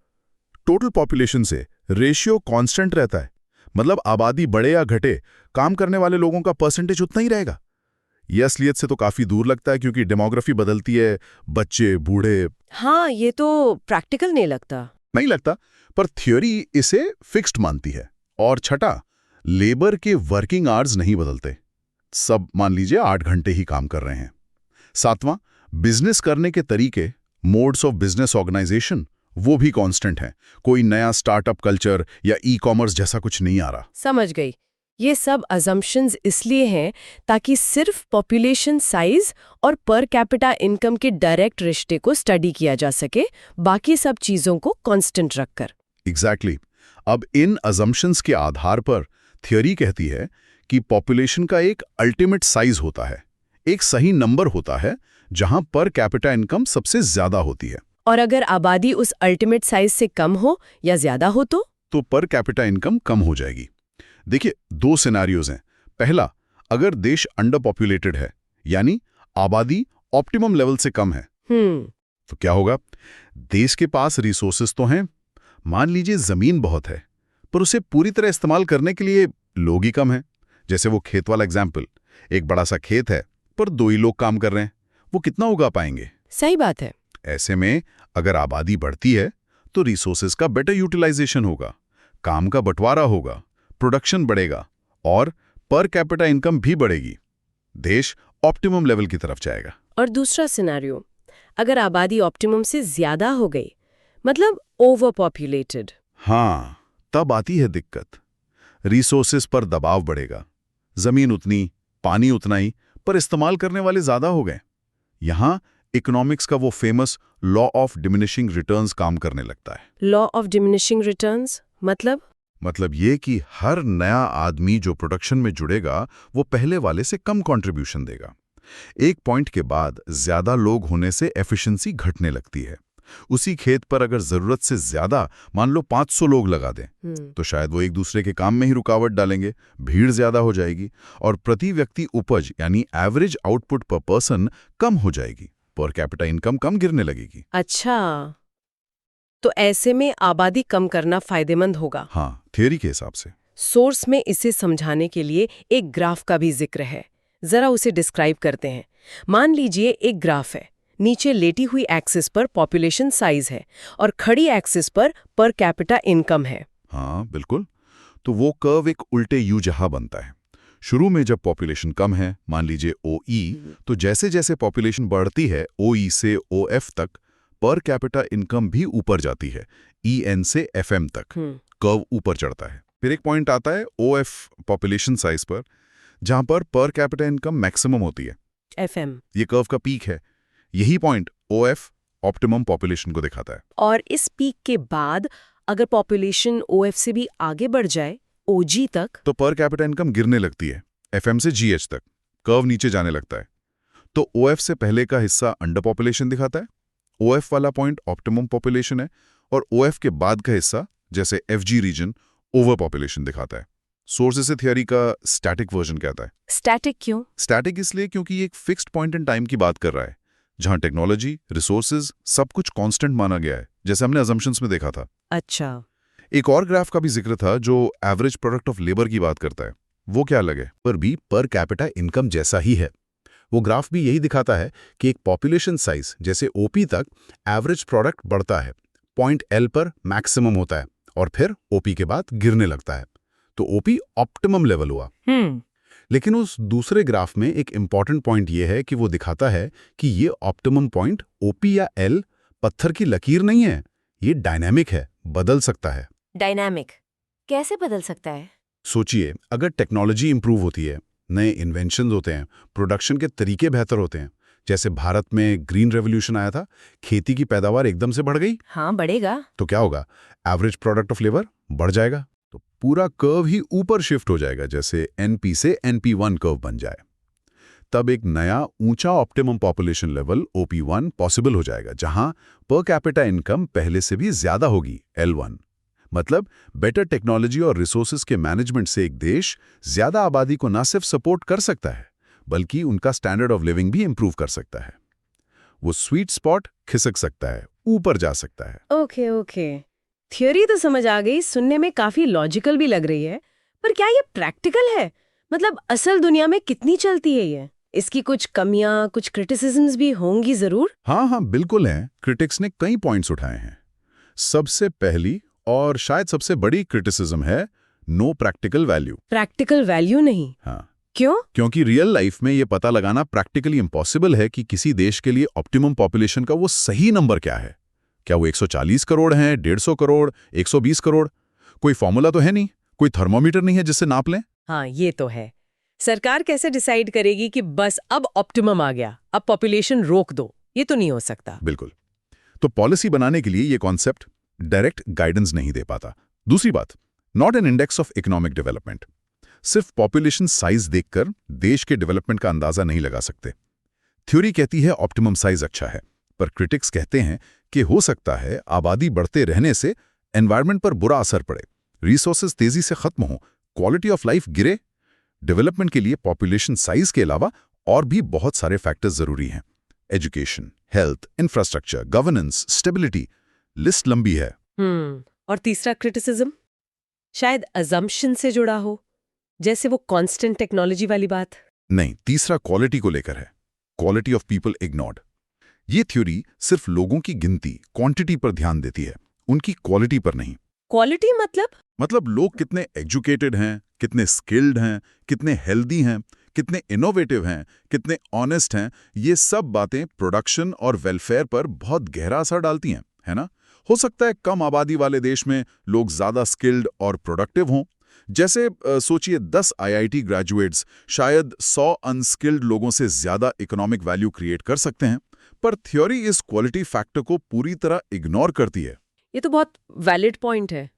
टोटल पॉपुलेशन से रेशियो कांस्टेंट रहता है, मतलब आबादी बढ़े या घटे, काम करने वाले लोगों का परसेंटेज उतना ही रहेगा। यह असलियत से तो काफी दूर लगता है, क्योंकि डेमोग्राफी बदलती है, बच्चे, बूढ़े। हाँ, ये तो प्रैक्टिकल नहीं लगता, पर थ्योरी इसे फिक्स्ड मानती है। और छठा, लेबर के वर्किंग आवर्स नहीं बदलते, सब मान लीजिए 8 घंटे ही काम कर रहे हैं। सातवां, बिजनेस करने के तरीके, मोड्स ऑफ बिजनेस ऑर्गेनाइजेशन, वो भी कांस्टेंट हैं। कोई नया स्टार्टअप कल्चर या ई कॉमर्स जैसा कुछ नहीं आ रहा। समझ गई। ये सब अजम्पशंस इसलिए हैं ताकि सिर्फ पॉपुलेशन साइज और पर कैपिटा इनकम के डायरेक्ट रिश्ते को स्टडी किया जा सके, बाकी सब चीजों को कांस्टेंट रखकर। एग्जैक्टली। अब इन अजम्पशंस के आधार पर थ्योरी कहती है कि पॉपुलेशन का एक अल्टीमेट साइज होता है, एक सही नंबर होता है जहां पर कैपिटा इनकम सबसे ज्यादा होती है। और अगर आबादी उस अल्टीमेट साइज से कम हो या ज्यादा हो तो पर कैपिटा इनकम कम हो जाएगी। देखिए, 2 सिनेरियोज हैं। पहला, अगर देश अंडर पॉपुलेटेड है, यानी आबादी ऑप्टिमम लेवल से कम है, तो क्या होगा? देश के पास रिसोर्सेज तो हैं, मान लीजिए जमीन बहुत है, पर उसे पूरी तरह इस्तेमाल करने के लिए लोग ही कम हैं। जैसे वो खेत वाला एग्जाम्पल, एक बड़ा सा खेत है पर 2 ही लोग काम कर रहे हैं, वो कितना उगा पाएंगे? सही बात है। ऐसे में अगर आबादी बढ़ती है तो रिसोर्सेज का बेटर यूटिलाइजेशन होगा, काम का बंटवारा होगा, प्रोडक्शन बढ़ेगा और पर कैपिटा इनकम भी बढ़ेगी। देश ऑप्टिमम लेवल की तरफ जाएगा। और दूसरा सिनेरियो, अगर आबादी ऑप्टिमम से ज्यादा हो गई, मतलब ओवर पॉपुलेटेड, हाँ, तब आती है दिक्कत। रिसोर्सेज पर दबाव बढ़ेगा, जमीन उतनी, पानी उतना ही, पर इस्तेमाल करने वाले ज्यादा हो गए। यहां इकोनॉमिक्स का वो famous law of diminishing returns काम करने लगता है। लॉ ऑफ डिमिनिशिंग रिटर्न्स मतलब ये कि हर नया आदमी जो प्रोडक्शन में जुड़ेगा वो पहले वाले से कम कंट्रीब्यूशन देगा। एक पॉइंट के बाद ज्यादा लोग होने से एफिशिएंसी घटने लगती है। उसी खेत पर अगर जरूरत से ज्यादा, मान लो 500 लोग लगा दें, तो शायद वो एक दूसरे के काम में ही रुकावट डालेंगे, भीड़ ज्यादा हो जाएगी और प्रति व्यक्ति उपज यानी एवरेज आउटपुट पर पर्सन कम हो जाएगी, पर कैपिटा इनकम कम गिरने लगेगी। अच्छा, तो ऐसे में आबादी कम करना फायदेमंद होगा। हाँ, थ्योरी के हिसाब से। सोर्स में इसे समझाने के लिए एक ग्राफ का भी जिक्र है, जरा उसे डिस्क्राइब करते हैं। मान लीजिए एक ग्राफ है, नीचे लेटी हुई एक्सिस पर पॉपुलेशन साइज है और खड़ी एक्सिस पर कैपिटा इनकम है। हाँ बिल्कुल। तो वो कर्व एक उल्टे यू जहां बनता है। शुरू में जब पॉपुलेशन कम है, मान लीजिए OE, तो जैसे जैसे पॉपुलेशन बढ़ती है OE से OF तक, पर कैपिटा इनकम भी ऊपर जाती है, EN से FM तक, कर्व ऊपर चढ़ता है। फिर एक पॉइंट आता है OF पॉपुलेशन साइज पर, जहां पर कैपिटा इनकम मैक्सिमम होती है, FM। ये कर्व का पीक है। यही पॉइंट OF ऑप्टिमम पॉपुलेशन को दिखाता है। और इस पीक के बाद अगर पॉपुलेशन OF से भी आगे बढ़ जाए OG तक, तो पर कैपिटा इनकम गिरने लगती है, FM से GH तक, कर्व नीचे जाने लगता है। तो OF से पहले का हिस्सा अंडर पॉपुलेशन दिखाता है, OF वाला पॉइंट ऑप्टिमम पॉपुलेशन है, और OF के बाद का हिस्सा जैसे FG रीजन ओवर पॉपुलेशन दिखाता है। सोर्सेस से थियरी का स्टैटिक वर्जन कहता है। स्टैटिक क्यों? स्टैटिक इसलिए क्योंकि ये एक फिक्स्ड पॉइंट इन टाइम की बात कर रहा है, जहां टेक्नोलॉजी, रिसोर्सेज, सब कुछ कांस्टेंट माना गया है, जैसे हमने अजम्पशंस में देखा था। अच्छा, एक और ग्राफ का भी जिक्र था जो एवरेज प्रोडक्ट ऑफ लेबर की बात करता है। वो क्या अलग है? पर भी पर कैपिटा इनकम जैसा ही है। वो ग्राफ भी यही दिखाता है कि एक पॉपुलेशन साइज जैसे OP तक एवरेज प्रोडक्ट बढ़ता है, पॉइंट L पर मैक्सिमम होता है और फिर ओपी के बाद गिरने लगता है। तो ओपी ऑप्टिमम लेवल हुआ। लेकिन उस दूसरे ग्राफ में एक इंपॉर्टेंट पॉइंट ये है कि वो दिखाता है कि ये ऑप्टिमम पॉइंट ओपी या एल पत्थर की लकीर नहीं है, ये डायनामिक है, बदल सकता है। डायनामिक कैसे बदल सकता है? सोचिए, अगर टेक्नोलॉजी इंप्रूव होती है, नए इन्वेंशंस होते हैं, प्रोडक्शन के तरीके बेहतर होते हैं, जैसे भारत में ग्रीन रेवोल्यूशन आया था, खेती की पैदावार एकदम से बढ़ गई, हाँ, बढ़ेगा। तो क्या होगा? एवरेज प्रोडक्ट ऑफ लेबर बढ़ जाएगा, तो पूरा कर्व ही ऊपर शिफ्ट हो जाएगा, जैसे एनपी से NP1 कर्व बन जाए। तब एक नया ऊंचा optimum population level OP1 possible हो जाएगा, जहां पर कैपिटा इनकम पहले से भी ज्यादा होगी, L1। मतलब बेटर टेक्नोलॉजी और रिसोर्सेज के मैनेजमेंट से एक देश ज्यादा आबादी को न सिर्फ सपोर्ट कर सकता है, बल्कि उनका स्टैंडर्ड ऑफ लिविंग भी इंप्रूव कर सकता है। वो स्वीट स्पॉट खिसक सकता है, ऊपर जा सकता है। ओके। थियोरी तो समझ आ गई, सुनने में काफी लॉजिकल भी लग रही है, पर क्या ये प्रैक्टिकल है? मतलब असल दुनिया में कितनी चलती है ये? इसकी कुछ कमियां, कुछ क्रिटिसिज्म्स भी होंगी जरूर। हाँ, बिल्कुल हैं। क्रिटिक्स ने कई पॉइंट्स उठाए हैं। सबसे पहली और शायद सबसे बड़ी क्रिटिसिज्म है no practical value. Practical value नहीं? हाँ, क्यों? क्योंकि रियल लाइफ में ये पता लगाना प्रैक्टिकली इम्पॉसिबल है कि किसी देश के लिए ऑप्टिमम पॉपुलेशन का वो सही नंबर क्या है। क्या वो 140 करोड़ हैं, 150 करोड़, 120 करोड़? कोई फॉर्मूला तो है नहीं, कोई थर्मोमीटर नहीं है जिससे नाप लें। हाँ, ये तो है। सरकार कैसे डिसाइड करेगी कि बस अब ऑप्टिमम आ गया, अब पॉपुलेशन रोक दो? ये तो नहीं हो सकता। बिल्कुल। तो पॉलिसी बनाने के लिए ये कॉन्सेप्ट डायरेक्ट गाइडेंस नहीं दे पाता। दूसरी बात, not an index of economic development. सिर्फ पॉपुलेशन साइज देखकर देश के डेवलपमेंट का अंदाजा नहीं लगा सकते। थ्योरी कहती है ऑप्टिमम साइज अच्छा है, पर क्रिटिक्स कहते हैं कि हो सकता है आबादी बढ़ते रहने से एनवायरनमेंट पर बुरा असर पड़े, रिसोर्सेज तेजी से खत्म हो, क्वालिटी ऑफ लाइफ गिरे। डेवलपमेंट के लिए पॉपुलेशन साइज के अलावा और भी बहुत सारे फैक्टर्स जरूरी हैं। Education, health, infrastructure, governance, stability, list लंबी है। और तीसरा क्रिटिसिज्म शायद अजम्पशन से जुड़ा हो, जैसे वो कांस्टेंट टेक्नोलॉजी वाली बात। नहीं, तीसरा क्वालिटी को लेकर है। Quality of people ignored. ये थ्योरी सिर्फ लोगों की गिनती, क्वांटिटी पर ध्यान देती है, उनकी क्वालिटी पर नहीं। क्वालिटी मतलब लोग कितने एजुकेटेड हैं, कितने स्किल्ड हैं, कितने हेल्दी हैं, कितने इनोवेटिव हैं, कितने ऑनेस्ट हैं, ये सब बातें प्रोडक्शन और वेलफेयर पर बहुत गहरा असर डालती हैं, है ना? हो सकता है कम आबादी वाले देश में लोग ज्यादा स्किल्ड और प्रोडक्टिव हों। जैसे सोचिए 10 IIT ग्रेजुएट्स शायद 100 अनस्किल्ड लोगों से ज्यादा इकोनॉमिक वैल्यू क्रिएट कर सकते हैं, पर थ्योरी इस क्वालिटी फैक्टर को पूरी तरह इग्नोर करती है। ये तो बहुत वैलिड पॉइंट है।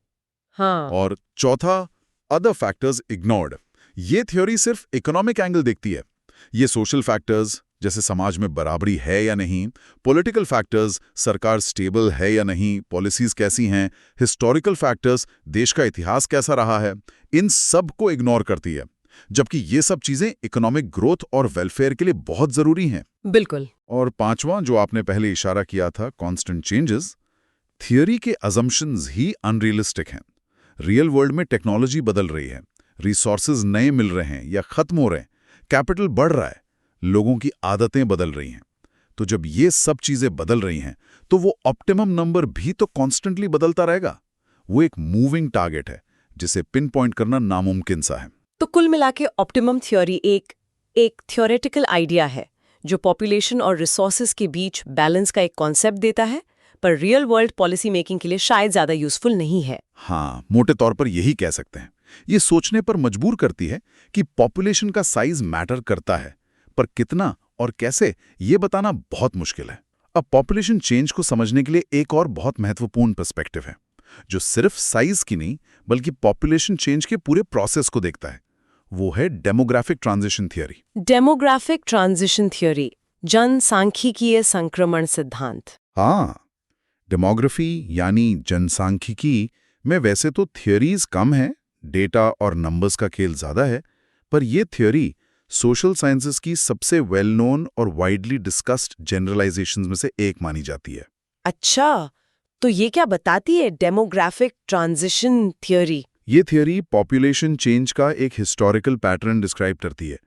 हाँ। और चौथा, अदर फैक्टर्स इग्नोर्ड। ये थ्योरी सिर्फ इकोनॉमिक एंगल देखती है। ये सोशल फैक्टर्स जैसे समाज में बराबरी है या नहीं, पॉलिटिकल फैक्टर्स सरकार स्टेबल है या नहीं, पॉलिसीज कैसी हैं, हिस्टोरिकल फैक्टर्स देश का इतिहास कैसा रहा है, इन सब को इग्नोर करती है। जबकि ये सब चीजें इकोनॉमिक ग्रोथ और वेलफेयर के लिए बहुत जरूरी हैं। बिल्कुल। और पांचवां, जो आपने पहले इशारा किया था, कांस्टेंट चेंजेस। थियोरी के अजम्पशंस ही अनरियलिस्टिक हैं। रियल वर्ल्ड में टेक्नोलॉजी बदल रही है, रिसोर्सेज नए मिल रहे हैं या खत्म हो रहे हैं, कैपिटल बढ़ रहा है, लोगों की आदतें बदल रही हैं। तो जब ये सब चीजें बदल रही हैं, तो वो ऑप्टिमम नंबर भी तो कॉन्स्टेंटली बदलता रहेगा। वो एक मूविंग टारगेट है जिसे पिन पॉइंट करना नामुमकिन सा है। तो कुल मिला के ऑप्टिमम थ्योरी एक थ्योरेटिकल आइडिया है जो पॉपुलेशन और रिसोर्सेज के बीच बैलेंस का एक कॉन्सेप्ट देता है, पर रियल वर्ल्ड पॉलिसी मेकिंग के लिए शायद ज्यादा यूजफुल नहीं है। हाँ, मोटे तौर पर यही कह सकते हैं। ये सोचने पर मजबूर करती है कि पॉपुलेशन का साइज मैटर करता है, पर कितना और कैसे ये बताना बहुत मुश्किल है। अब पॉपुलेशन चेंज को समझने के लिए एक और बहुत महत्वपूर्ण पर्सपेक्टिव है, जो सिर्फ साइज की नहीं बल्कि पॉपुलेशन चेंज के पूरे प्रोसेस को देखता है। वो है demographic transition theory. Demographic transition theory, जनसांख्यिकीय संक्रमण सिद्धांत। हाँ, डेमोग्राफी यानी जनसांख्यिकी में वैसे तो थियोरीज कम हैं, डेटा और नंबर्स का खेल ज्यादा है, पर यह थ्योरी सोशल साइंसेस की सबसे वेल नोन और वाइडली डिस्कस्ड जनरलाइजेशंस में से एक मानी जाती है। अच्छा, तो ये क्या बताती है डेमोग्राफिक ट्रांजिशन थ्योरी? ये थ्योरी पॉपुलेशन चेंज का एक हिस्टोरिकल पैटर्न डिस्क्राइब करती है।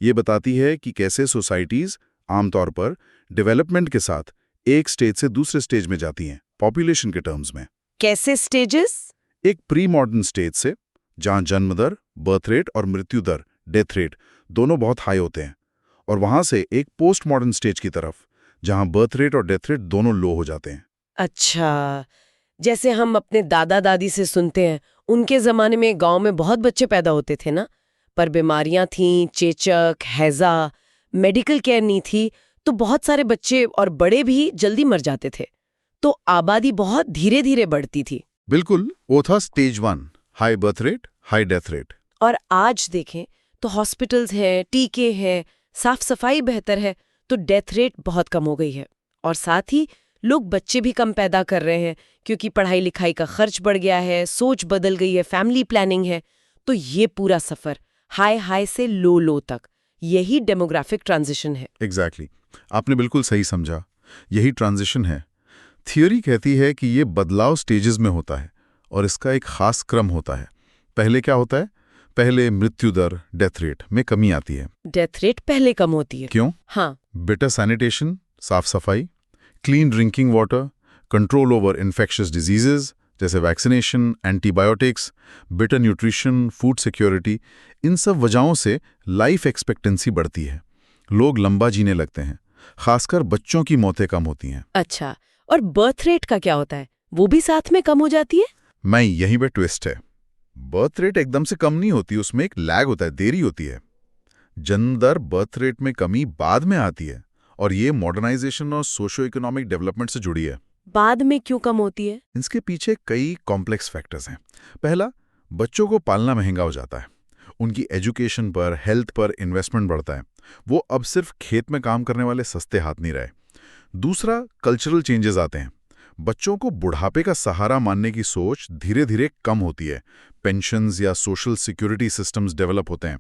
ये बताती है कि कैसे सोसाइटीज आमतौर पर डेवलपमेंट के साथ एक स्टेज से दूसरे स्टेज में जाती हैं, पॉपुलेशन के टर्म्स में। कैसे स्टेजेस? एक प्री मॉडर्न स्टेज से, जहां जन्म दर, बर्थ रेट और मृत्यु दर, डेथ रेट, दोनों बहुत हाई होते हैं, और वहां से एक पोस्ट मॉडर्न स्टेज की तरफ, जहां बर्थ रेट और डेथ रेट दोनों लो हो जाते हैं। अच्छा, जैसे हम अपने दादा दादी से सुनते हैं, उनके जमाने में गांव में बहुत बच्चे पैदा होते थे ना, पर बीमारियां थीं, चेचक, हैजा, मेडिकल केयर नहीं थी, तो बहुत सारे बच्चे और बड़े भी जल्दी मर जाते थे। तो आबादी बहुत धीरे धीरे बढ़ती थी। बिल्कुल, वो था stage 1, high birth rate, high death rate. और आज देखें तो हॉस्पिटल्स हैं, टीके हैं, साफ सफाई बेहतर है, तो डेथ रेट बहुत कम हो गई है। और साथ ही लोग बच्चे भी कम पैदा कर रहे हैं, क्योंकि पढ़ाई लिखाई का खर्च बढ़ गया है, सोच बदल गई है, फैमिली प्लानिंग है। तो ये पूरा सफर हाई हाई से लो लो तक, यही डेमोग्राफिक ट्रांजिशन है। एग्जैक्टली, आपने बिल्कुल सही समझा, यही ट्रांजिशन है। थियोरी कहती है कि ये बदलाव स्टेजेस में होता है और इसका एक खास क्रम होता है। पहले क्या होता है? पहले मृत्यु दर, डेथ रेट में कमी आती है। डेथ रेट पहले कम होती है। क्यों? हाँ, बेटर सैनिटेशन, साफ सफाई, clean drinking water, control over infectious diseases जैसे vaccination, antibiotics, better nutrition, food security, इन सब वजहों से लाइफ एक्सपेक्टेंसी बढ़ती है। लोग लंबा जीने लगते हैं, खासकर बच्चों की मौतें कम होती हैं। अच्छा, और बर्थ रेट का क्या होता है? वो भी साथ में कम हो जाती है? मैं यहीं पे ट्विस्ट है। बर्थ रेट एकदम से कम नहीं होती, उसमें एक लैग होता है, देरी होती है। जन्म दर, बर्थ रेट में कमी बाद में आती है, और ये मॉडर्नाइजेशन और सोशो इकोनॉमिक डेवलपमेंट से जुड़ी है। बाद में क्यों कम होती है? इसके पीछे कई कॉम्प्लेक्स फैक्टर्स हैं। पहला, बच्चों को पालना महंगा हो जाता है, उनकी एजुकेशन पर, हेल्थ पर इन्वेस्टमेंट बढ़ता है। वो अब सिर्फ खेत में काम करने वाले सस्ते हाथ नहीं रहे। दूसरा, कल्चरल चेंजेस आते हैं। बच्चों को बुढ़ापे का सहारा मानने की सोच धीरे धीरे कम होती है। पेंशन्स या सोशल सिक्योरिटी सिस्टम्स डेवलप होते हैं।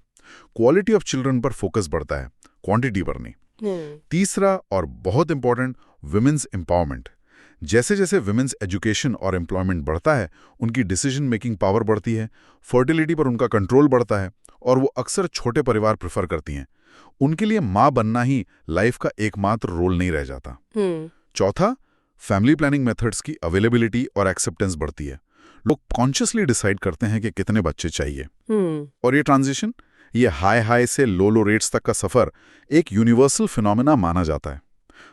क्वालिटी ऑफ चिल्ड्रन पर फोकस बढ़ता है, क्वांटिटी पर नहीं। तीसरा और बहुत इंपॉर्टेंट, विमेंस एम्पावरमेंट। जैसे जैसे विमेंस एजुकेशन और एम्प्लॉयमेंट बढ़ता है, उनकी डिसीजन मेकिंग पावर बढ़ती है, फर्टिलिटी पर उनका कंट्रोल बढ़ता है, और वो अक्सर छोटे परिवार प्रेफर करती हैं। उनके लिए माँ बनना ही लाइफ का एकमात्र रोल नहीं रह जाता। चौथा, फैमिली प्लानिंग मेथड्स की अवेलेबिलिटी और एक्सेप्टेंस बढ़ती है। लोग कॉन्शियसली डिसाइड करते हैं कि कितने बच्चे चाहिए। और ये ट्रांजिशन, ये हाई हाई से लो लो रेट्स तक का सफर एक यूनिवर्सल फिनोमेना माना जाता है।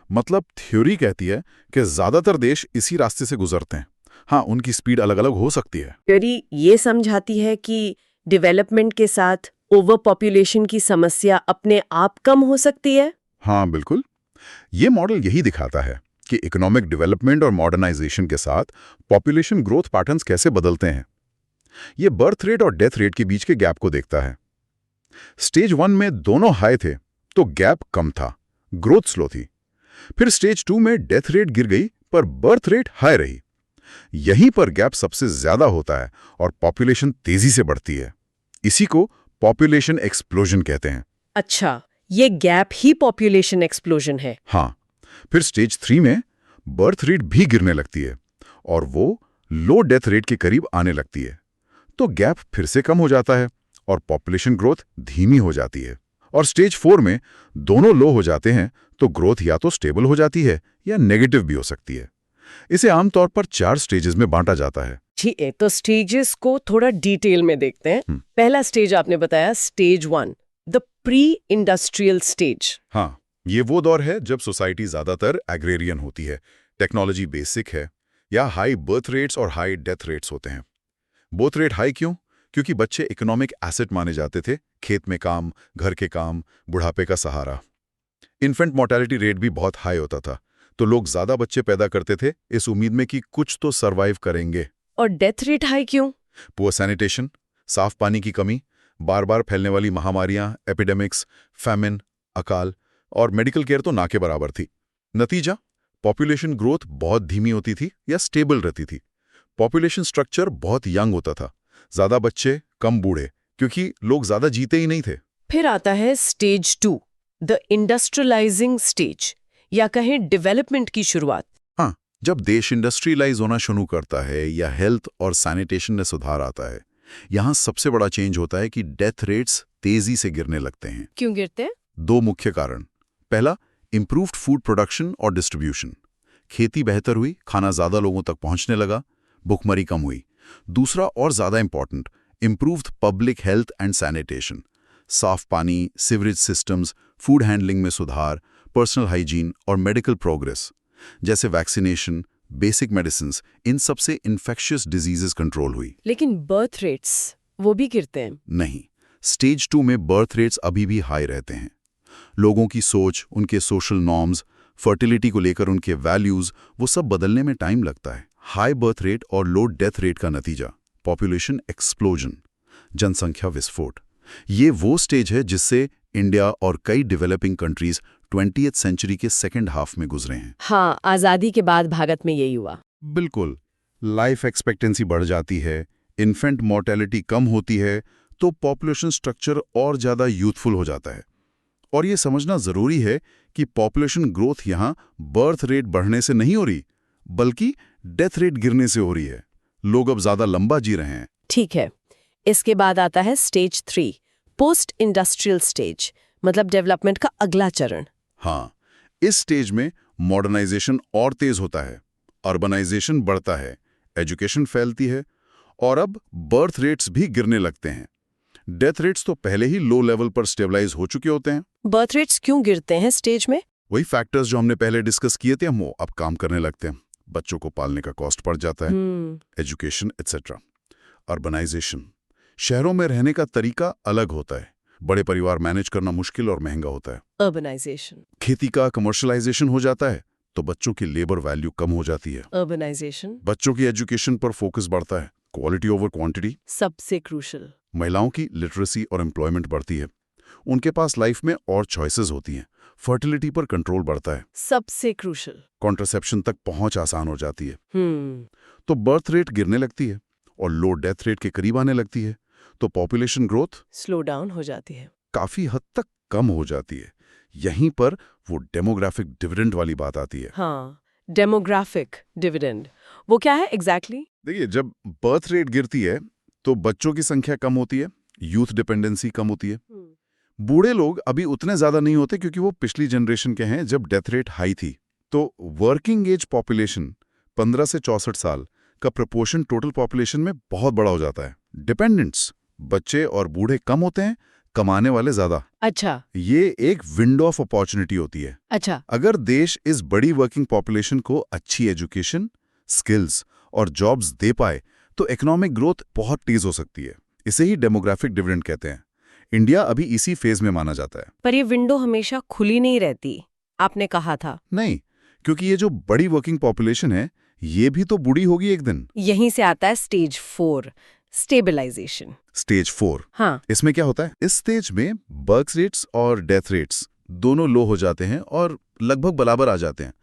मतलब थ्योरी कहती है कि ज्यादातर देश इसी रास्ते से गुजरते हैं। हाँ, उनकी स्पीड अलग अलग हो सकती है। थ्योरी ये समझाती है कि डेवलपमेंट के साथ ओवर पॉपुलेशन की समस्या अपने आप कम हो सकती है। हाँ बिल्कुल, ये मॉडल यही दिखाता है कि इकोनॉमिक डेवलपमेंट और मॉडर्नाइजेशन के साथ पॉपुलेशन ग्रोथ पैटर्न्स कैसे बदलते हैं। ये बर्थ रेट और डेथ रेट के बीच के गैप को देखता है। स्टेज 1 में दोनों हाई थे तो गैप कम था, ग्रोथ स्लो थी। फिर स्टेज 2 में डेथ रेट गिर गई पर बर्थ रेट हाई रही। यहीं पर गैप सबसे ज्यादा होता है और पॉपुलेशन तेजी से बढ़ती है। इसी को पॉपुलेशन एक्सप्लोजन कहते हैं। अच्छा, ये गैप ही पॉपुलेशन एक्सप्लोजन है। हाँ, फिर स्टेज 3 में बर्थ रेट भी गिरने लगती है और वो लो डेथ रेट के करीब आने लगती है। तो गैप फिर से कम हो जाता है और पॉपुलेशन ग्रोथ धीमी हो जाती है। और स्टेज 4 में दोनों लो हो जाते हैं तो ग्रोथ या तो स्टेबल हो जाती है या नेगेटिव भी हो सकती है। इसे आमतौर पर 4 स्टेजेस में बांटा जाता है। जी, तो स्टेजेस को थोड़ा डिटेल में देखते हैं। पहला स्टेज आपने बताया stage 1, the pre industrial stage. हाँ, ये वो दौर है जब सोसाइटी ज्यादातर एग्रेरियन होती है, टेक्नोलॉजी बेसिक है, या हाई बर्थ रेट्स और हाई डेथ रेट्स होते हैं। बर्थ रेट हाई क्यों? क्योंकि बच्चे इकोनॉमिक एसेट माने जाते थे, खेत में काम, घर के काम, बुढ़ापे का सहारा। इन्फेंट मोर्टेलिटी रेट भी बहुत हाई होता था, तो लोग ज्यादा बच्चे पैदा करते थे इस उम्मीद में कि कुछ तो सर्वाइव करेंगे। और डेथ रेट हाई क्यों? पुअर सैनिटेशन, साफ पानी की कमी, बार बार फैलने वाली महामारियां, एपिडेमिक्स, फैमिन, अकाल, और मेडिकल केयर तो ना के बराबर थी। नतीजा, पॉपुलेशन ग्रोथ बहुत धीमी होती थी या स्टेबल रहती थी। पॉपुलेशन स्ट्रक्चर बहुत यंग होता था, ज्यादा बच्चे कम बूढ़े, क्योंकि लोग ज्यादा जीते ही नहीं थे। फिर आता है स्टेज 2, द इंडस्ट्रियलाइजिंग स्टेज, या कहें डेवलपमेंट की शुरुआत। हाँ, जब देश इंडस्ट्रियलाइज होना शुरू करता है या हेल्थ और सैनिटेशन में सुधार आता है, यहां सबसे बड़ा चेंज होता है कि डेथ रेट्स तेजी से गिरने लगते हैं। क्यों गिरते हैं? 2 मुख्य कारण। पहला, इंप्रूव्ड फूड प्रोडक्शन और डिस्ट्रीब्यूशन। खेती बेहतर हुई, खाना ज्यादा लोगों तक पहुंचने लगा, भुखमरी कम हुई, दूसरा और ज़्यादा important, improved public health and sanitation. साफ पानी, सीवरेज सिस्टम्स, फूड हैंडलिंग में सुधार, पर्सनल हाइजीन और मेडिकल प्रोग्रेस, जैसे वैक्सीनेशन, बेसिक मेडिसिन, इन सब से इन्फेक्शियस डिजीजेस कंट्रोल हुई। लेकिन बर्थ रेट्स वो भी गिरते हैं। नहीं, स्टेज 2 में बर्थ रेट्स अभी भी हाई रहते हैं। लोगों की सोच, उनके सोशल नॉर्म्स, फर्टिलिटी को लेकर उनके वैल्यूज, वो सब बदलने में टाइम लगता है। हाई बर्थ रेट और लो डेथ रेट का नतीजा पॉपुलेशन एक्सप्लोजन, जनसंख्या विस्फोट। ये वो स्टेज है जिससे इंडिया और कई डेवलपिंग कंट्रीज 20th सेंचुरी के सेकेंड हाफ में गुजरे हैं। हाँ, आज़ादी के बाद भारत में यही हुआ। बिल्कुल, लाइफ एक्सपेक्टेंसी बढ़ जाती है, इन्फेंट मोर्टेलिटी कम होती है, तो पॉपुलेशन स्ट्रक्चर और ज़्यादा यूथफुल हो जाता है। और ये समझना ज़रूरी है कि पॉपुलेशन ग्रोथ यहाँ बर्थ रेट बढ़ने से नहीं हो रही, बल्कि डेथ रेट गिरने से हो रही है। लोग अब ज़्यादा लंबा जी रहे हैं। ठीक है, इसके बाद आता है स्टेज 3, पोस्ट इंडस्ट्रियल स्टेज, मतलब डेवलपमेंट का अगला चरण। हाँ, इस स्टेज में मॉडर्नाइजेशन और तेज होता है, अर्बनाइजेशन बढ़ता है, एजुकेशन फैलती है और अब बर्थ रेट्स भी गिरने लगते हैं। डेथ रेट्स तो पहले ही लो लेवल पर स्टेबलाइज हो चुके होते हैं। बर्थ रेट्स क्यों गिरते हैं स्टेज में? वही फैक्टर्स जो हमने पहले डिस्कस किए थे, वो अब काम करने लगते हैं। बच्चों को पालने का कॉस्ट बढ़ जाता है, एजुकेशन एटसेट्रा। अर्बनाइजेशन, शहरों में रहने का तरीका अलग होता है, बड़े परिवार मैनेज करना मुश्किल और महंगा होता है। अर्बनाइजेशन। खेती का कमर्शलाइजेशन हो जाता है, तो बच्चों की लेबर वैल्यू कम हो जाती है। अर्बनाइजेशन। बच्चों की एजुकेशन पर फोकस बढ़ता है, क्वालिटी ओवर क्वांटिटी। सबसे क्रूशल। महिलाओं की लिटरेसी और एम्प्लॉयमेंट बढ़ती है, उनके पास लाइफ में और चॉइसेस होती हैं, फर्टिलिटी पर कंट्रोल बढ़ता है, सबसे क्रूशल। कॉन्ट्रासेप्शन तक पहुंच आसान हो जाती है। हम्म। तो बर्थ रेट गिरने लगती है और लो डेथ रेट के करीब आने लगती है, तो पॉपुलेशन ग्रोथ स्लो डाउन हो जाती है। काफी हद तक कम हो जाती है। यहीं पर वो डेमोग्राफिक डिविडेंड वाली बात आती है। हाँ, डेमोग्राफिक डिविडेंड वो क्या है एग्जैक्टली? देखिए, जब बर्थ रेट गिरती है तो बच्चों की संख्या कम होती है, यूथ डिपेंडेंसी कम होती है। बूढ़े लोग अभी उतने ज्यादा नहीं होते क्योंकि वो पिछली जनरेशन के हैं जब डेथ रेट हाई थी। तो वर्किंग एज पॉपुलेशन 15 से 64 साल का प्रपोर्शन टोटल पॉपुलेशन में बहुत बड़ा हो जाता है। डिपेंडेंट्स, बच्चे और बूढ़े कम होते हैं, कमाने वाले ज्यादा। अच्छा। ये एक विंडो ऑफ अपॉर्चुनिटी होती है। अच्छा। अगर देश इस बड़ी वर्किंग पॉपुलेशन को अच्छी एजुकेशन, स्किल्स और जॉब्स दे पाए तो इकोनॉमिक ग्रोथ बहुत तेज हो सकती है। इसे ही डेमोग्राफिक डिविडेंड कहते हैं। इंडिया अभी इसी फेज में माना जाता है। पर ये विंडो हमेशा खुली नहीं रहती, आपने कहा था। नहीं, क्योंकि ये जो बड़ी वर्किंग पॉपुलेशन है, ये भी तो बूढ़ी होगी एक दिन। यहीं से आता है स्टेज 4, स्टेबलाइजेशन। स्टेज 4। हाँ। इसमें क्या होता है? इस स्टेज में बर्थ रेट्स और डेथ रेट्स दोनों लो हो जाते हैं और लगभग बराबर आ जाते हैं।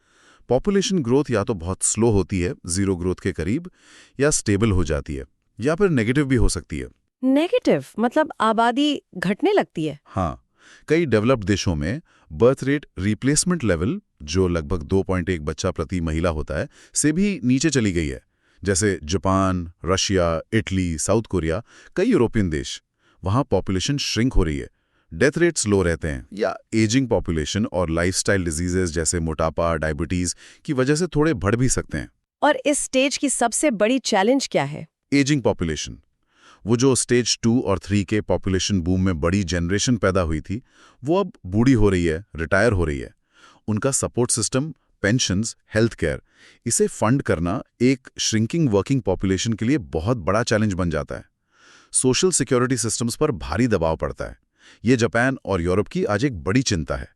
पॉपुलेशन ग्रोथ या तो बहुत स्लो होती है, जीरो ग्रोथ के करीब, या स्टेबल हो जाती है, या फिर नेगेटिव भी हो सकती है। नेगेटिव मतलब आबादी घटने लगती है? हाँ, कई डेवलप्ड देशों में बर्थ रेट रिप्लेसमेंट लेवल, जो लगभग 2.1 बच्चा प्रति महिला होता है, से भी नीचे चली गई है। जैसे Japan, Russia, Italy, south Korea, कई यूरोपियन देश, वहाँ पॉपुलेशन श्रिंक हो रही है, डेथ रेट्स लो रहते हैं, या एजिंग पॉपुलेशन और लाइफस्टाइल डिजीजेस जैसे मोटापा, डायबिटीज की वजह से थोड़े बढ़ भी सकते हैं। और इस स्टेज की सबसे बड़ी चैलेंज क्या है? Ageing population. वो जो स्टेज 2 और 3 के पॉपुलेशन बूम में बड़ी जनरेशन पैदा हुई थी, वो अब बूढ़ी हो रही है, रिटायर हो रही है। उनका support system, pensions, health care, इसे फंड करना एक श्रिंकिंग वर्किंग पॉपुलेशन के लिए बहुत बड़ा चैलेंज बन जाता है। सोशल सिक्योरिटी सिस्टम्स पर भारी दबाव पड़ता है। ये जापान और यूरोप की आज एक बड़ी चिंता है।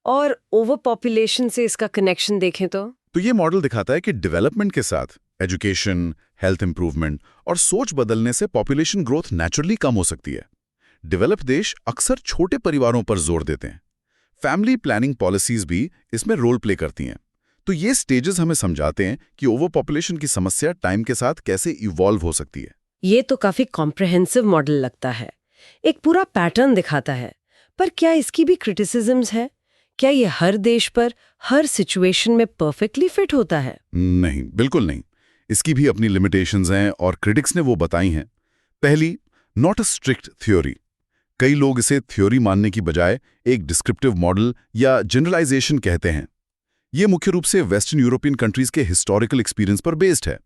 और ओवर पॉपुलेशन से इसका कनेक्शन देखें तो ये मॉडल दिखाता है कि डेवलपमेंट के साथ एजुकेशन, हेल्थ इंप्रूवमेंट और सोच बदलने से पॉपुलेशन ग्रोथ नेचुरली कम हो सकती है। डेवलप्ड देश अक्सर छोटे परिवारों पर जोर देते हैं। फैमिली प्लानिंग पॉलिसीज भी इसमें रोल प्ले करती हैं। तो ये स्टेजेस हमें समझाते हैं कि ओवर पॉपुलेशन की समस्या टाइम के साथ कैसे इवॉल्व हो सकती है। ये तो काफी कॉम्प्रहेंसिव मॉडल लगता है, एक पूरा पैटर्न दिखाता है। पर क्या इसकी भी क्रिटिसिज्म्स है? क्या ये हर देश पर, हर सिचुएशन में परफेक्टली फिट होता है? नहीं, बिल्कुल नहीं। इसकी भी अपनी लिमिटेशंस हैं और क्रिटिक्स ने वो बताई हैं। पहली, नॉट अ स्ट्रिक्ट थ्योरी। कई लोग इसे थ्योरी मानने की बजाय एक डिस्क्रिप्टिव मॉडल या जनरलाइजेशन कहते हैं। ये मुख्य रूप से वेस्टर्न यूरोपियन कंट्रीज के हिस्टोरिकल एक्सपीरियंस पर बेस्ड है।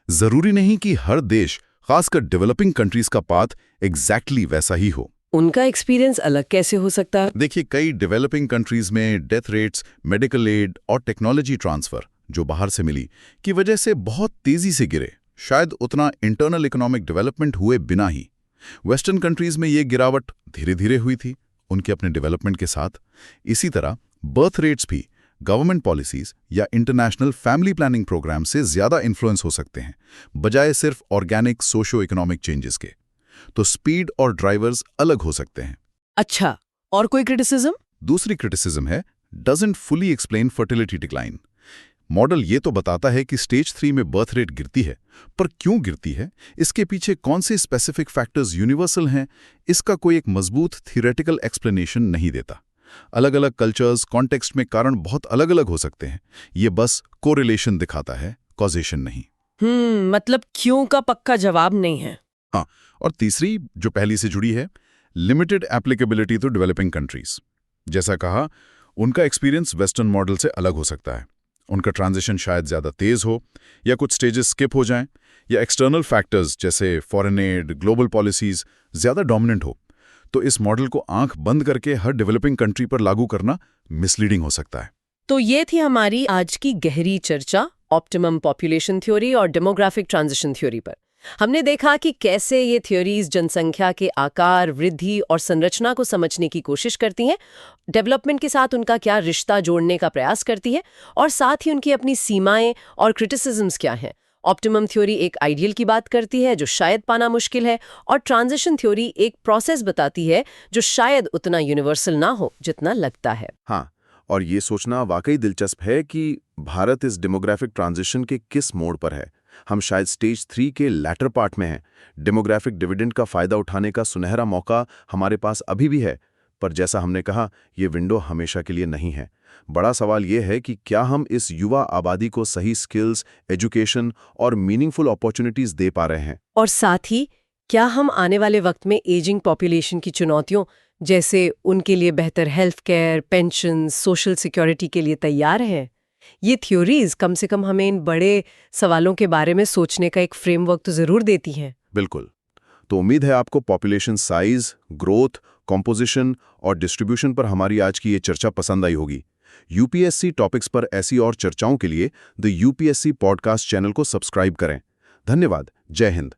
जरूरी नहीं कि हर देश, खासकर डेवलपिंग कंट्रीज का पाथ एग्जैक्टली वैसा ही हो। उनका एक्सपीरियंस अलग कैसे हो सकता है? देखिए, कई डेवलपिंग कंट्रीज में डेथ रेट्स, मेडिकल एड और टेक्नोलॉजी ट्रांसफर जो बाहर से मिली की वजह से बहुत तेजी से गिरे, शायद उतना इंटरनल इकोनॉमिक डेवलपमेंट हुए बिना ही। वेस्टर्न कंट्रीज में ये गिरावट धीरे धीरे हुई थी उनके अपने डेवलपमेंट के साथ। इसी तरह बर्थ रेट्स भी गवर्नमेंट पॉलिसीज या इंटरनेशनल फैमिली प्लानिंग प्रोग्राम से ज्यादा इन्फ्लुएंस हो सकते हैं, बजाय सिर्फ ऑर्गेनिक सोशो इकोनॉमिक चेंजेस के। तो स्पीड और ड्राइवर्स अलग हो सकते हैं। अच्छा, और कोई क्रिटिसिज्म? दूसरी क्रिटिसिज्म है doesn't fully explain fertility decline. Model ये तो बताता है कि स्टेज 3 में बर्थ रेट गिरती है, पर क्यों गिरती है, इसके पीछे कौन से स्पेसिफिक फैक्टर्स यूनिवर्सल हैं, इसका कोई एक मजबूत थियोरेटिकल एक्सप्लेनेशन नहीं देता। अलग अलग कल्चर्स, कॉन्टेक्स्ट में कारण बहुत अलग अलग हो सकते हैं। ये बस कोरिलेशन दिखाता है, कॉजेशन नहीं। मतलब क्यों का पक्का जवाब नहीं है। हाँ, और तीसरी जो पहली से जुड़ी है, limited applicability to developing countries. जैसा कहा, उनका एक्सपीरियंस वेस्टर्न मॉडल से अलग हो सकता है। उनका ट्रांजिशन शायद ज़्यादा तेज हो, या कुछ स्टेजेस स्किप हो जाएं, या एक्सटर्नल फैक्टर्स जैसे फॉरेन एड, ग्लोबल पॉलिसीज ज़्यादा डोमिनेंट हो। तो इस मॉडल को आंख बंद करके हर डेवलपिंग कंट्री पर लागू करना मिसलीडिंग हो सकता है। तो ये थी हमारी आज की गहरी चर्चा ऑप्टिमम पॉपुलेशन थ्योरी और डेमोग्राफिक ट्रांजिशन थ्योरी पर। हमने देखा कि कैसे ये थ्योरीज जनसंख्या के आकार, वृद्धि और संरचना को समझने की कोशिश करती हैं, डेवलपमेंट के साथ उनका क्या रिश्ता जोड़ने का प्रयास करती है, और साथ ही उनकी अपनी सीमाएं और क्रिटिसिज्म्स क्या हैं। ऑप्टिमम थ्योरी एक आइडियल की बात करती है जो शायद पाना मुश्किल है, और ट्रांजिशन थ्योरी एक प्रोसेस बताती है जो शायद उतना यूनिवर्सल ना हो जितना लगता है। हाँ, और ये सोचना वाकई दिलचस्प है कि भारत इस डेमोग्राफिक ट्रांजिशन के किस मोड़ पर है। हम शायद स्टेज 3 के लैटर पार्ट में हैं। डेमोग्राफिक डिविडेंड का फायदा उठाने का सुनहरा मौका हमारे पास अभी भी है, पर जैसा हमने कहा, ये विंडो हमेशा के लिए नहीं है। बड़ा सवाल ये है कि क्या हम इस युवा आबादी को सही स्किल्स, एजुकेशन और मीनिंगफुल अपॉर्चुनिटीज दे पा रहे हैं, और साथ ही क्या हम आने वाले वक्त में एजिंग पॉपुलेशन की चुनौतियों जैसे उनके लिए बेहतर health care, pension, social security के लिए तैयार हैं। ये थ्योरीज कम से कम हमें इन बड़े सवालों के बारे में सोचने का एक फ्रेमवर्क तो जरूर देती हैं। बिल्कुल। तो उम्मीद है आपको पॉपुलेशन साइज, ग्रोथ, कॉम्पोजिशन और डिस्ट्रीब्यूशन पर हमारी आज की ये चर्चा पसंद आई होगी। यूपीएससी टॉपिक्स पर ऐसी और चर्चाओं के लिए द यूपीएससी पॉडकास्ट चैनल को सब्सक्राइब करें। धन्यवाद। जय हिंद।